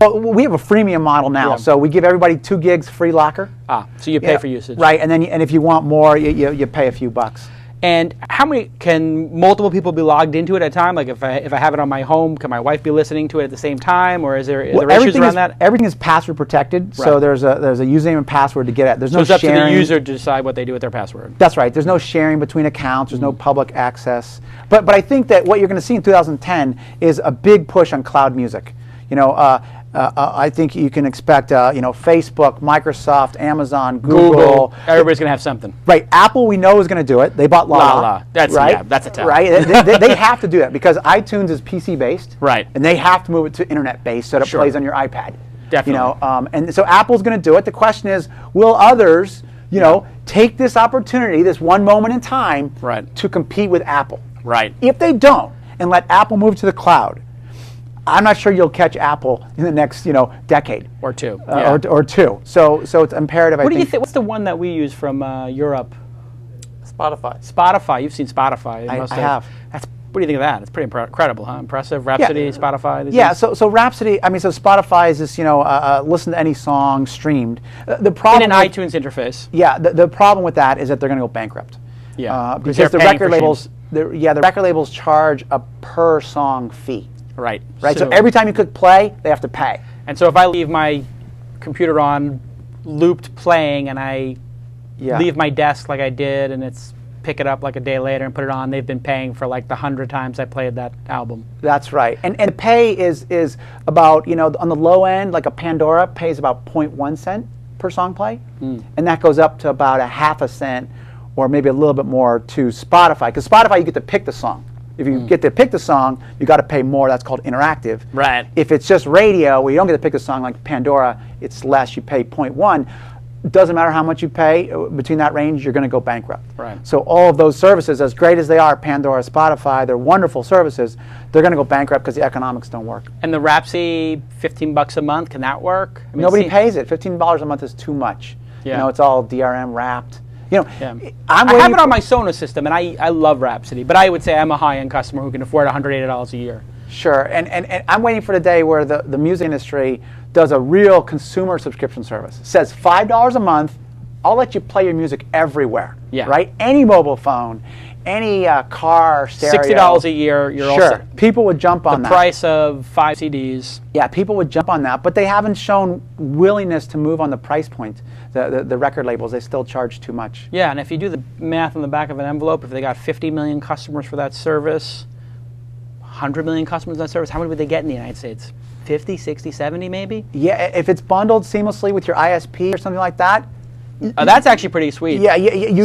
Well, we have a freemium model now, so we give everybody 2 gigs free locker. So you pay for usage. Right, and then and if you want more, you pay a few bucks. And how many, can multiple people be logged into it at a time? Like if I have it on my home, can my wife be listening to it at the same time, or is there issues around that? Everything is password protected, so there's a username and password to get at. There's no it's up sharing. to the user to decide what they do with their password. That's right. There's no sharing between accounts. There's no public access. But I think that what you're going to see in 2010 is a big push on cloud music. I think you can expect, Facebook, Microsoft, Amazon, Google. Everybody's going to have something. Right. Apple, we know, is going to do it. They bought La. That's right. Yeah, that's a tell. Right. they have to do that because iTunes is PC based. Right. And they have to move it to internet based so that it plays on your iPad. Definitely. And so Apple's going to do it. The question is, will others, take this opportunity, this one moment in time, to compete with Apple? Right. If they don't, and let Apple move to the cloud, I'm not sure you'll catch Apple in the next, decade or two. Or two. So it's imperative. What do you think? What's the one that we use from Europe? Spotify. Spotify. You've seen Spotify. I have. What do you think of that? It's pretty incredible, huh? Impressive. Rhapsody, Spotify. So Rhapsody. So Spotify is this, listen to any song streamed. The problem in an iTunes interface. Yeah. The problem with that is that they're going to go bankrupt. Yeah. Because the record labels. The record labels charge a per song fee. Right. So every time you click play, they have to pay. And so if I leave my computer on looped playing and I leave my desk like I did and it's pick it up like a day later and put it on, they've been paying for like the 100 times I played that album. That's right. And pay is about, on the low end, like a Pandora pays about 0.1 cent per song play. And that goes up to about a half a cent or maybe a little bit more to Spotify. Because Spotify, you get to pick the song. If you get to pick the song, you got to pay more. That's called interactive. Right. If it's just radio, where you don't get to pick the song like Pandora, it's less. You pay 0.1. Doesn't matter how much you pay between that range, you're going to go bankrupt. Right. So all of those services, as great as they are, Pandora, Spotify, they're wonderful services. They're going to go bankrupt because the economics don't work. And the Rhapsody, $15 a month, can that work? I mean, nobody pays it. $15 a month is too much. Yeah. It's all DRM wrapped. I have it on my Sonos system, and I love Rhapsody, but I would say I'm a high-end customer who can afford $180 a year. Sure, and I'm waiting for the day where the music industry does a real consumer subscription service. It says $5 a month, I'll let you play your music everywhere. Yeah. Right? Any mobile phone, any car, stereo. $60 a year, you're all set. People would jump on that. The price of 5 CDs. Yeah, people would jump on that, but they haven't shown willingness to move on the price point. The record labels, they still charge too much. Yeah, and if you do the math on the back of an envelope, if they got 50 million customers for that service, 100 million customers for that service, how many would they get in the United States? 50, 60, 70 maybe? Yeah, if it's bundled seamlessly with your ISP or something like that. That's actually pretty sweet. Yeah,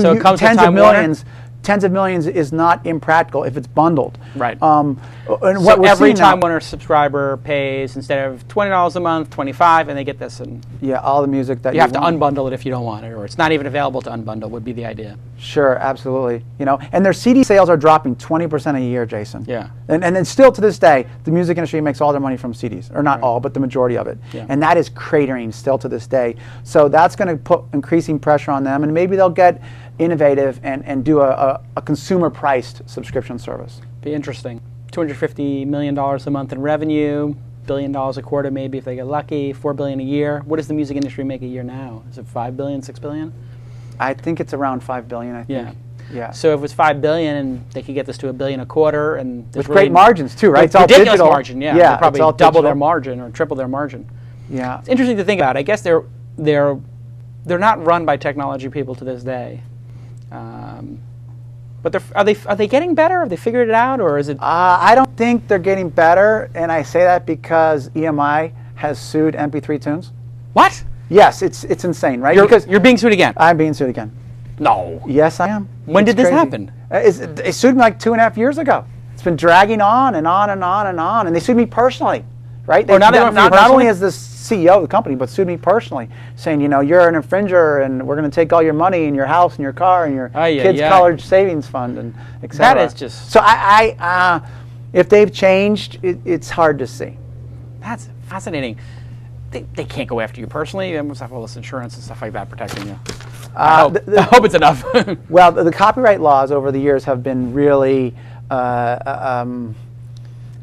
so it comes tens with of millions. Tens of millions is not impractical if it's bundled. Right. And so every Time Warner subscriber pays, instead of $20 a month, $25, and they get this. And yeah, all the music that you have to unbundle it if you don't want it, or it's not even available to unbundle would be the idea. Sure, absolutely. And their CD sales are dropping 20% a year, Jason. Yeah. And then still to this day, the music industry makes all their money from CDs, or not all, but the majority of it. Yeah. And that is cratering still to this day. So that's going to put increasing pressure on them, and maybe they'll get innovative and do a consumer-priced subscription service. Be interesting. $250 million a month in revenue, $1 billion a quarter maybe if they get lucky, $4 billion a year. What does the music industry make a year now? Is it $5 billion, $6 billion? I think it's around $5 billion, I think. Yeah. So if it's $5 billion and they could get this to $1 billion a quarter, and with great margins too, right? It's all ridiculous digital margin. Yeah. They'll probably double their margin or triple their margin. Yeah. It's interesting to think about. I guess they're not run by technology people to this day. But are they getting better? Have they figured it out, or is it? I don't think they're getting better, and I say that because EMI has sued MP3 Tunes. What? Yes, it's insane, right? Because you're being sued again. I'm being sued again. No. Yes, I am. When did this happen? They sued me like 2.5 years ago. It's been dragging on and on and on and on, and they sued me personally, right? Or not even not only as the CEO of the company, but sued me personally, saying, you're an infringer, and we're going to take all your money and your house and your car and your kids' college savings fund, and et cetera. That is just... So if they've changed, it's hard to see. That's fascinating. They can't go after you personally. They must have all this insurance and stuff like that protecting you. I hope it's enough. Well, the copyright laws over the years have been really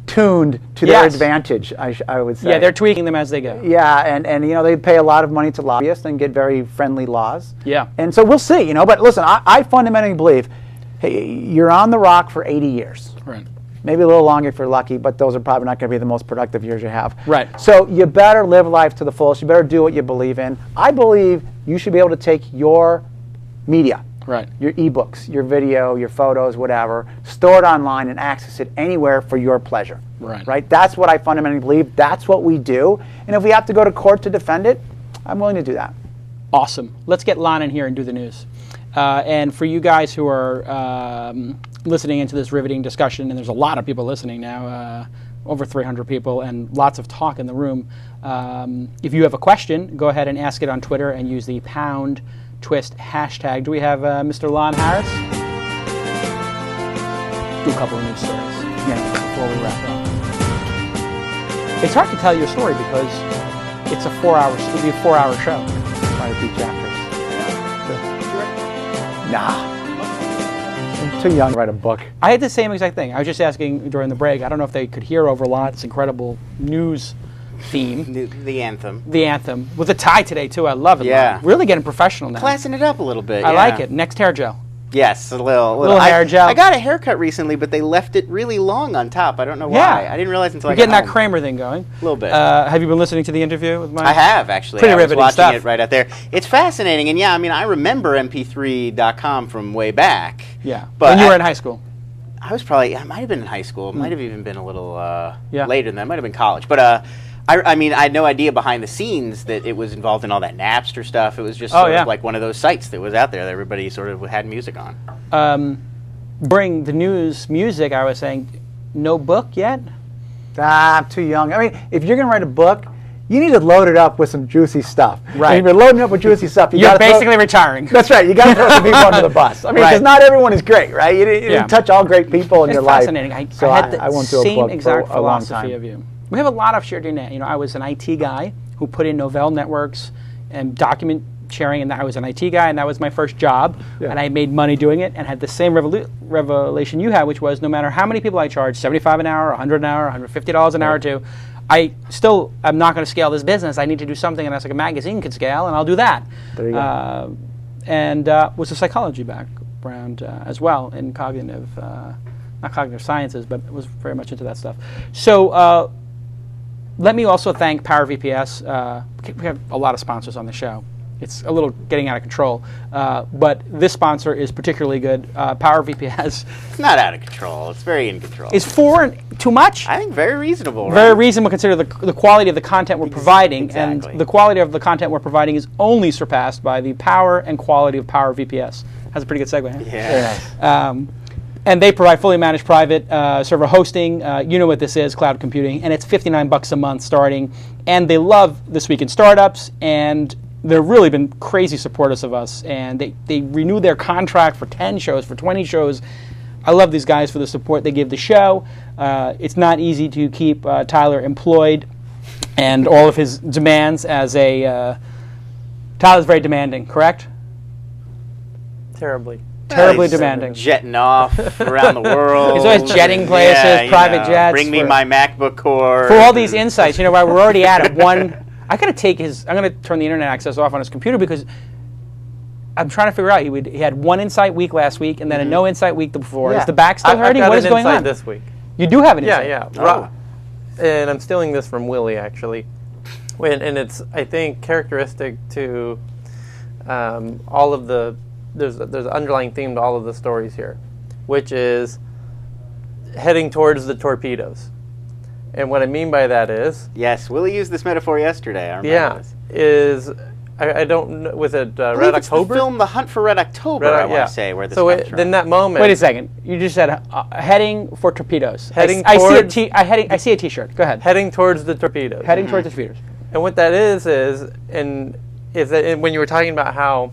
tuned to their advantage, I would say. Yeah, they're tweaking them as they go. Yeah, and they pay a lot of money to lobbyists and get very friendly laws. Yeah. And so we'll see, But listen, I fundamentally believe, hey, you're on the rock for 80 years. Right. Maybe a little longer if you're lucky, but those are probably not going to be the most productive years you have. Right. So you better live life to the fullest. You better do what you believe in. I believe you should be able to take your media, right, your ebooks, your video, your photos, whatever, store it online and access it anywhere for your pleasure. Right. Right. That's what I fundamentally believe. That's what we do. And if we have to go to court to defend it, I'm willing to do that. Awesome. Let's get Lon in here and do the news. And for you guys who are listening into this riveting discussion, and there's a lot of people listening now, over 300 people, and lots of talk in the room. If you have a question, go ahead and ask it on Twitter and use the #TWiST hashtag. Do we have Mr. Lon Harris? Do a couple of news stories before we wrap up. It's hard to tell your story because it's a 4-hour. It'll be a 4-hour show. Try to teach chapters. Nah. I'm too young to write a book. I had the same exact thing. I was just asking during the break. I don't know if they could hear over Lon's incredible news theme. The anthem. The anthem. With a tie today, too. I love it. Yeah. Lon. Really getting professional now. Classing it up a little bit. I like it. Next hair gel. Yes, a little hair gel. I got a haircut recently, but they left it really long on top. I don't know why. Yeah. I didn't realize until You're I got getting that home. Kramer thing going. A little bit. Have you been listening to the interview with Mike? I have, actually. Pretty I was riveting watching stuff. it right out there. It's fascinating, and I remember mp3.com from way back. Yeah. But when you were in high school. I might have been in high school. It might have even been a little later than that. It might have been college. But I had no idea behind the scenes that it was involved in all that Napster stuff. It was just sort of like one of those sites that was out there that everybody sort of had music on. Bring the news music, I was saying, no book yet? I'm too young. I mean, if you're going to write a book, you need to load it up with some juicy stuff. Right. And if you're loading it up with juicy stuff, you're basically retiring. That's right. You got to throw some people under the bus. I mean, because not everyone is great, right? You didn't touch all great people in your life. It's fascinating. I had the same exact philosophy of you. We have a lot of shared DNA. I was an IT guy who put in Novell networks and document sharing, and I was an IT guy, and that was my first job, and I made money doing it, and had the same revelation you had, which was no matter how many people I charge, $75 an hour, $100 an hour, $150 an hour to, I'm not going to scale this business. I need to do something that's like a magazine could scale, and I'll do that. There you go. And was a psychology background as well in cognitive, not cognitive sciences, but was very much into that stuff. So let me also thank PowerVPS. We have a lot of sponsors on the show. It's a little getting out of control, but this sponsor is particularly good. PowerVPS. It's not out of control. It's very in control. Is 4 too much? I think very reasonable. Very reasonable considering the quality of the content we're providing, exactly. And the quality of the content we're providing is only surpassed by the power and quality of PowerVPS. That's a pretty good segue. Huh? Yeah. And they provide fully managed private server hosting. You know what this is, cloud computing, and it's $59 a month starting. And they love This Week in Startups, and they've really been crazy supporters of us, and they renew their contract for 10 shows, for 20 shows. I love these guys for the support they give the show. It's not easy to keep Tyler employed and all of his demands as a... Tyler's very demanding, correct? Terribly demanding. Jetting off around the world. He's always jetting places, private jets. Bring me my MacBook Core. For all these insights, while we're already at it, I gotta I'm gonna turn the internet access off on his computer because I'm trying to figure out. He had one insight week last week and then a no insight week the before. Is the back still hurting? What is going on this week? You do have an insight. Yeah. Oh. And I'm stealing this from Willie actually, and it's I think characteristic to all of the. There's an underlying theme to all of the stories here, which is heading towards the torpedoes. And what I mean by that is... Yes, Willie used this metaphor yesterday. I remember this. Is I don't know. Was it Red Red October? The film The Hunt for Red October, I want to say, where this comes from. In that moment... Wait a second. You just said heading for torpedoes. I see a T-shirt. Go ahead. Heading towards the torpedoes. Heading towards the torpedoes. And what that is that when you were talking about how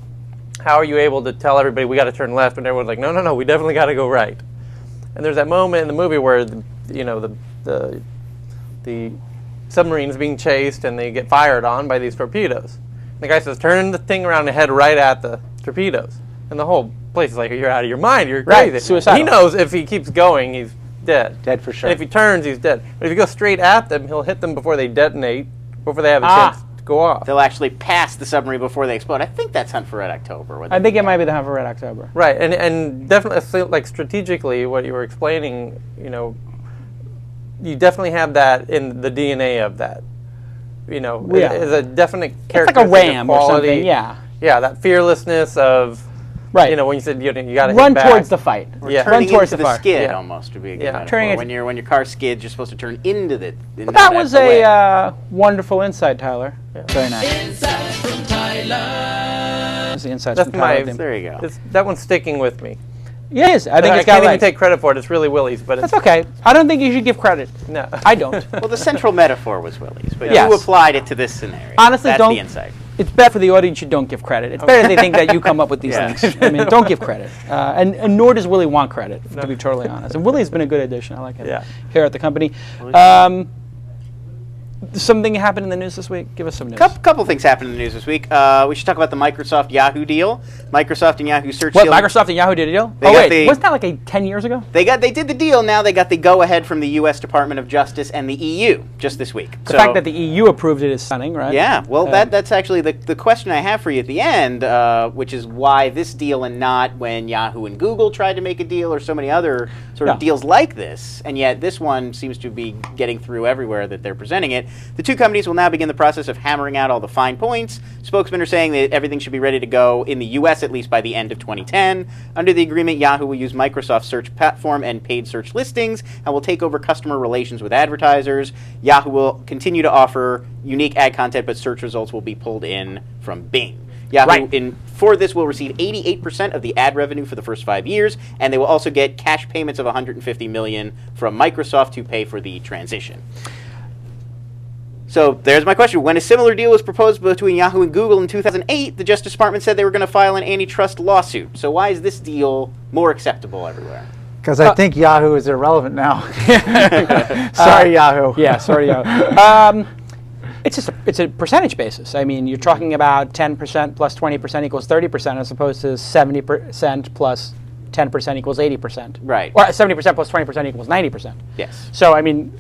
are you able to tell everybody we got to turn left, and everyone's like, no, we definitely got to go right. And there's that moment in the movie where the submarine's being chased and they get fired on by these torpedoes. And the guy says, turn the thing around and head right at the torpedoes. And the whole place is like, you're out of your mind, you're crazy. Right, suicidal. He knows if he keeps going, he's dead. Dead for sure. And if he turns, he's dead. But if you go straight at them, he'll hit them before they detonate, before they have a chance to go off. They'll actually pass the submarine before they explode. I think that's Hunt for Red October. I think it might be the Hunt for Red October. Right, and definitely, like, strategically, what you were explaining, you definitely have that in the DNA of that. It's a definite characteristic. It's like a ram or something, yeah. Yeah, that fearlessness of, right. When you said you got to run hit back. towards the fight. Turning run towards into the skid almost would be a good metaphor. When your car skids, you're supposed to turn into the. That was a wonderful insight, Tyler. Yeah. Very nice. Insight from Tyler. That's the insights from Tyler. There you go. That one's sticking with me. Yes, I think I can't even take credit for it. It's really Willie's, but that's okay. I don't think you should give credit. No, I don't. Well, the central metaphor was Willie's, but you applied it to this scenario. Honestly, that's the insight. It's bad for the audience you don't give credit. It's better they think that you come up with these things. I mean, don't give credit. And nor does Willie want credit, to be totally honest. And Willie's been a good addition. I like it here at the company. Something happened in the news this week? Give us some news. Couple things happened in the news this week. We should talk about the Microsoft Yahoo deal. Microsoft and Yahoo search deal. Microsoft and Yahoo did a deal? Wasn't that like 10 years ago? They did the deal. Now they got the go-ahead from the U.S. Department of Justice and the EU just this week. The fact that the EU approved it is stunning, right? Yeah. Well, that's actually the question I have for you at the end, which is why this deal and not when Yahoo and Google tried to make a deal or so many other sort of deals like this. And yet this one seems to be getting through everywhere that they're presenting it. The two companies will now begin the process of hammering out all the fine points. Spokesmen are saying that everything should be ready to go in the U.S. at least by the end of 2010. Under the agreement, Yahoo will use Microsoft's search platform and paid search listings and will take over customer relations with advertisers. Yahoo will continue to offer unique ad content, but search results will be pulled in from Bing. Yahoo, for this, will receive 88% of the ad revenue for the first 5 years, and they will also get cash payments of $150 million from Microsoft to pay for the transition. So there's my question. When a similar deal was proposed between Yahoo and Google in 2008, the Justice Department said they were going to file an antitrust lawsuit. So why is this deal more acceptable everywhere? Because I think Yahoo is irrelevant now. Sorry, Yahoo. Yeah, sorry, Yahoo. It's a percentage basis. I mean, you're talking about 10% plus 20% equals 30%, as opposed to 70% plus 10% equals 80%. Right. Or 70% plus 20% equals 90%. Yes. So, I mean,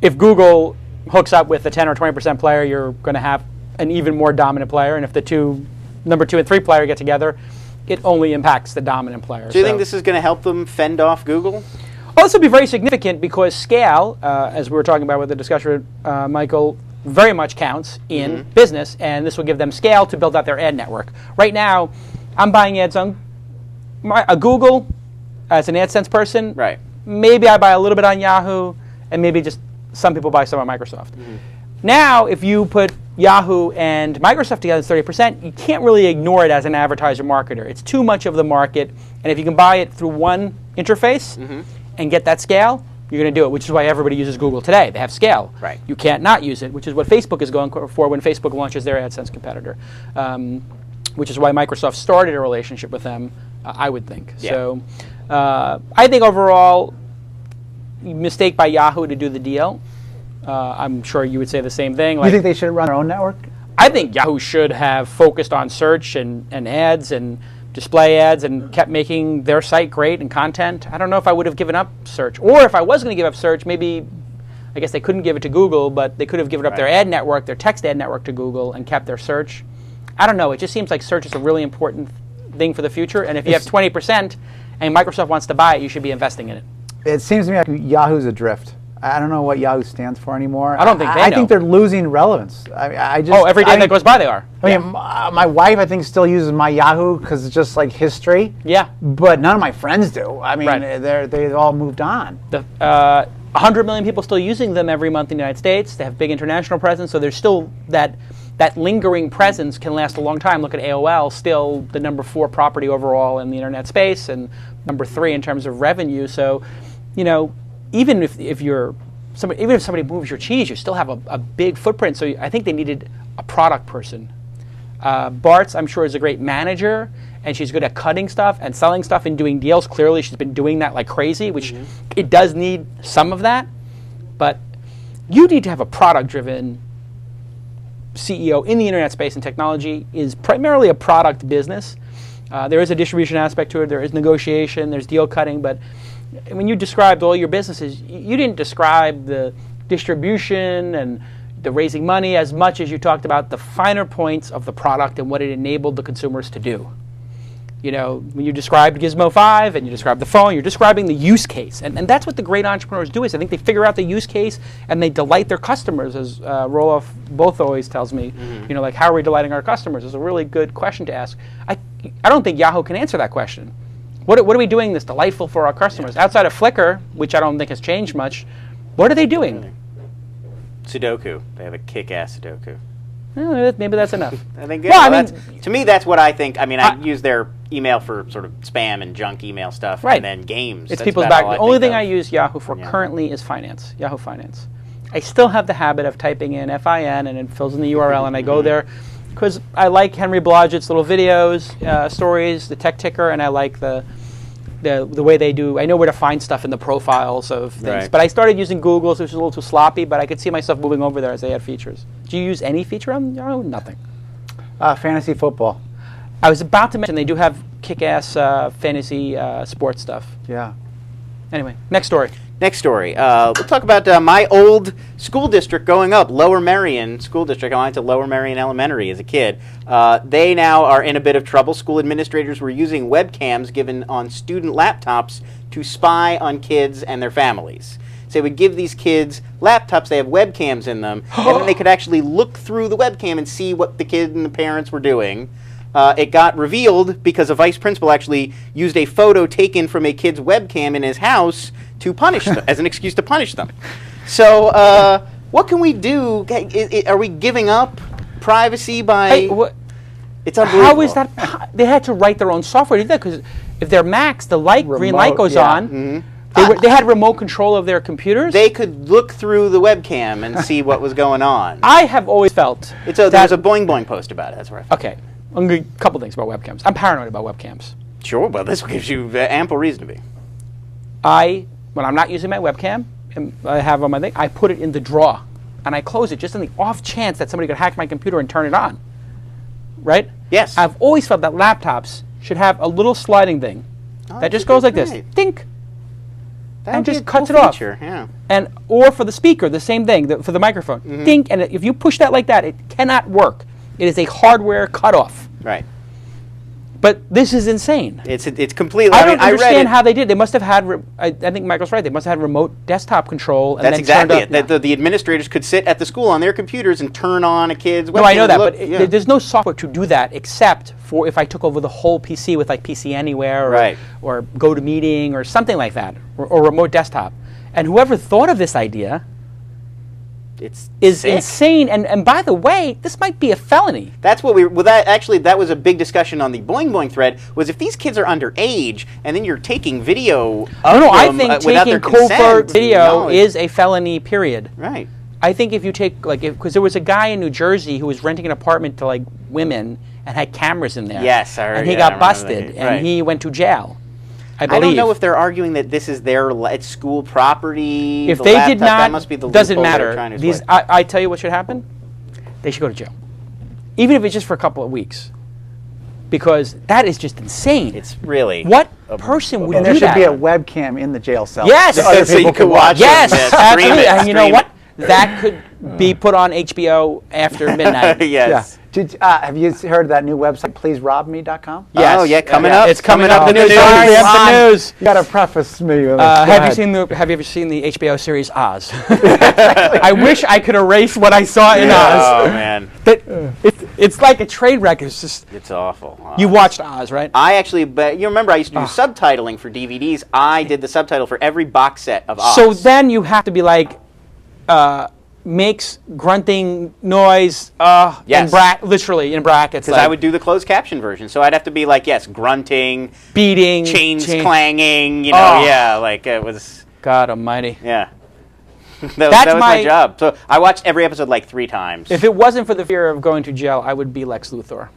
if Google hooks up with the 10 or 20% player, you're going to have an even more dominant player. And if the number 2 and 3 player get together, it only impacts the dominant player. Do you think this is going to help them fend off Google? Well, this will be very significant because scale, as we were talking about with the discussion with Michael, very much counts in business, and this will give them scale to build out their ad network. Right now, I'm buying ads on Google as an AdSense person. Right. Maybe I buy a little bit on Yahoo, and maybe just some people buy some on Microsoft. Now, if you put Yahoo and Microsoft together as 30%, you can't really ignore it as an advertiser marketer. It's too much of the market, and if you can buy it through one interface and get that scale, you're going to do it, which is why everybody uses Google today. They have scale. Right. You can't not use it, which is what Facebook is going for when Facebook launches their AdSense competitor, which is why Microsoft started a relationship with them, I would think. Yeah. So I think overall, mistake by Yahoo to do the deal. I'm sure you would say the same thing. You think they should run their own network? I think Yahoo should have focused on search and ads and display ads and kept making their site great and content. I don't know if I would have given up search. Or if I was going to give up search, maybe, I guess they couldn't give it to Google, but they could have given up their ad network, their text ad network to Google and kept their search. I don't know. It just seems like search is a really important thing for the future. And if you have 20% and Microsoft wants to buy it, you should be investing in it. It seems to me like Yahoo's adrift. I don't know what Yahoo stands for anymore. I don't think they know. I think they're losing relevance. Every day that goes by they are. I mean, my wife, I think, still uses my Yahoo because it's just like history. Yeah. But none of my friends do. I mean, they've all moved on. 100 million people still using them every month in the United States. They have big international presence, so there's still that that lingering presence can last a long time. Look at AOL, still the number 4 property overall in the internet space, and number 3 in terms of revenue. So, even if you're somebody, even if somebody moves your cheese, you still have a big footprint. So I think they needed a product person. Bart's, I'm sure, is a great manager, and she's good at cutting stuff and selling stuff and doing deals. Clearly, she's been doing that like crazy, which it does need some of that. But you need to have a product-driven CEO in the internet space, and technology is primarily a product business. There is a distribution aspect to it. There is negotiation. There's deal cutting. But when you described all your businesses, you didn't describe the distribution and the raising money as much as you talked about the finer points of the product and what it enabled the consumers to do. When you described Gizmo 5 and you described the phone, you're describing the use case. And that's what the great entrepreneurs do. Is I think they figure out the use case and they delight their customers, as Roloff both always tells me. Like, how are we delighting our customers? Is a really good question to ask. I don't think Yahoo can answer that question. What are we doing that's delightful for our customers? Outside of Flickr, which I don't think has changed much, what are they doing? Sudoku. They have a kick-ass Sudoku. Maybe that's enough. I think. To me, that's what I think. I use their email for sort of spam and junk email stuff, and then games. It's people's back. The only thing I use Yahoo for currently is finance. Yahoo Finance. I still have the habit of typing in FIN and it fills in the URL, and I go there because I like Henry Blodgett's little videos, stories, the tech ticker, and I like the way they do. I know where to find stuff in the profiles of things. But I started using Google, so it was a little too sloppy, but I could see myself moving over there as they add features. Do you use any feature on Yahoo? Nothing. Fantasy football. I was about to mention they do have kick-ass fantasy sports stuff. Yeah. Anyway, next story. Next story. We'll talk about my old school district going up, Lower Merion School District. I went to Lower Merion Elementary as a kid. They now are in a bit of trouble. School administrators were using webcams given on student laptops to spy on kids and their families. So they would give these kids laptops, they have webcams in them, and then they could actually look through the webcam and see what the kid and the parents were doing. It got revealed because a vice principal actually used a photo taken from a kid's webcam in his house to punish them, as an excuse to punish them. So what can we do? Are we giving up privacy by... It's unbelievable. How is that? They had to write their own software to do that, because if they're Macs, the green light goes on. They had remote control of their computers. They could look through the webcam and see what was going on. I have always felt there's a Boing Boing post about it. That's right. Okay. A couple things about webcams. I'm paranoid about webcams. Sure, well, this gives you ample reason to be. When I'm not using my webcam, and I have on my thing, I put it in the drawer, and I close it just in the off chance that somebody could hack my computer and turn it on. Right? Yes. I've always felt that laptops should have a little sliding thing that just goes like this, dink, and just cuts it off. Yeah. Or for the speaker, the same thing, for the microphone, dink, and if you push that like that, it cannot work. It is a hardware cutoff. Right. But this is insane. It's completely... I don't understand how they did. They must have had... I think Michael's right. They must have had remote desktop control. And That's exactly it. The administrators could sit at the school on their computers and turn on a kid's webcam. No, I know that, but there's no software to do that except for if I took over the whole PC with like PC Anywhere or GoToMeeting or something like that, or remote desktop. And whoever thought of this idea... is sick. Insane, and by the way, this might be a felony. That's what that was a big discussion on the Boing Boing thread, was if these kids are underage and then you're taking video I think taking covert video is a felony, period. Right. I think if you take, because there was a guy in New Jersey who was renting an apartment to women and had cameras in there. Yes, I heard. And he got busted, and he went to jail. I don't know if they're arguing that this is it's school property. If they did not, that must be the doesn't matter. I tell you what should happen. They should go to jail, even if it's just for a couple of weeks, because that is just insane. It's really what person would do that? And there should be a webcam in the jail cell. Yes, so you can watch. Yes, absolutely. And you know what? That could be put on HBO after midnight. Yes. Yeah. Have you heard of that new website, pleaseRobMe.com? Yes. Oh, yeah, coming up. It's coming up in the news. The news. You got to preface me with have you ever seen the HBO series Oz? I wish I could erase what I saw in Oz. Oh, man. It's like a train wreck. It's awful. You watched Oz, right? I actually, but you remember I used to do subtitling for DVDs. I did the subtitle for every box set of Oz. So then you have to be like, makes grunting noise Yes. literally in brackets. Because I would do the closed caption version, so I'd have to be like, yes, grunting, beating, chains clanging, it was... God almighty. Yeah. that was my job. So I watched every episode like 3 times. If it wasn't for the fear of going to jail, I would be Lex Luthor.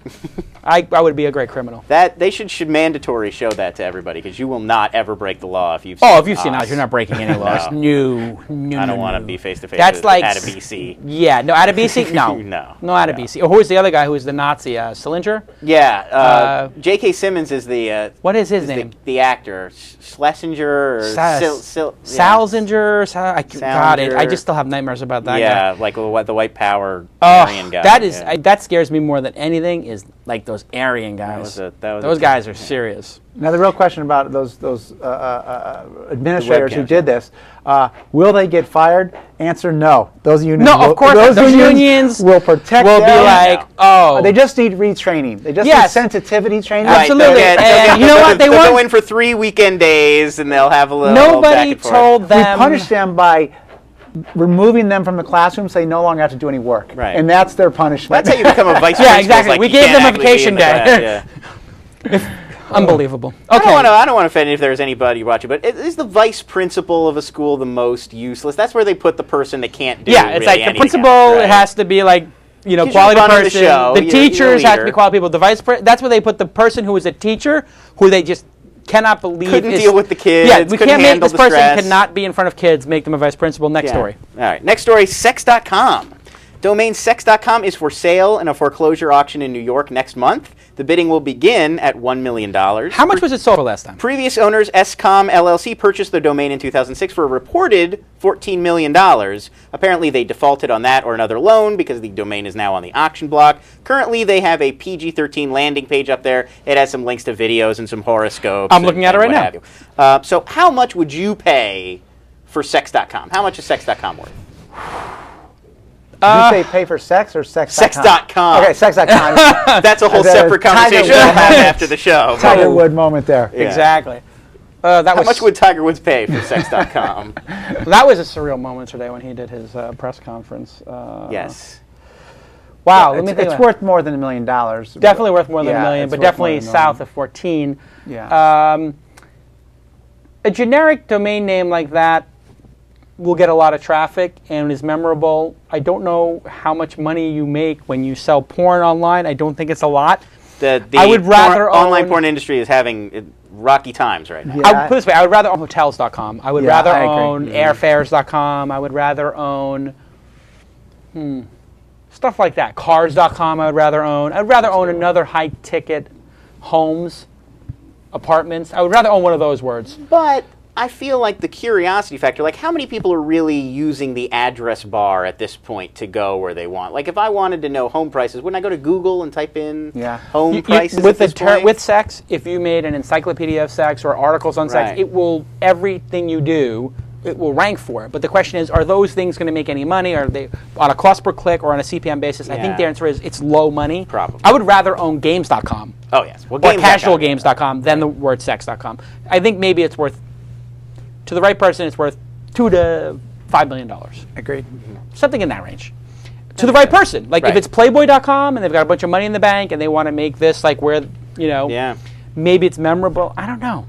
I would be a great criminal. That they should mandatory show that to everybody, because you will not ever break the law if you've seen if you've seen Oz, you're not breaking any laws. No. I don't want to be face to face That's with like Adebisi. Yeah, no, Adebisi? No. No. Adebisi. Or who was the other guy who was the Nazi? Sillinger? Yeah. J.K. Simmons is the... what is his name? The actor. Schlesinger or... Salzinger? God, I just still have nightmares about that guy. Yeah, like the white power Aryan guy. That scares me more than anything is like those Aryan guys. Those guys are serious. Now the real question about those administrators who did this, will they get fired? Answer: no. Those unions. No, of course not. Those unions will protect. Will be like, they just need retraining. They just need sensitivity training. Right, absolutely. And you know what? They'll go in for 3 weekend days, and they'll have a little. Nobody told them. We punish them by removing them from the classroom, so they no longer have to do any work. Right. And that's their punishment. That's how you become a vice principal. Yeah, exactly. Like, we gave them a vacation day. Yeah. Unbelievable. Okay. I don't want to offend if there's anybody watching, but is the vice principal of a school the most useless? That's where they put the person that can't do. Yeah, it's really like the principal has to be like quality person. The teachers have to be quality people. The that's where they put the person who is a teacher who they just cannot believe couldn't deal with the kids. Yeah, we can't make this person stress. cannot be in front of kids. Make them a vice principal. Next story. All right. Next story. Sex.com. Domain sex.com is for sale in a foreclosure auction in New York next month. The bidding will begin at $1 million. How much was it sold for last time? Previous owners, SCOM LLC, purchased the domain in 2006 for a reported $14 million. Apparently, they defaulted on that or another loan because the domain is now on the auction block. Currently, they have a PG-13 landing page up there. It has some links to videos and some horoscopes. I'm looking at it right now. So how much would you pay for Sex.com? How much is Sex.com worth? Did you say pay for sex or sex.com? Sex.com. Okay, sex.com. That's a whole separate conversation we'll have after the show. Tiger Wood moment there. Yeah. Exactly. How much would Tiger Woods pay for Sex.com? That was a surreal moment today when he did his press conference. Yes. Wow. Yeah, it's worth more than $1 million. Definitely worth more than $1 million, but definitely south of 14. Yeah. A generic domain name like that will get a lot of traffic and is memorable. I don't know how much money you make when you sell porn online. I don't think it's a lot. I would rather online porn industry is having rocky times right now. Yeah. I would put it this way: I would rather own hotels.com. I would rather own airfares.com. I would rather own stuff like that. Cars.com. I would rather own. I'd rather own another high-ticket homes, apartments. I would rather own one of those words. But I feel like the curiosity factor, like how many people are really using the address bar at this point to go where they want? Like if I wanted to know home prices, wouldn't I go to Google and type in home prices with sex, if you made an encyclopedia of sex or articles on sex, it will, everything you do, it will rank for it. But the question is, are those things going to make any money? Are they on a cost per click or on a CPM basis? I think the answer is it's low money. Probably. I would rather own games.com. Oh, yes. Well, or casualgames.com than the word sex.com. I think maybe it's worth, to the right person, it's worth $2 to $5 million. Agreed. Something in that range. To the right person. Like if it's playboy.com and they've got a bunch of money in the bank and they want to make this like where, maybe it's memorable. I don't know.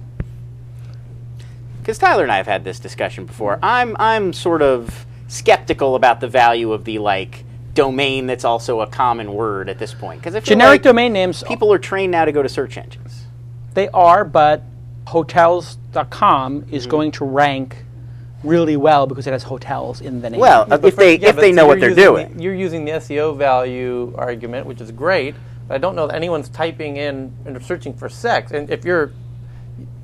Because Tyler and I have had this discussion before. I'm sort of skeptical about the value of the domain that's also a common word at this point. Because generic domain names, people are trained now to go to search engines. They are, but hotels.com is going to rank really well because it has hotels in the name. Well, if they know what they're doing. You're using the SEO value argument, which is great, but I don't know that anyone's typing in and searching for sex. And if you'd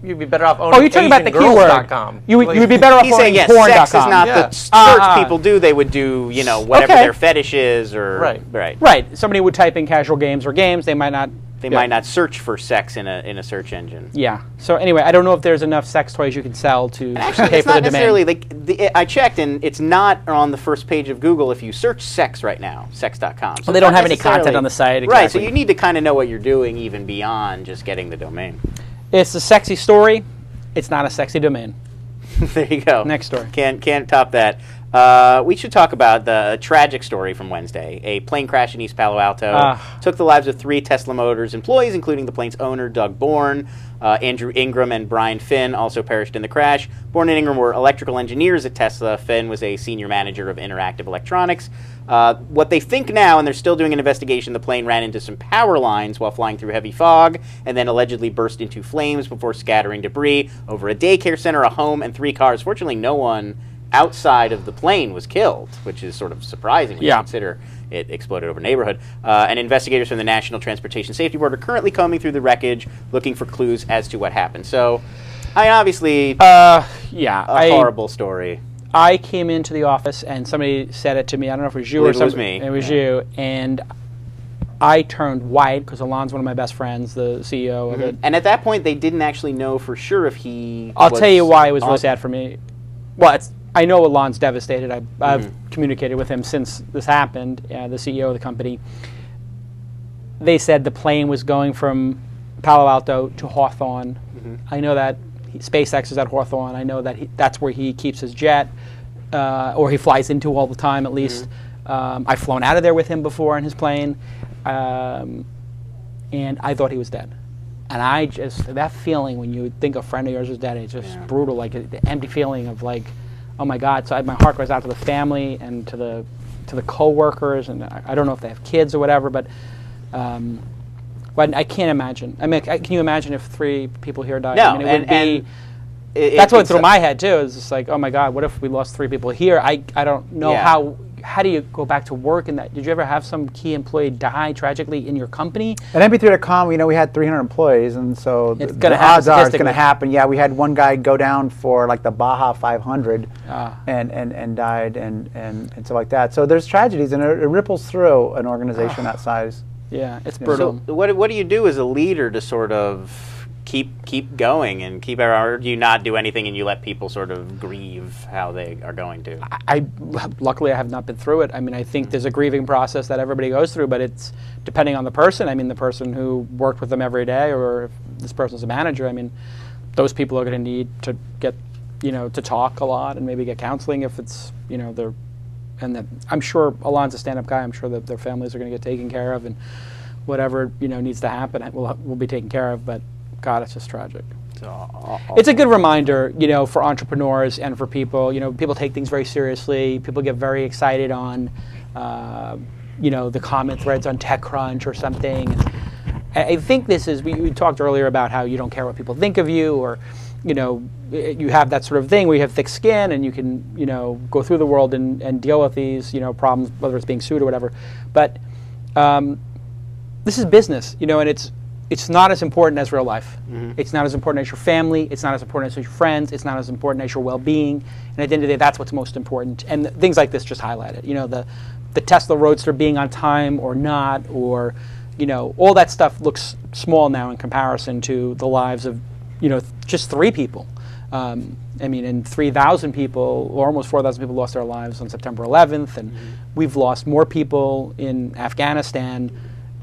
be better off owning you're talking about the keyword. You'd be better off owning porn.com. Sex is not the search people do. They would do, whatever their fetish is or... Right. Somebody would type in casual games or games. They might not... They might not search for sex in a search engine. Yeah. So anyway, I don't know if there's enough sex toys you can sell to pay for the domain. I checked, and it's not on the first page of Google if you search sex right now, sex.com. So they don't have any content on the site. Exactly. Right, so you need to kind of know what you're doing even beyond just getting the domain. It's a sexy story. It's not a sexy domain. There you go. Next story. Can't top that. We should talk about the tragic story from Wednesday. A plane crash in East Palo Alto took the lives of 3 Tesla Motors employees, including the plane's owner, Doug Bourne. Andrew Ingram and Brian Finn also perished in the crash. Bourne and Ingram were electrical engineers at Tesla. Finn was a senior manager of interactive electronics. What they think now, and they're still doing an investigation, the plane ran into some power lines while flying through heavy fog and then allegedly burst into flames before scattering debris over a daycare center, a home, and 3 cars. Fortunately, no one outside of the plane was killed, which is sort of surprising when you consider it exploded over a neighborhood. And investigators from the National Transportation Safety Board are currently combing through the wreckage, looking for clues as to what happened. So, I mean, obviously, horrible story. I came into the office and somebody said it to me. I don't know if it was you or somebody. It was me. It was you. And I turned white because Alon's one of my best friends, the CEO of it. And at that point, they didn't actually know for sure if he I'll tell you why it was really sad for me. Well, I know Alon's devastated. I've communicated with him since this happened, the CEO of the company. They said the plane was going from Palo Alto to Hawthorne. I know that SpaceX is at Hawthorne. I know that that's where he keeps his jet, or he flies into all the time at least. I've flown out of there with him before in his plane, and I thought he was dead. And I just, that feeling when you think a friend of yours is dead, it's just brutal, like the empty feeling of like, oh my God. So my heart goes out to the family and to the co-workers, and I don't know if they have kids or whatever, but I can't imagine. I mean, can you imagine if 3 people here died? No, I mean, it would be. That's what went through my head too. It's just like, oh my God, what if we lost 3 people here? I don't know how do you go back to work in that? Did you ever have some key employee die tragically in your company? At MP3.com, we had 300 employees, and so the odds are it's going to happen. Yeah, we had one guy go down for like the Baja 500 and died and stuff like that. So there's tragedies, and it ripples through an organization that size. Yeah, it's brutal. So what do you do as a leader to sort of keep going and or do you not do anything and you let people sort of grieve how they are going to? Luckily I have not been through it. I mean, I think there's a grieving process that everybody goes through, but it's depending on the person. I mean, the person who worked with them every day, or if this person's a manager, I mean, those people are going to need to get, to talk a lot and maybe get counseling if it's, I'm sure Alon's a stand-up guy. I'm sure that their families are going to get taken care of, and whatever, needs to happen will be taken care of, but God, it's just tragic. It's a good reminder, for entrepreneurs and for people. People take things very seriously. People get very excited on, the comment threads on TechCrunch or something. I think this is, we talked earlier about how you don't care what people think of you, or, you have that sort of thing where you have thick skin and you can, go through the world and deal with these, problems, whether it's being sued or whatever. But this is business, and it's not as important as real life. It's not as important as your family. It's not as important as your friends. It's not as important as your well-being. And at the end of the day, that's what's most important. And things like this just highlight it. The Tesla Roadster being on time or not, or all that stuff looks small now in comparison to the lives of just 3 people. I mean, and 3,000 people, or almost 4,000 people, lost their lives on September 11th, and we've lost more people in Afghanistan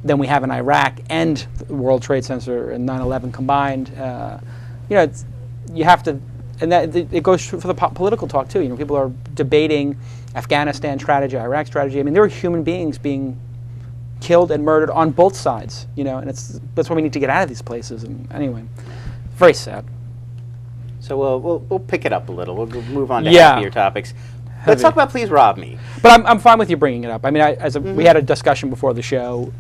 than we have in Iraq and the World Trade Center and 9/11 combined. You have to, and that it goes for the political talk too. People are debating Afghanistan strategy, Iraq strategy. I mean, there are human beings being killed and murdered on both sides. And that's why we need to get out of these places. And anyway, very sad. So we'll pick it up a little. We'll move on to happier topics. Let's talk about Please Rob Me. But I'm fine with you bringing it up. I mean, we had a discussion before the show.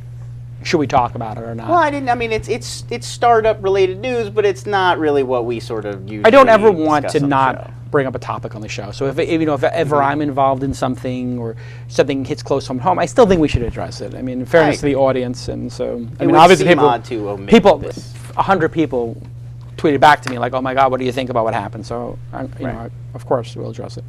Should we talk about it or not? Well, I didn't. I mean, it's startup related news, but it's not really what we sort of usually. I don't ever want to not bring up a topic on the show. So if ever I'm involved in something or something hits close from home, I still think we should address it. I mean, in fairness to the audience, and so I mean, obviously people, 100 people tweeted back to me like, "Oh my God, what do you think about what happened?" So of course we'll address it.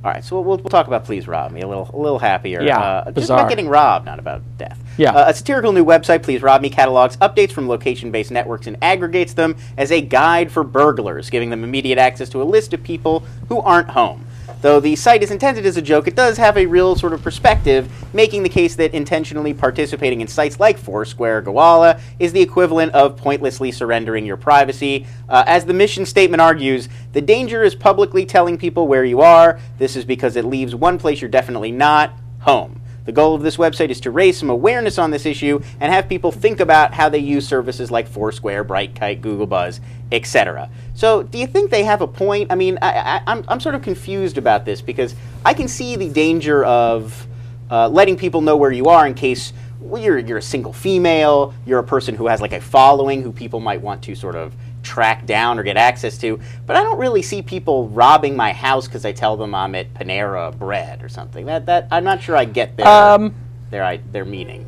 All right, so we'll talk about Please Rob Me, a little happier. Yeah, just about getting robbed, not about death. Yeah. A satirical new website, Please Rob Me, catalogs updates from location-based networks and aggregates them as a guide for burglars, giving them immediate access to a list of people who aren't home. Though the site is intended as a joke, it does have a real sort of perspective, making the case that intentionally participating in sites like Foursquare or Gowalla is the equivalent of pointlessly surrendering your privacy. As the mission statement argues, the danger is publicly telling people where you are. This is because it leaves one place you're definitely not, home. The goal of this website is to raise some awareness on this issue and have people think about how they use services like Foursquare, Brightkite, Google Buzz, etc. So do you think they have a point? I mean, I'm sort of confused about this because I can see the danger of letting people know where you are in case you're a single female, you're a person who has like a following who people might want to sort of track down or get access to, but I don't really see people robbing my house because I tell them I'm at Panera Bread or something. That I'm not sure I get their meaning.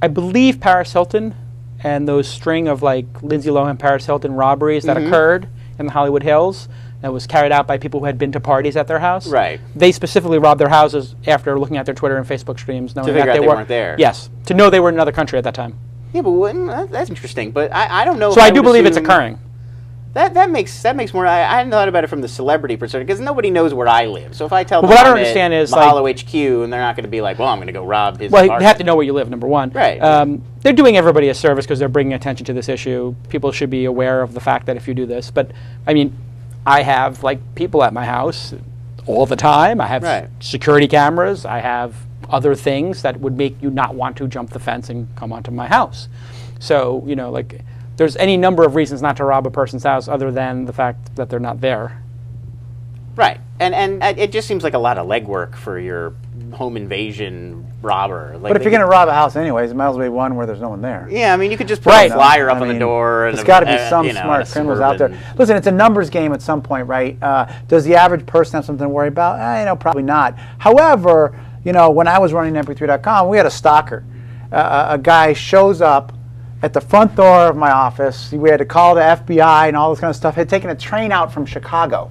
I believe Paris Hilton and those string of like Lindsay Lohan, Paris Hilton robberies that occurred in the Hollywood Hills that was carried out by people who had been to parties at their house. Right. They specifically robbed their houses after looking at their Twitter and Facebook streams, knowing to figure that out they weren't there. Yes, to know they were in another country at that time. Yeah, but that's interesting. But I don't know. So I do believe it's occurring. That makes more. I hadn't thought about it from the celebrity perspective because nobody knows where I live. So if I tell them what I don't I'm understand at is Mahalo like, HQ, and they're not going to be like, well, I'm going to go rob his. Well, apartment. they have to know where you live. Number one, right? They're doing everybody a service because they're bringing attention to this issue. People should be aware of the fact that if you do this, but I mean, I have like people at my house all the time. I have security cameras. I have other things that would make you not want to jump the fence and come onto my house. So, you know, like, there's any number of reasons not to rob a person's house other than the fact that they're not there. Right. And it just seems like a lot of legwork for your home invasion robber. Like, but if you're going to rob a house anyways, it might as well be one where there's no one there. Yeah, I mean, you could just put a flyer up on the door. There's got to be some smart criminals out there. Listen, it's a numbers game at some point, right? Does the average person have something to worry about? Probably not. However, when I was running mp3.com, we had a stalker. A guy shows up at the front door of my office. We had to call the FBI and all this kind of stuff. Had taken a train out from Chicago.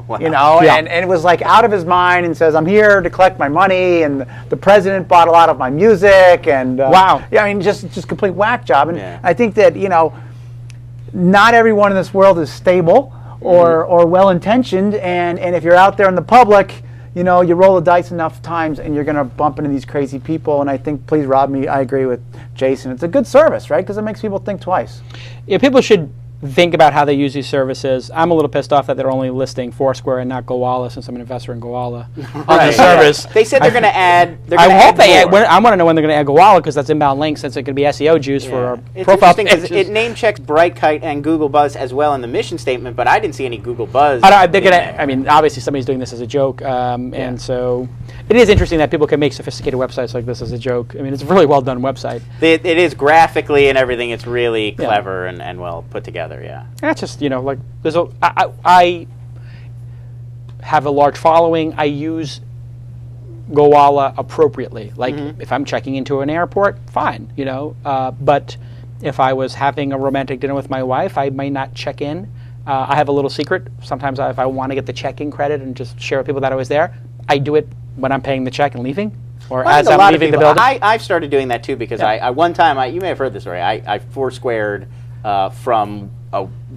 Wow. And it was like out of his mind, and says, I'm here to collect my money, and the president bought a lot of my music, and wow. Yeah, I mean, just complete whack job. And I think that, not everyone in this world is stable or well-intentioned, and if you're out there in the public, you roll the dice enough times and you're going to bump into these crazy people. And I think, please rob me, I agree with Jason. It's a good service, right? Because it makes people think twice. Yeah, people should think about how they use these services. I'm a little pissed off that they're only listing Foursquare and not Gowalla, since I'm an investor in Gowalla on the service. They said they're going to add. I hope they add. I want to know when they're going to add Gowalla, because that's inbound links, since it could be SEO juice for our profile pages. It name checks Brightkite and Google Buzz as well in the mission statement, but I didn't see any Google Buzz. I mean, obviously somebody's doing this as a joke, and so it is interesting that people can make sophisticated websites like this as a joke. I mean, it's a really well done website. It is graphically and everything. It's really clever and well put together. Yeah. That's just, like, I have a large following. I use Gowalla appropriately. Like, if I'm checking into an airport, fine, but if I was having a romantic dinner with my wife, I might not check in. I have a little secret. Sometimes if I want to get the check-in credit and just share with people that I was there, I do it when I'm paying the check and leaving, or as I'm leaving the building. I've started doing that too, because I one time, you may have heard this story, I Foursquared from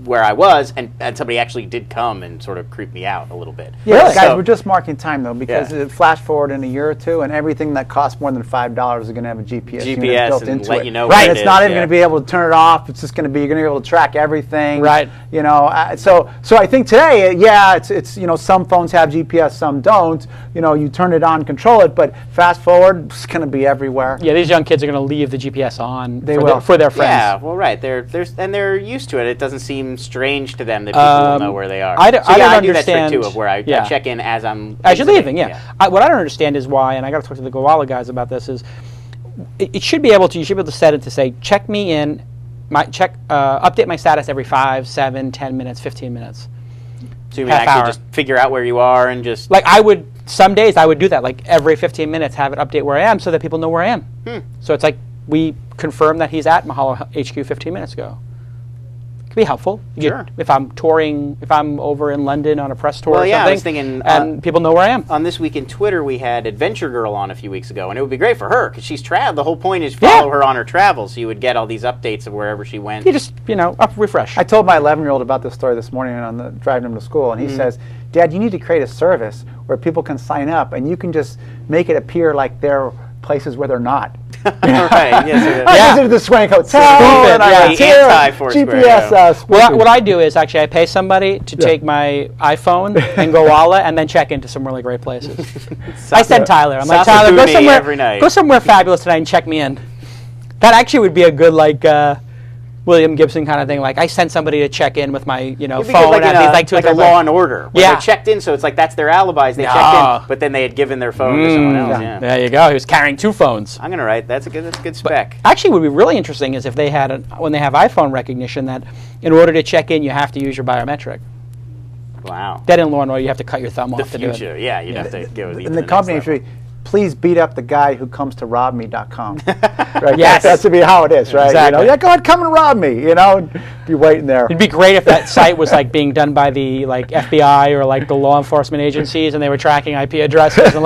where I was, and somebody actually did come and sort of creep me out a little bit. Yeah, guys, we're just marking time though, because it flash forward in a year or two, and everything that costs more than $5 is going to have a GPS unit built into let it. You know right, it's not even going to be able to turn it off. It's just going to be, you're going to be able to track everything. Right. So I think today, it's some phones have GPS, some don't. You turn it on, control it, but fast forward, it's going to be everywhere. Yeah, these young kids are going to leave the GPS on for their friends. Yeah, well, right. They're used to it. It doesn't seem strange to them that people will know where they are. I don't I do understand, that trick too, of where I check in as you're leaving. What I don't understand is why, and I got to talk to the Gowalla guys about this. Is you should be able to set it to say, check me in, update my status every 5, 7, 10 minutes, 15 minutes. So you mean actually just figure out where you are and just like some days I would do that, like every 15 minutes have it update where I am so that people know where I am. So it's like we confirm that he's at Mahalo HQ 15 minutes ago. Could be helpful. Sure. If I'm touring, if I'm over in London on a press tour or something, I was thinking, and people know where I am. On This Week in Twitter, we had Adventure Girl on a few weeks ago, and it would be great for her, because she's traveled. The whole point is follow her on her travels, so you would get all these updates of wherever she went. You just, refresh. I told my 11-year-old about this story this morning on driving him to school, and he says, Dad, you need to create a service where people can sign up and you can just make it appear like they're places where they're not. Right. Yes. I visited the Swank Hotel. And I went here. GPS. What I do is actually I pay somebody to take my iPhone and go wallet and then check into some really great places. I said Tyler. I'm like, Tyler, go somewhere fabulous tonight and check me in. That actually would be a good William Gibson kind of thing. Like I sent somebody to check in with my phone. Like a Law and Order. Where they checked in, so it's like that's their alibis. They checked in, but then they had given their phone to someone else. Yeah. There you go. He was carrying 2 phones. I'm gonna write. That's a good spec. But actually, what would be really interesting is if they had when they have iPhone recognition that in order to check in, you have to use your biometric. Wow. That in Law and Order, you have to cut your thumb off to do it. Yeah, you'd have to go. And the company should please beat up the guy who comes to robme.com. Right? Yes. That's to be how it is, right? Exactly. Go ahead, come and rob me, be waiting there. It'd be great if that site was being done by the FBI or the law enforcement agencies and they were tracking IP addresses and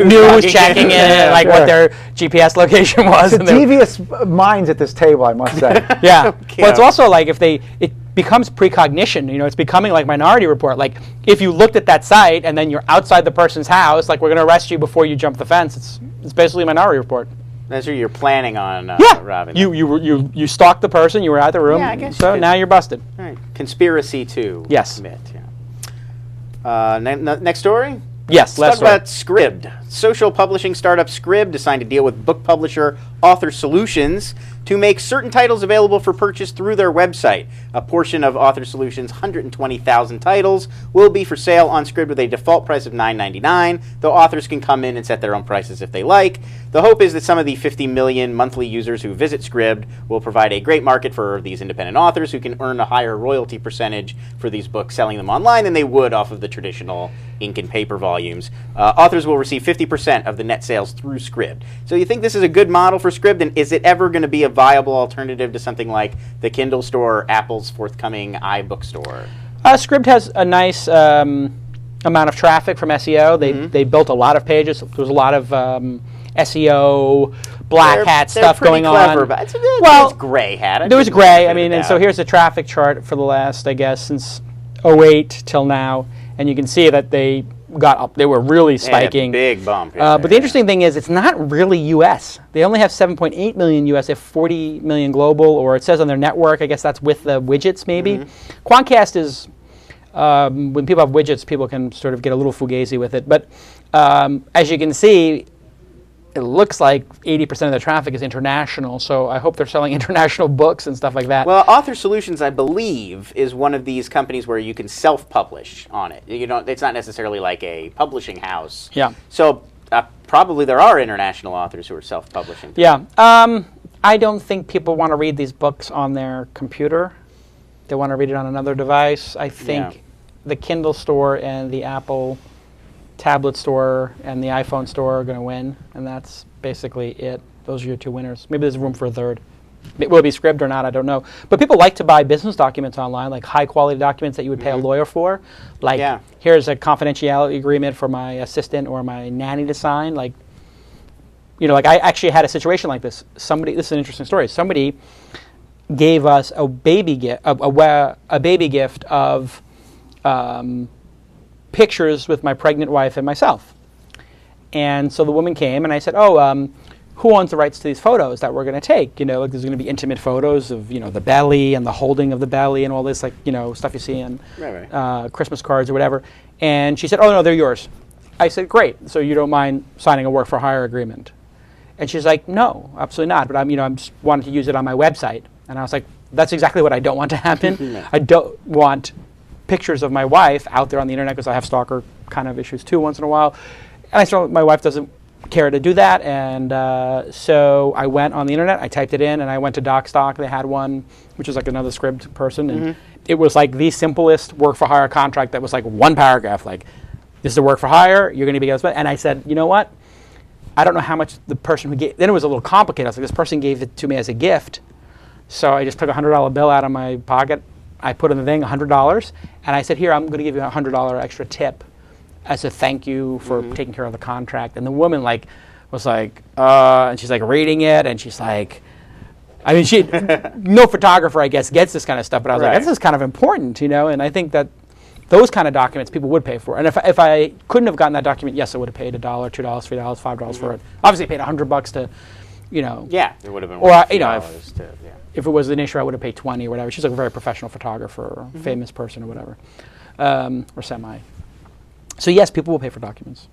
news checking in what their GPS location was. It's devious minds at this table, I must say. Yeah. Well, it's also it becomes precognition. It's becoming like Minority Report. Like if you looked at that site and then you're outside the person's house, we're going to arrest you before you jump the fence. It's basically Minority Report. That's what you're planning on robbing. You stalked the person. You were out of the room. Yeah, I guess so now you're busted. All right. Conspiracy to commit. Yeah. Next story. Yes. Let's talk about Scribd. Social publishing startup Scribd signed a deal with book publisher Author Solutions to make certain titles available for purchase through their website. A portion of Author Solutions' 120,000 titles will be for sale on Scribd with a default price of $9.99, though authors can come in and set their own prices if they like. The hope is that some of the 50 million monthly users who visit Scribd will provide a great market for these independent authors who can earn a higher royalty percentage for these books selling them online than they would off of the traditional ink and paper volumes. Authors will receive 50% of the net sales through Scribd. So you think this is a good model for Scribd, and is it ever going to be a viable alternative to something like the Kindle store or Apple's forthcoming iBook store? Scribd has a nice amount of traffic from SEO. They built a lot of pages. There was a lot of SEO, black hat stuff going clever, on. But it's gray hat. There was gray. And so here's the traffic chart for the last, I guess, since 2008 till now, and you can see that they got up. They were really spiking. Big bump. But the interesting thing is it's not really U.S. They only have 7.8 million U.S. They have 40 million global, or it says on their network. I guess that's with the widgets maybe. Quantcast is, when people have widgets, people can sort of get a little fugazi with it. But as you can see, it looks like 80% of the traffic is international, so I hope they're selling international books and stuff like that. Well, Author Solutions, I believe, is one of these companies where you can self-publish on it. It's not necessarily like a publishing house. Yeah. So probably there are international authors who are self-publishing. Yeah. I don't think people want to read these books on their computer. They want to read it on another device. I think the Kindle store and the Apple tablet store and the iPhone store are going to win, and that's basically it. Those are your 2 winners. Maybe there's room for a third. Will it be Scribd or not? I don't know. But people like to buy business documents online, like high-quality documents that you would pay a lawyer for. Here's a confidentiality agreement for my assistant or my nanny to sign. I actually had a situation like this. This is an interesting story. Somebody gave us a baby gift, a baby gift of pictures with my pregnant wife and myself. And so the woman came and I said, who owns the rights to these photos that we're going to take? There's going to be intimate photos of, the belly and the holding of the belly and all this, stuff you see in Christmas cards or whatever. And she said, oh, no, they're yours. I said, great. So you don't mind signing a work for hire agreement? And she's like, no, absolutely not. But I'm just wanting to use it on my website. And I was like, that's exactly what I don't want to happen. I don't want pictures of my wife out there on the internet because I have stalker kind of issues too once in a while. And I saw my wife doesn't care to do that. And so I went on the internet, I typed it in, and I went to DocStock. They had one, which is like another Scribd person. And it was like the simplest work for hire contract that was like 1 paragraph. Like, this is a work for hire, you're going to be able to. And I said, you know what? I don't know how much the person who gave, then it was a little complicated. I was like, this person gave it to me as a gift. So I just took a $100 bill out of my pocket. I put in the thing $100, and I said, here, I'm going to give you a $100 extra tip as a thank you for taking care of the contract. And the woman was like, and she's reading it, and she's like, no photographer, I guess, gets this kind of stuff, but I was like, this is kind of important, and I think that those kind of documents people would pay for. And if I couldn't have gotten that document, yes, I would have paid $1, $2, $3, $5 for it. Obviously, paid $100 to, Yeah, it would have been. Or if it was an issue, I would have paid 20 or whatever. She's like a very professional photographer, or famous person or whatever, or semi. So yes, people will pay for documents.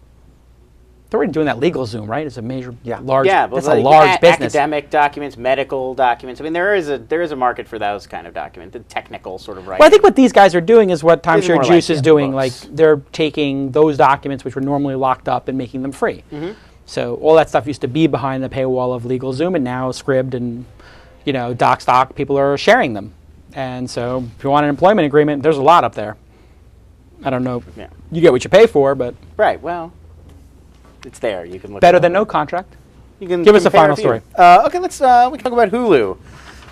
They're already doing that LegalZoom, right? It's a major, large. Yeah, that's a large business. Academic documents, medical documents. I mean, there is a market for those kind of documents, the technical sort of writing. Well, I think what these guys are doing is what Timeshare Juice is doing. Like they're taking those documents which were normally locked up and making them free. So all that stuff used to be behind the paywall of LegalZoom, and now Scribd and DocStock, people are sharing them. And so if you want an employment agreement, there's a lot up there. I don't know. Yeah. You get what you pay for, but right. Well. It's there. You can look. Better than no contract. You can give us a final story. Okay, we can talk about Hulu.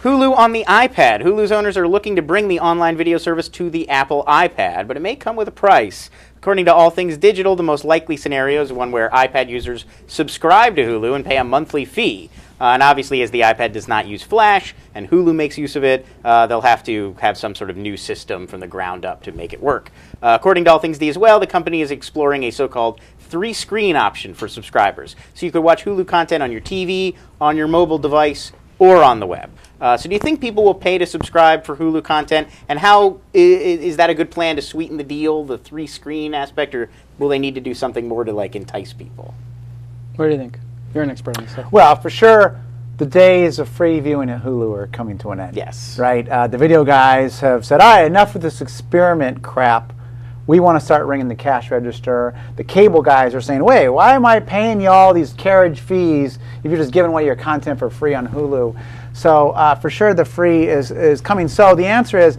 Hulu on the iPad. Hulu's owners are looking to bring the online video service to the Apple iPad, but it may come with a price. According to All Things Digital, the most likely scenario is one where iPad users subscribe to Hulu and pay a monthly fee. And obviously, as the iPad does not use Flash and Hulu makes use of it, they'll have to have some sort of new system from the ground up to make it work. According to All Things D as well, the company is exploring a so-called 3-screen option for subscribers. So you could watch Hulu content on your TV, on your mobile device, or on the web. So do you think people will pay to subscribe for Hulu content? And how is that a good plan to sweeten the deal, the 3-screen aspect, or will they need to do something more to entice people? What do you think? You're an expert on this stuff. Well, for sure, the days of free viewing at Hulu are coming to an end. Yes. Right? The video guys have said, all right, enough with this experiment crap. We want to start ringing the cash register. The cable guys are saying, wait, why am I paying you all these carriage fees if you're just giving away your content for free on Hulu? So for sure the free is coming. So the answer is,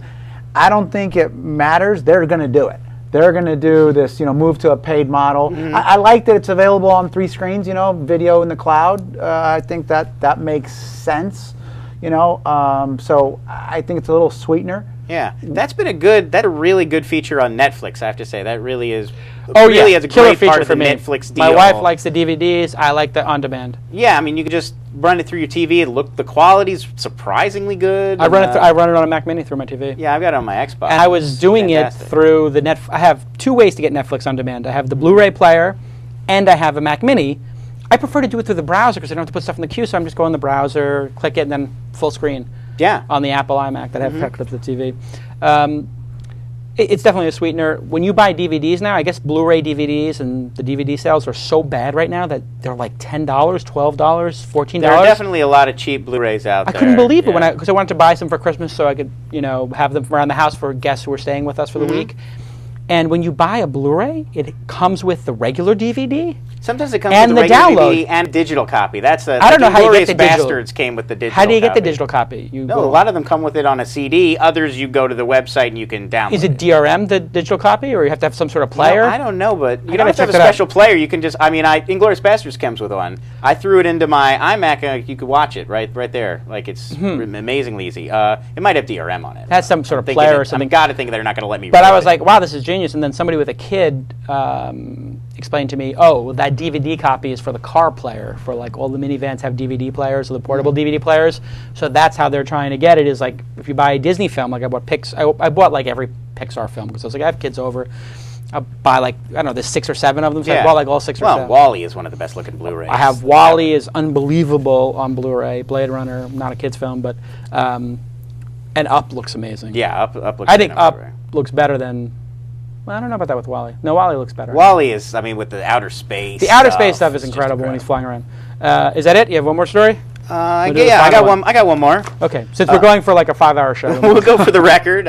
I don't think it matters. They're going to do it. They're going to do this, move to a paid model. I like that it's available on 3 screens, video in the cloud. I think that makes sense, So I think it's a little sweetener. Yeah, that's a really good feature on Netflix, I have to say. That really is really is a great part of the Netflix deal. My wife likes the DVDs. I like the on-demand. Yeah, I mean, you can just run it through your TV. The quality's surprisingly good. I run it on a Mac Mini through my TV. Yeah, I've got it on my Xbox. And I was doing it through the I have 2 ways to get Netflix on demand. I have the Blu-ray player, and I have a Mac Mini. I prefer to do it through the browser because I don't have to put stuff in the queue, so I'm just going in the browser, click it, and then full screen. Yeah. On the Apple iMac that I have hooked up to the TV. It's definitely a sweetener. When you buy DVDs now, I guess Blu-ray DVDs and the DVD sales are so bad right now that they're like $10, $12, $14. There are definitely a lot of cheap Blu-rays out there. I couldn't believe it because I wanted to buy some for Christmas so I could, have them around the house for guests who were staying with us for the week. And when you buy a Blu-ray, it comes with the regular DVD. Sometimes it comes with the regular DVD and a digital copy. I don't know how you get the digital. Bastards came with the digital copy. How do you get the digital copy? A lot of them come with it on a CD. Others, you go to the website and you can download. Is it DRM, the digital copy, or you have to have some sort of player? I don't know, but you don't have to have a special player. You can just, Inglourious Bastards comes with one. I threw it into my iMac and you could watch it right there. Like, it's amazingly easy. It might have DRM on it. It has some sort of player or something. I've got to think they're not going to let me But I was like, wow, this is genius. And then somebody with a kid explained to me, that DVD copy is for the car player, for like all the minivans have DVD players, or the portable DVD players. So that's how they're trying to get it, is like if you buy a Disney film, like I bought like every Pixar film because I was like, I have kids over. I'll buy like, I don't know, there's 6 or 7 of them, so I bought like all 6 or 7. Well, WALL-E is one of the best looking Blu-rays. I have WALL-E is unbelievable on Blu-ray, Blade Runner, not a kid's film, but and Up looks amazing. Yeah, Up looks I think Up looks better than, well, I don't know about that with WALL-E. No, WALL-E looks better. WALL-E is, with the outer space. The outer space stuff is incredible when he's flying around. Is that it? You have one more story? I got one more. Okay, since we're going for like a 5-hour show. We'll go for the record.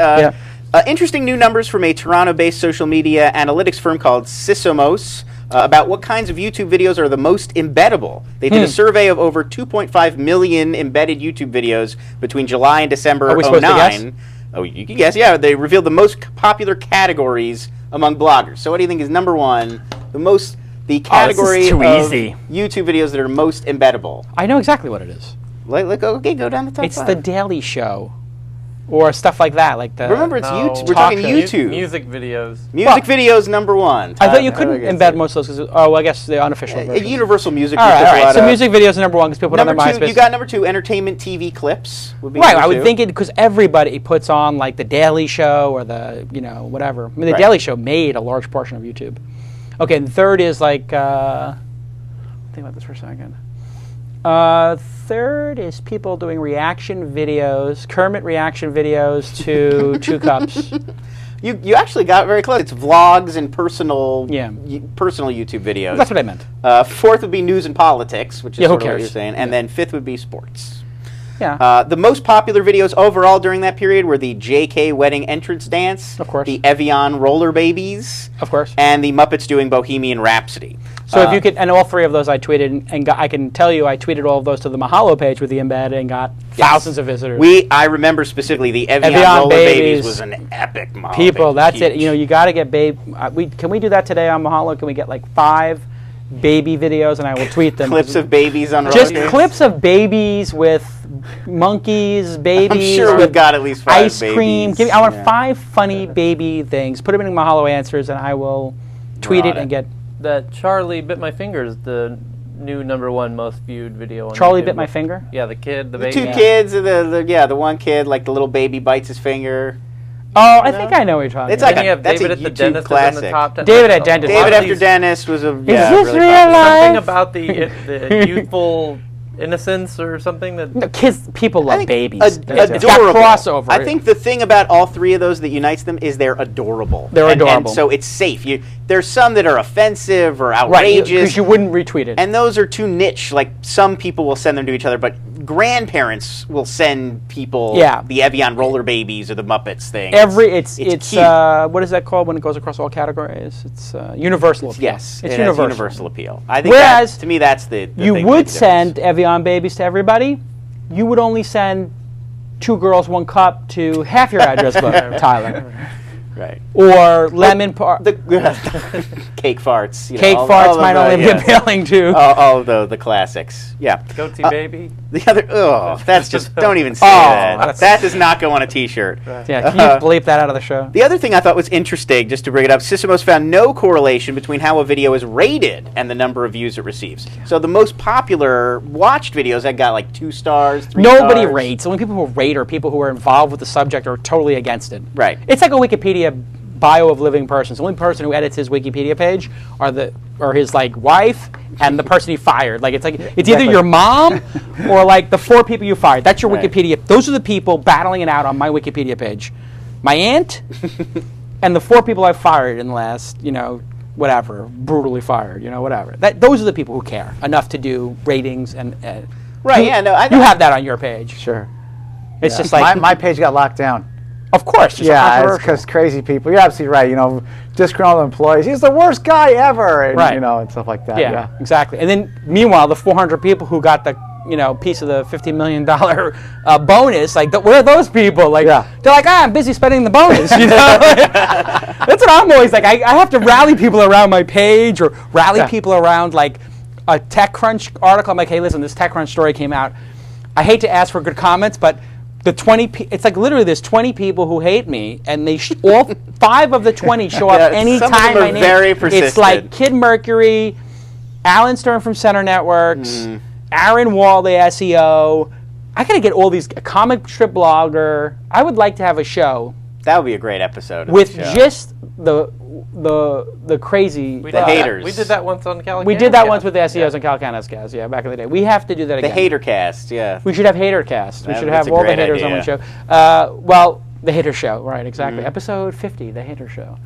Interesting new numbers from a Toronto-based social media analytics firm called Sysomos about what kinds of YouTube videos are the most embeddable. They did a survey of over 2.5 million embedded YouTube videos between July and December of 2009. Oh, you can guess. Yeah, they revealed the most popular categories among bloggers. So what do you think is number one, the category of YouTube videos that are most embeddable? I know exactly what it is. Go down the top 5. It's The Daily Show. or stuff like that. Like the Remember, it's YouTube. We're talking YouTube. Music videos. Music videos number one. I thought you couldn't embed most of those because, I guess the unofficial version. Universal Music. All right. So music videos are number one because people put on their MySpace. You got number two, entertainment TV clips. Would be right. I would think it because everybody puts on like the Daily Show or the whatever. I mean, the Daily Show made a large portion of YouTube. Okay, and third is like. Think about this for a second. Third is people doing reaction videos, Kermit reaction videos to 2 Cups. You actually got very close. It's vlogs and personal YouTube videos. That's what I meant. Fourth would be news and politics, which is sort of what you're saying. And then fifth would be sports. Yeah. The most popular videos overall during that period were the JK wedding entrance dance, of course, the Evian roller babies, of course, and the Muppets doing Bohemian Rhapsody. So if you could, and all 3 of those I tweeted, and I can tell you I tweeted all of those to the Mahalo page with the embed and got thousands of visitors. I remember specifically the Evian roller babies was an epic Mahalo people, page. that's it. You got to get can we do that today on Mahalo? Can we get like 5 baby videos and I will tweet them? Clips of babies on just roller clips of babies with monkeys, babies. I'm sure we've got at least 5 ice cream. I want 5 funny baby things. Put them in Mahalo Answers and I will tweet it and get. That Charlie Bit My Finger is the new #1 most viewed video on Charlie YouTube. Bit My Finger? Yeah, the kid, the baby. 2 kids, the one kid, like the little baby bites his finger. Oh, I think I know what you're talking it's about. Like that's David a at the YouTube dentist classic. In the top 10. David at Dentist. David after Dentist was a Is this really real life? Something about the youthful innocence or something that people love babies. Adorable. It's got crossover. I think the thing about all 3 of those that unites them is they're adorable. They're adorable. And so it's safe. There's some that are offensive or outrageous. Right, because you wouldn't retweet it. And those are too niche. Like some people will send them to each other, but grandparents will send people the Evian roller babies or the Muppets thing. It's what is that called when it goes across all categories? It's universal appeal. Yes, it's universal appeal. I think whereas to me that's the you thing would send Evian babies to everybody. You would only send 2 girls, 1 cup to half your address book, Tyler. Right. Or lemon cake farts. Cake farts might only be appealing to. All the classics. Yeah. Goatee baby. The other, that's just, don't even say that. That does not go on a T-shirt. Right. Yeah, can you bleep that out of the show? The other thing I thought was interesting, just to bring it up, Sysomos found no correlation between how a video is rated and the number of views it receives. So the most popular watched videos that got like 2 stars, 3 stars. Nobody rates. The only people who rate are people who are involved with the subject or are totally against it. Right. It's like a Wikipedia bio of living persons. The only person who edits his Wikipedia page are his like wife and the person he fired. Like it's either your mom or like the 4 people you fired. That's your Wikipedia. Those are the people battling it out on my Wikipedia page. My aunt and the 4 people I fired in the last, whatever, brutally fired, whatever. Those are the people who care enough to do ratings and. Right. You have that on your page. Sure. It's just like my page got locked down. Of course. Yeah, it's because crazy people. You're absolutely right. Disgruntled employees. He's the worst guy ever. And, and stuff like that. Yeah, exactly. And then, meanwhile, the 400 people who got the piece of the $50 million bonus, like, where are those people? Like, they're like, I'm busy spending the bonus. That's what I'm always like. I have to rally people around my page or rally people around like a TechCrunch article. I'm like, hey, listen, this TechCrunch story came out. I hate to ask for good comments, but it's like literally there's 20 people who hate me, and they all 5 of the 20 show up anytime I name. Very persistent. It's like Kid Mercury, Alan Stern from Center Networks, Aaron Wall, the SEO. I gotta get all these comic strip blogger. I would like to have a show. That would be a great episode with just the crazy haters. We did that once on Cal. We did that once with the SEOs and Cal Canas cast, back in the day. We have to do that again. The hater cast, We should have hater cast. We should have all the haters on one show. The hater show, right? Exactly. Episode 50, the hater show.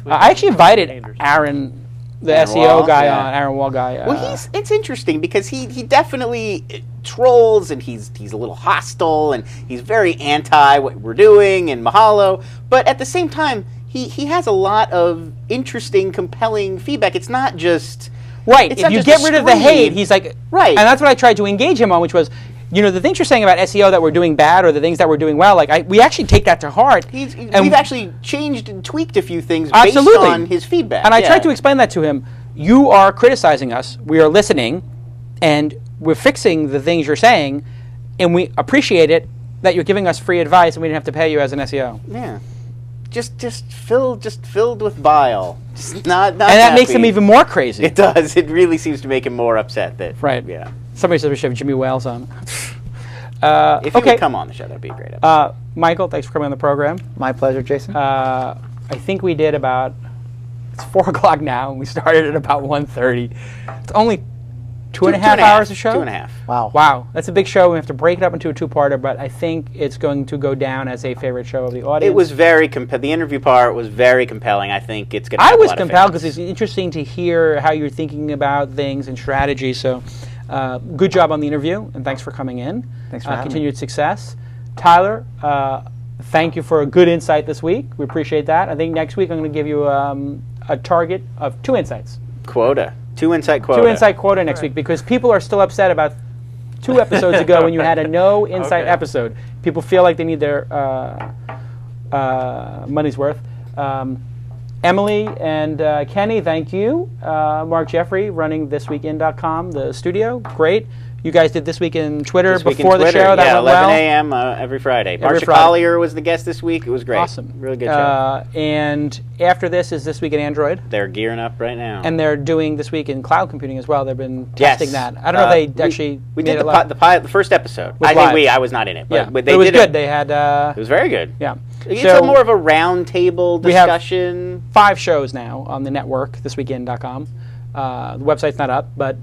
I actually invited Aaron, the SEO guy on, Aaron Wall guy. Well, it's interesting because he definitely trolls and he's a little hostile and he's very anti what we're doing and Mahalo, but at the same time he has a lot of interesting, compelling feedback. It's not just if you get rid of the hate, he's like and that's what I tried to engage him on, which was the things you're saying about SEO that we're doing bad or the things that we're doing well, we actually take that to heart. We've actually changed and tweaked a few things based on his feedback. And I tried to explain that to him. You are criticizing us. We are listening, and we're fixing the things you're saying, and we appreciate it. that you're giving us free advice and we didn't have to pay you as an SEO. Yeah. Just filled with bile. Just not and that happy. makes him even more crazy. It does. It really seems to make him more upset. That right. Yeah. Somebody said we should have Jimmy Wales on. If you could come on the show, that'd be a great episode. Michael, thanks for coming on the program. My pleasure, Jason. I think we did about. It's 4 o'clock now, and we started at about 1:30. It's only two and a half hours of show? 2.5. Wow. Wow. That's a big show. We have to break it up into a two-parter, but I think it's going to go down as a favorite show of the audience. It was very the interview part was very compelling. I think it's going to I was compelled because it's interesting to hear how you're thinking about things and strategy. So good job on the interview, and thanks for coming in. Thanks for having me. Continued success. Tyler, thank you for a good insight this week. We appreciate that. I think next week I'm going to give you a target of 2 insights. Quota. 2 insight quota. 2 insight quota next week because people are still upset about 2 episodes ago when you had a no insight episode. People feel like they need their money's worth. Emily and Kenny, thank you. Mark Jeffrey running thisweekend.com, the studio. Great. You guys did This Week in Twitter before the show. That went 11 well. a.m. Every Friday. Marcia Friday. Collier was the guest this week. It was great. Awesome. Really good show. And after this is This Week in Android. They're gearing up right now. And they're doing This Week in Cloud Computing as well. They've been testing that. I don't know if they actually we made did it the first episode. I was not in it. But yeah. they it was did good. They had... it was very good. Yeah. It's more of a round table discussion. We have 5 shows now on the network, thisweekend.com. The website's not up, but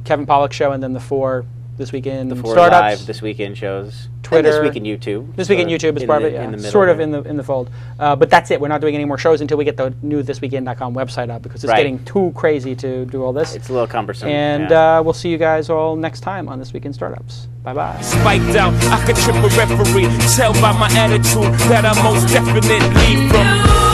Kevin Pollak's show and then the 4 This Week in the 4 startups, live This Weekend shows, Twitter, and This Week in YouTube. This Week in YouTube is part of it, yeah. Sort of in the fold. But that's it. We're not doing any more shows until we get the new thisweekend.com website up because it's getting too crazy to do all this. It's a little cumbersome. And we'll see you guys all next time on This Week in Startups. Bye-bye. Spiked out, I could trip a referee. Tell by my attitude that I most definitely from.